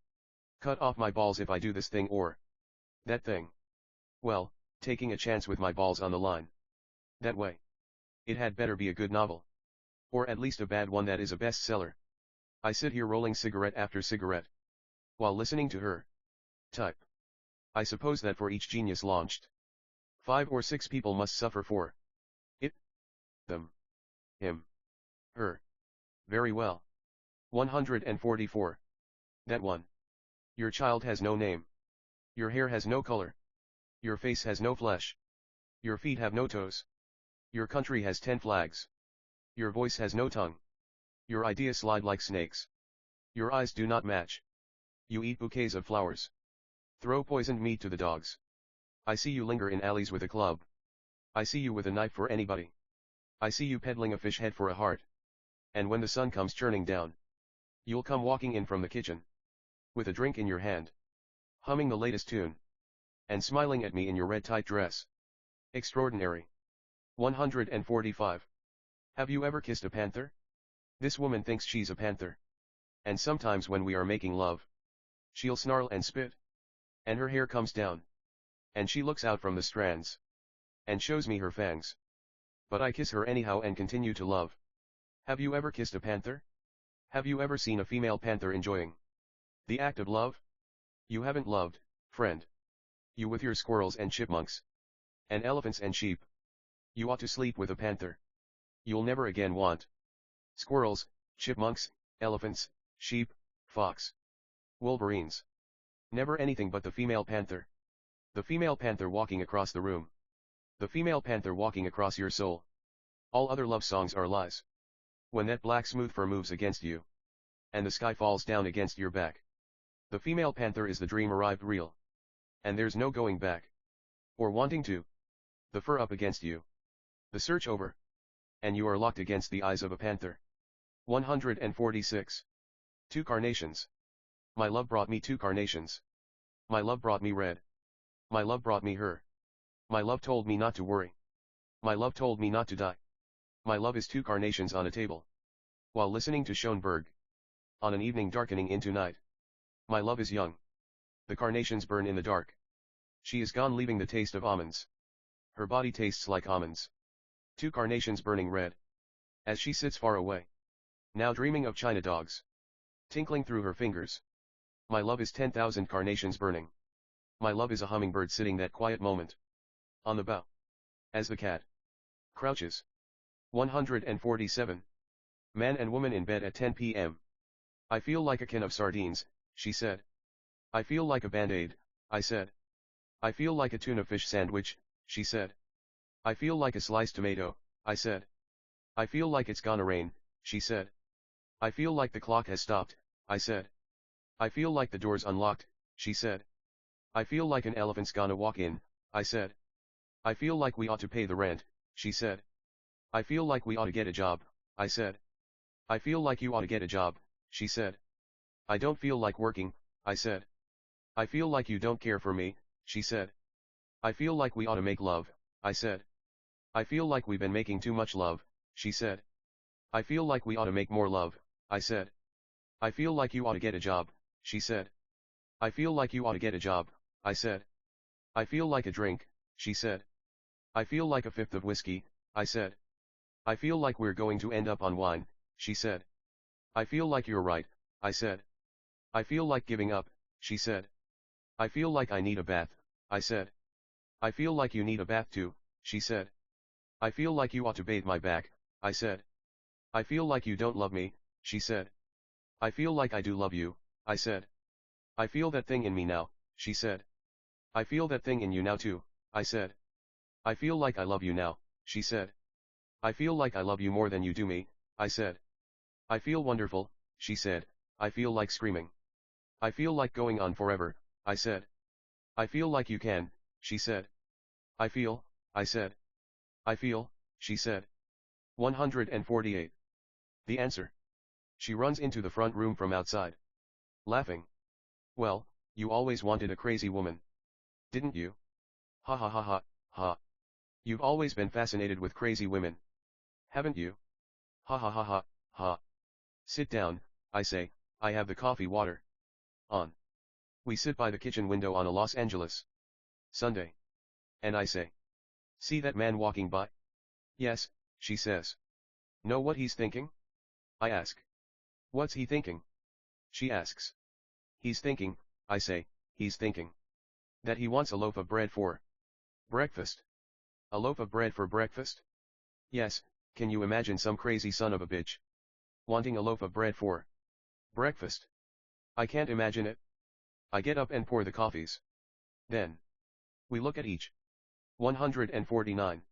cut off my balls if I do this thing or that thing. Well, taking a chance with my balls on the line that way. It had better be a good novel. Or at least a bad one that is a bestseller. I sit here rolling cigarette after cigarette while listening to her type. I suppose that for each genius launched, 5 or 6 people must suffer for it. Them. Him. Her. Very well. 144. That one. Your child has no name. Your hair has no color. Your face has no flesh. Your feet have no toes. Your country has 10 flags. Your voice has no tongue. Your ideas slide like snakes. Your eyes do not match. You eat bouquets of flowers. Throw poisoned meat to the dogs. I see you linger in alleys with a club. I see you with a knife for anybody. I see you peddling a fish head for a heart. And when the sun comes churning down, you'll come walking in from the kitchen, with a drink in your hand, humming the latest tune, and smiling at me in your red tight dress. Extraordinary. 145. Have you ever kissed a panther? This woman thinks she's a panther. And sometimes when we are making love, she'll snarl and spit, and her hair comes down, and she looks out from the strands, and shows me her fangs. But I kiss her anyhow and continue to love. Have you ever kissed a panther? Have you ever seen a female panther enjoying the act of love? You haven't loved, friend. You with your squirrels and chipmunks, and elephants and sheep. You ought to sleep with a panther. You'll never again want squirrels, chipmunks, elephants, sheep, fox, wolverines. Never anything but the female panther. The female panther walking across the room. The female panther walking across your soul. All other love songs are lies. When that black smooth fur moves against you, and the sky falls down against your back, the female panther is the dream arrived real. And there's no going back, or wanting to. The fur up against you. The search over. And you are locked against the eyes of a panther. 146. 2 carnations. My love brought me 2 carnations. My love brought me red My love brought me her. My love told me not to worry. My love told me not to die. My love is two carnations on a table. While listening to Schoenberg. On an evening darkening into night. My love is young. The carnations burn in the dark. She is gone leaving the taste of almonds. Her body tastes like almonds. Two carnations burning red. As she sits far away. Now dreaming of China dogs. Tinkling through her fingers. My love is 10,000 carnations burning. My love is a hummingbird sitting that quiet moment. On the bough. As the cat. Crouches. 147. Man and woman in bed at 10 p.m. I feel like a can of sardines, she said. I feel like a band-aid, I said. I feel like a tuna fish sandwich, she said. I feel like a sliced tomato, I said. I feel like it's gonna rain, she said. I feel like the clock has stopped, I said. I feel like the door's unlocked, she said. I feel like an elephant's gonna walk in, I said. I feel like we ought to pay the rent, she said. I feel like we ought to get a job, I said. I feel like you ought to get a job, she said. I don't feel like working, I said. I feel like you don't care for me, she said. I feel like we ought to make love, I said. I feel like we've been making too much love, she said. I feel like we ought to make more love, I said. I feel like you ought to get a job, she said. I feel like you ought to get a job, I said. I feel like a drink, she said. I feel like a fifth of whiskey, I said. I feel like we're going to end up on wine, she said. I feel like you're right, I said. I feel like giving up, she said. I feel like I need a bath, I said. I feel like you need a bath too, she said. I feel like you ought to bathe my back, I said. I feel like you don't love me, she said. I feel like I do love you, I said. I feel that thing in me now, she said. I feel that thing in you now too, I said. I feel like I love you now, she said. I feel like I love you more than you do me, I said. I feel wonderful, she said. I feel like screaming. I feel like going on forever, I said. I feel like you can, she said. I feel, I said. I feel, she said. 148. The answer. She runs into the front room from outside. Laughing. Well, you always wanted a crazy woman. Didn't you? Ha ha ha ha, ha. You've always been fascinated with crazy women. Haven't you? Ha ha ha ha, ha. Sit down, I say, I have the coffee water. On. We sit by the kitchen window on a Los Angeles Sunday. And I say. See that man walking by? Yes, she says. Know what he's thinking? I ask. What's he thinking? She asks. He's thinking, I say, he's thinking. That he wants a loaf of bread for breakfast. A loaf of bread for breakfast? Yes, can you imagine some crazy son of a bitch wanting a loaf of bread for breakfast? I can't imagine it. I get up and pour the coffees. Then. We look at each. 149.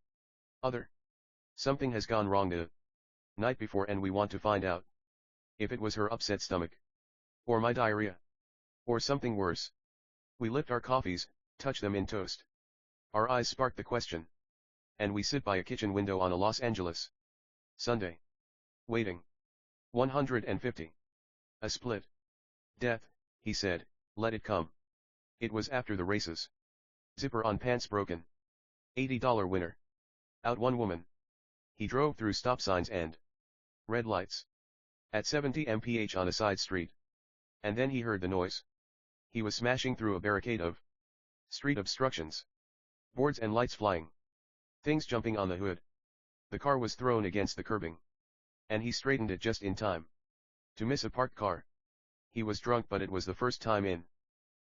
Other. Something has gone wrong the night before and we want to find out. If it was her upset stomach. Or my diarrhea. Or something worse. We lift our coffees, touch them in toast. Our eyes spark the question. And we sit by a kitchen window on a Los Angeles Sunday. Waiting. 150. A split. Death, he said, let it come. It was after the races. Zipper on pants broken. $80 winner. Out one woman. He drove through stop signs and red lights. At 70 mph on a side street. And then he heard the noise. He was smashing through a barricade of street obstructions. Boards and lights flying. Things jumping on the hood. The car was thrown against the curbing. And he straightened it just in time. To miss a parked car. He was drunk but it was the first time in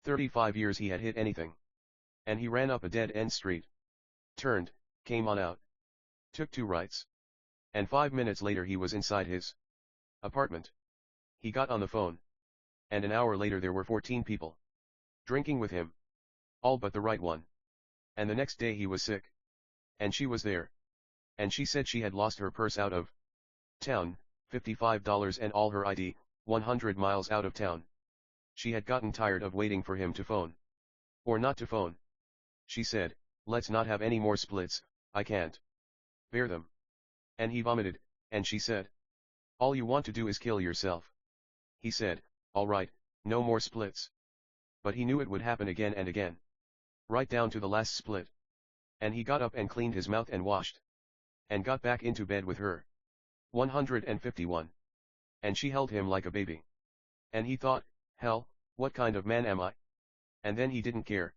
35 years he had hit anything. And he ran up a dead-end street. Turned, came on out. Took two rights. And 5 minutes later he was inside his apartment. He got on the phone. And an hour later there were 14 people drinking with him. All but the right one. And the next day he was sick. And she was there. And she said she had lost her purse out of town, $55 and all her ID, 100 miles out of town. She had gotten tired of waiting for him to phone. Or not to phone. She said, let's not have any more splits, I can't bear them. And he vomited, and she said, all you want to do is kill yourself. He said, all right, no more splits. But he knew it would happen again and again. right down to the last split. And he got up and cleaned his mouth and washed. And got back into bed with her. 151. And she held him like a baby. And he thought, hell, what kind of man am I? And then he didn't care.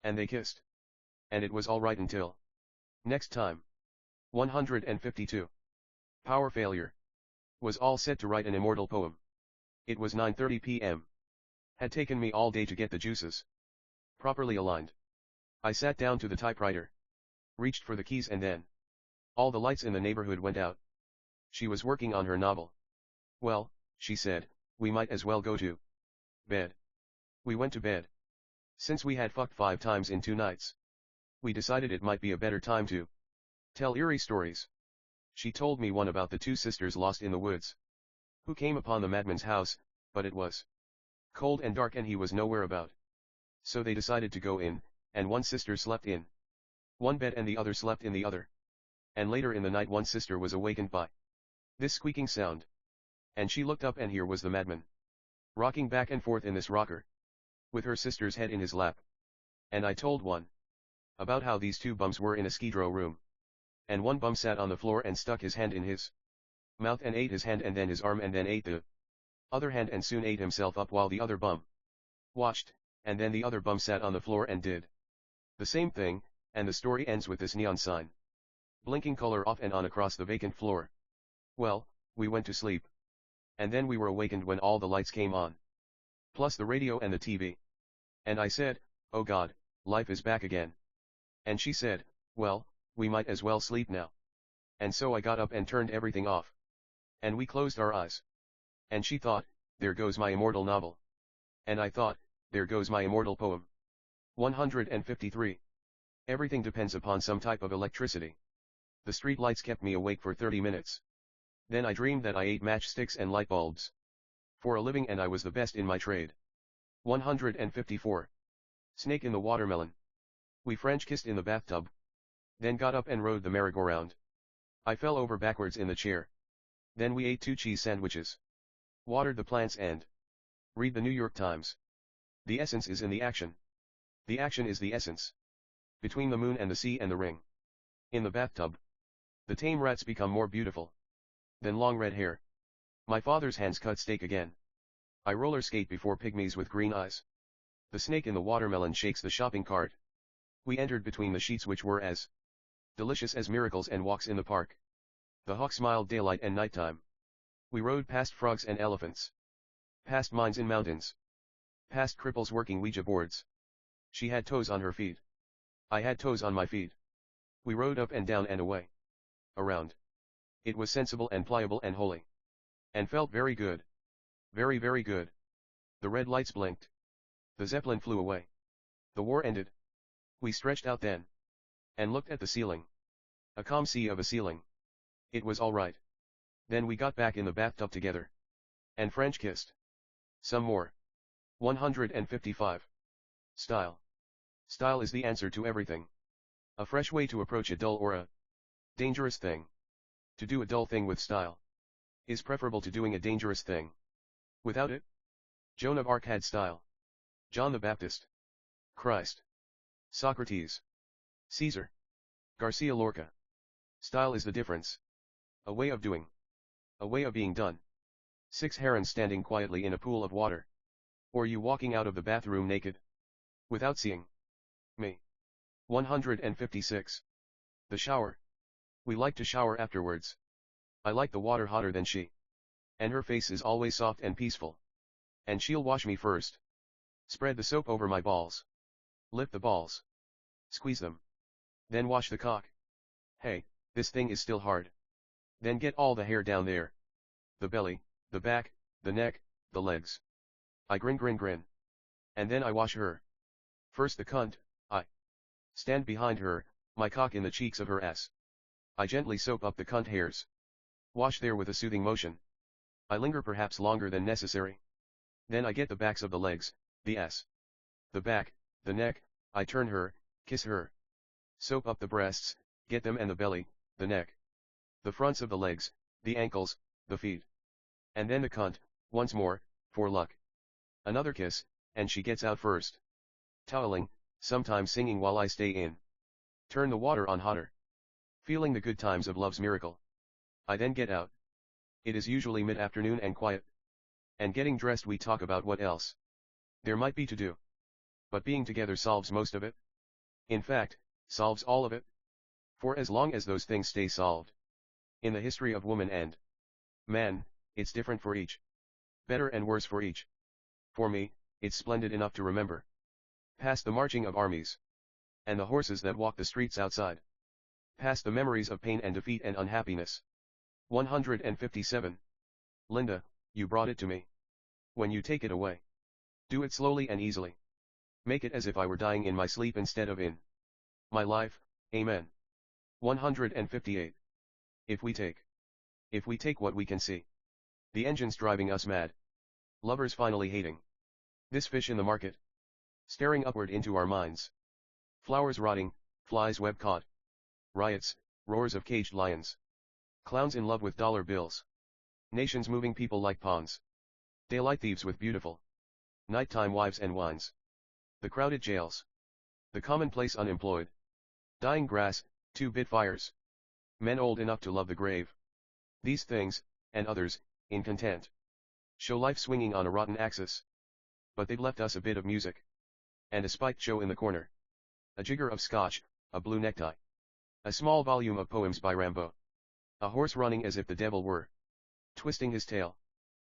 And they kissed. And it was alright until next time. 152. Power failure. Was all set to write an immortal poem. It was 9:30 p.m. Had taken me all day to get the juices properly aligned. I sat down to the typewriter. Reached for the keys and then all the lights in the neighborhood went out. She was working on her novel. Well, she said, we might as well go to bed. We went to bed. Since we had fucked 5 times in 2 nights, we decided it might be a better time to tell eerie stories. She told me one about the 2 sisters lost in the woods, who came upon the madman's house, but it was cold and dark and he was nowhere about. So they decided to go in, and one sister slept in one bed and the other slept in the other. And later in the night one sister was awakened by this squeaking sound. And she looked up and here was the madman, rocking back and forth in this rocker, with her sister's head in his lap. And I told one about how these 2 bums were in a skidrow room. And one bum sat on the floor and stuck his hand in his mouth and ate his hand and then his arm and then ate the other hand and soon ate himself up while the other bum watched, and then the other bum sat on the floor and did the same thing, and the story ends with this neon sign blinking color off and on across the vacant floor. Well, we went to sleep. And then we were awakened when all the lights came on. Plus the radio and the TV. And I said, oh God, life is back again. And she said, well, we might as well sleep now. And so I got up and turned everything off. And we closed our eyes. And she thought, there goes my immortal novel. And I thought, there goes my immortal poem. 153. Everything depends upon some type of electricity. The street lights kept me awake for 30 minutes. Then I dreamed that I ate matchsticks and light bulbs for a living and I was the best in my trade. 154. Snake in the watermelon. We French kissed in the bathtub. Then got up and rode the merry-go-round. I fell over backwards in the chair. Then we ate 2 cheese sandwiches. Watered the plants and read the New York Times. The essence is in the action. The action is the essence. Between the moon and the sea and the ring. In the bathtub. The tame rats become more beautiful than long red hair. My father's hands cut steak again. I roller skate before pygmies with green eyes. The snake in the watermelon shakes the shopping cart. We entered between the sheets which were as delicious as miracles and walks in the park. The hawk smiled daylight and nighttime. We rode past frogs and elephants. Past mines in mountains. Past cripples working Ouija boards. She had toes on her feet. I had toes on my feet. We rode up and down and away. Around. It was sensible and pliable and holy. And felt very good. Very, very good. The red lights blinked. The Zeppelin flew away. The war ended. We stretched out then. And looked at the ceiling. A calm sea of a ceiling. It was all right. Then we got back in the bathtub together. And French kissed. Some more. 155. Style. Style is the answer to everything. A fresh way to approach a dull or a dangerous thing. To do a dull thing with style is preferable to doing a dangerous thing without it. Joan of Arc had style. John the Baptist. Christ. Socrates. Caesar. Garcia Lorca. Style is the difference. A way of doing. A way of being done. 6 herons standing quietly in a pool of water. Or you walking out of the bathroom naked. Without seeing me. 156. The shower. We like to shower afterwards. I like the water hotter than she. And her face is always soft and peaceful. And she'll wash me first. Spread the soap over my balls. Lift the balls. Squeeze them. Then wash the cock. Hey, this thing is still hard. Then get all the hair down there. The belly, the back, the neck, the legs. I grin. And then I wash her. First the cunt, I stand behind her, my cock in the cheeks of her ass. I gently soap up the cunt hairs. Wash there with a soothing motion. I linger perhaps longer than necessary. Then I get the backs of the legs, the ass, the back, the neck, I turn her, kiss her. Soap up the breasts, get them and the belly, the neck. The fronts of the legs, the ankles, the feet. And then the cunt, once more, for luck. Another kiss, and she gets out first. Toweling, sometimes singing while I stay in. Turn the water on hotter. Feeling the good times of love's miracle. I then get out. It is usually mid-afternoon and quiet. And getting dressed we talk about what else there might be to do. But being together solves most of it. In fact, solves all of it. For as long as those things stay solved. In the history of woman and man, it's different for each. Better and worse for each. For me, it's splendid enough to remember. Past the marching of armies. And the horses that walk the streets outside. Past the memories of pain and defeat and unhappiness. 157. Linda, you brought it to me. When you take it away, do it slowly and easily. Make it as if I were dying in my sleep instead of in my life, amen. 158. If we take what we can see. The engine's driving us mad. Lovers finally hating. This fish in the market. Staring upward into our minds. Flowers rotting, flies web caught. Riots, roars of caged lions. Clowns in love with dollar bills. Nations moving people like pawns. Daylight thieves with beautiful. Nighttime wives and wines. The crowded jails. The commonplace unemployed. Dying grass, 2-bit fires. Men old enough to love the grave. These things, and others, in content. Show life swinging on a rotten axis. But they've left us a bit of music. And a spiked show in the corner. A jigger of scotch, a blue necktie. A small volume of poems by Rimbaud. A horse running as if the devil were twisting his tail.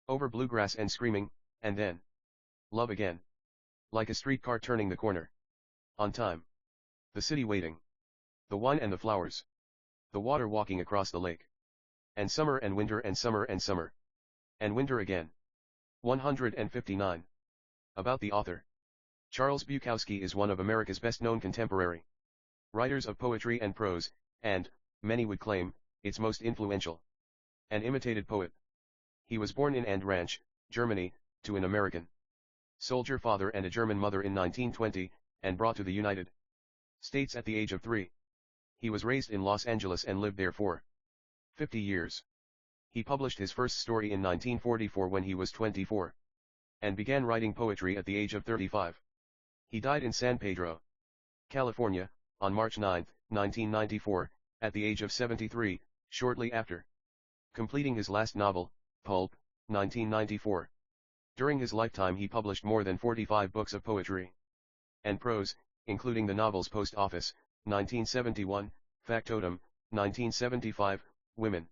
Over bluegrass and screaming, and then love again. Like a streetcar turning the corner. On time. The city waiting. The wine and the flowers. The water walking across the lake. And summer and winter and summer and summer. And winter again. 159. About the author. Charles Bukowski is one of America's best-known contemporary writers of poetry and prose, and, many would claim, its most influential. An imitated poet. He was born in Andranch, Germany, to an American soldier father and a German mother in 1920, and brought to the United States at the age of 3. He was raised in Los Angeles and lived there for 50 years. He published his first story in 1944 when he was 24. And began writing poetry at the age of 35. He died in San Pedro, California, on March 9, 1994, at the age of 73, shortly after completing his last novel, Pulp, 1994. During his lifetime he published more than 45 books of poetry and prose, including the novels Post Office, 1971, Factotum, 1975, Women,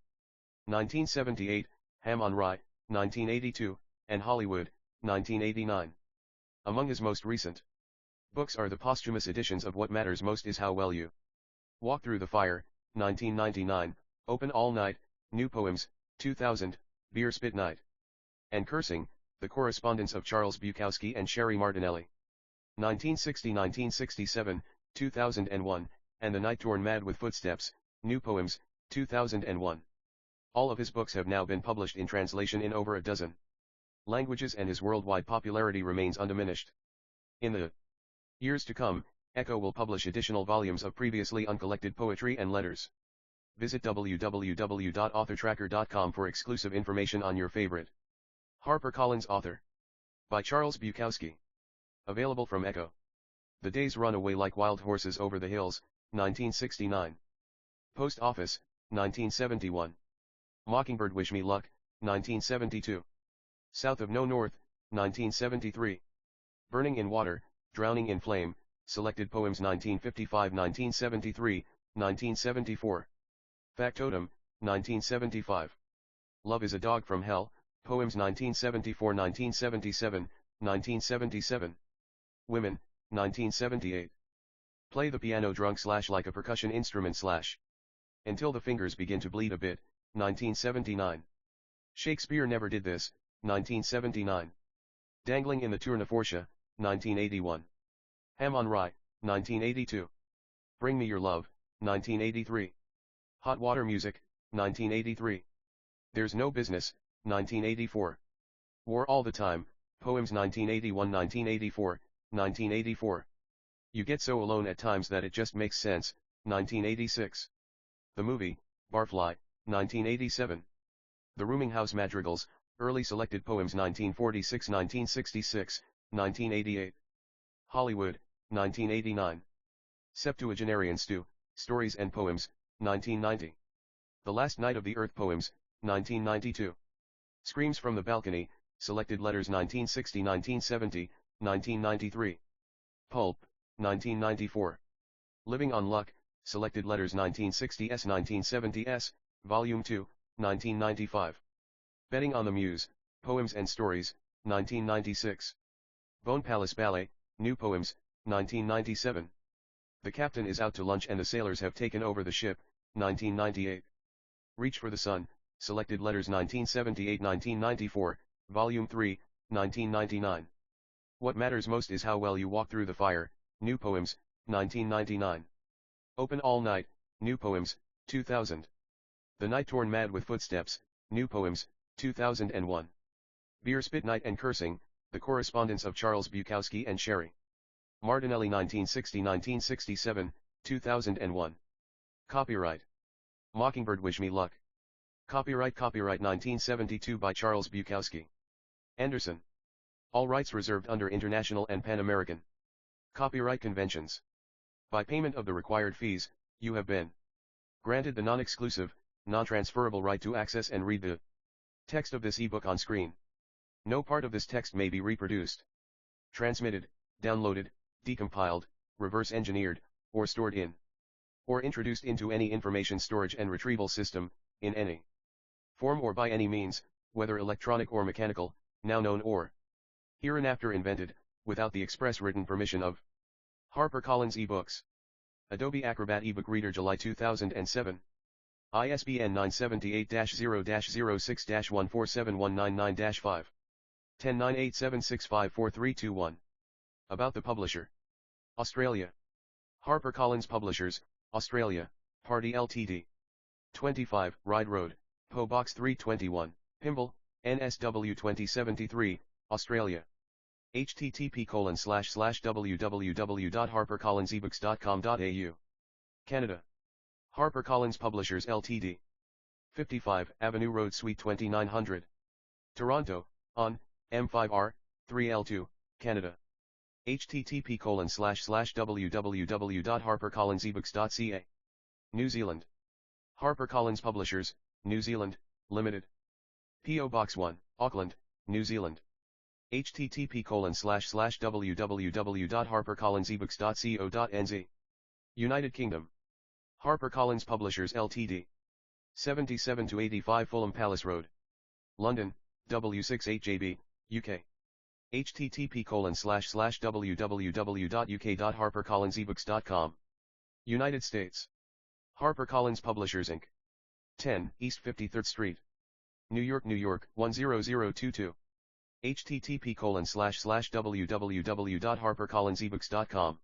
1978, Ham on Rye, 1982, and Hollywood, 1989. Among his most recent books are the posthumous editions of What Matters Most Is How Well You Walk Through the Fire, 1999, Open All Night, New Poems, 2000, Beer Spit Night, and Cursing, The Correspondence of Charles Bukowski and Sherry Martinelli, 1960-1967, 2001, and The Night Torn Mad with Footsteps, New Poems, 2001. All of his books have now been published in translation in over a dozen languages and his worldwide popularity remains undiminished. In the years to come, Echo will publish additional volumes of previously uncollected poetry and letters. Visit www.authortracker.com for exclusive information on your favorite HarperCollins author. By Charles Bukowski. Available from Echo. The Days Run Away Like Wild Horses Over the Hills, 1969. Post Office, 1971. Mockingbird Wish Me Luck, 1972. South of No North, 1973. Burning in Water, Drowning in Flame, Selected Poems 1955-1973, 1974. Factotum, 1975. Love is a Dog from Hell, Poems 1974-1977, 1977. Women, 1978. Play the piano drunk / like a percussion instrument / until the fingers begin to bleed a bit, 1979. Shakespeare Never Did This, 1979. Dangling in the Tournefortia, 1981. Ham on Rye, 1982. Bring Me Your Love, 1983. Hot Water Music, 1983. There's No Business, 1984. War All the Time, Poems 1981-1984, 1984. You Get So Alone at Times That It Just Makes Sense, 1986. The Movie, Barfly, 1987. The Rooming House Madrigals, Early Selected Poems 1946-1966, 1988. Hollywood, 1989. Septuagenarian Stew, Stories and Poems, 1990. The Last Night of the Earth Poems, 1992. Screams from the Balcony, Selected Letters 1960-1970, 1993. Pulp, 1994. Living on Luck, Selected Letters 1960s-1970s, Volume 2, 1995. Betting on the Muse, Poems and Stories, 1996. Bone Palace Ballet, New Poems, 1997. The Captain is Out to Lunch and the Sailors Have Taken Over the Ship, 1998. Reach for the Sun, Selected Letters 1978-1994, Volume 3, 1999. What Matters Most Is How Well You Walk Through the Fire, New Poems, 1999. Open All Night, New Poems, 2000. The Night Torn Mad with Footsteps, New Poems, 2001. Beer Spit Night and Cursing, The Correspondence of Charles Bukowski and Sherry Martinelli 1960-1967, 2001. Copyright Mockingbird Wish Me Luck. Copyright 1972 by Charles Bukowski. Anderson. All rights reserved under international and Pan-American copyright conventions. By payment of the required fees, you have been granted the non-exclusive, non-transferable right to access and read the text of this ebook on screen. No part of this text may be reproduced, transmitted, downloaded, decompiled, reverse engineered, or stored in, or introduced into any information storage and retrieval system, in any form or by any means, whether electronic or mechanical, now known or hereinafter invented, without the express written permission of HarperCollins eBooks. Adobe Acrobat eBook Reader July 2007. ISBN 978-0-06-147199-5. 109876544321. About the publisher. Australia. HarperCollins Publishers, Australia, Party Ltd. 25, Ryde Road, PO Box 321, Pymble, NSW 2073, Australia. http://www.harpercollinsebooks.com.au. Canada. HarperCollins Publishers Ltd. 55, Avenue Road Suite 2900. Toronto, on, M5R, 3L2, Canada. http://www.harpercollinsebooks.ca. New Zealand. HarperCollins Publishers, New Zealand, Limited. P.O. Box 1, Auckland, New Zealand. http://www.harpercollinsebooks.co.nz. United Kingdom. HarperCollins Publishers Ltd. 77-85 Fulham Palace Road. London, W68JB, UK. http://www.uk.harpercollinsebooks.com. United States. HarperCollins Publishers Inc. 10 East 53rd Street. New York, New York, 10022. http://www.harpercollinsebooks.com.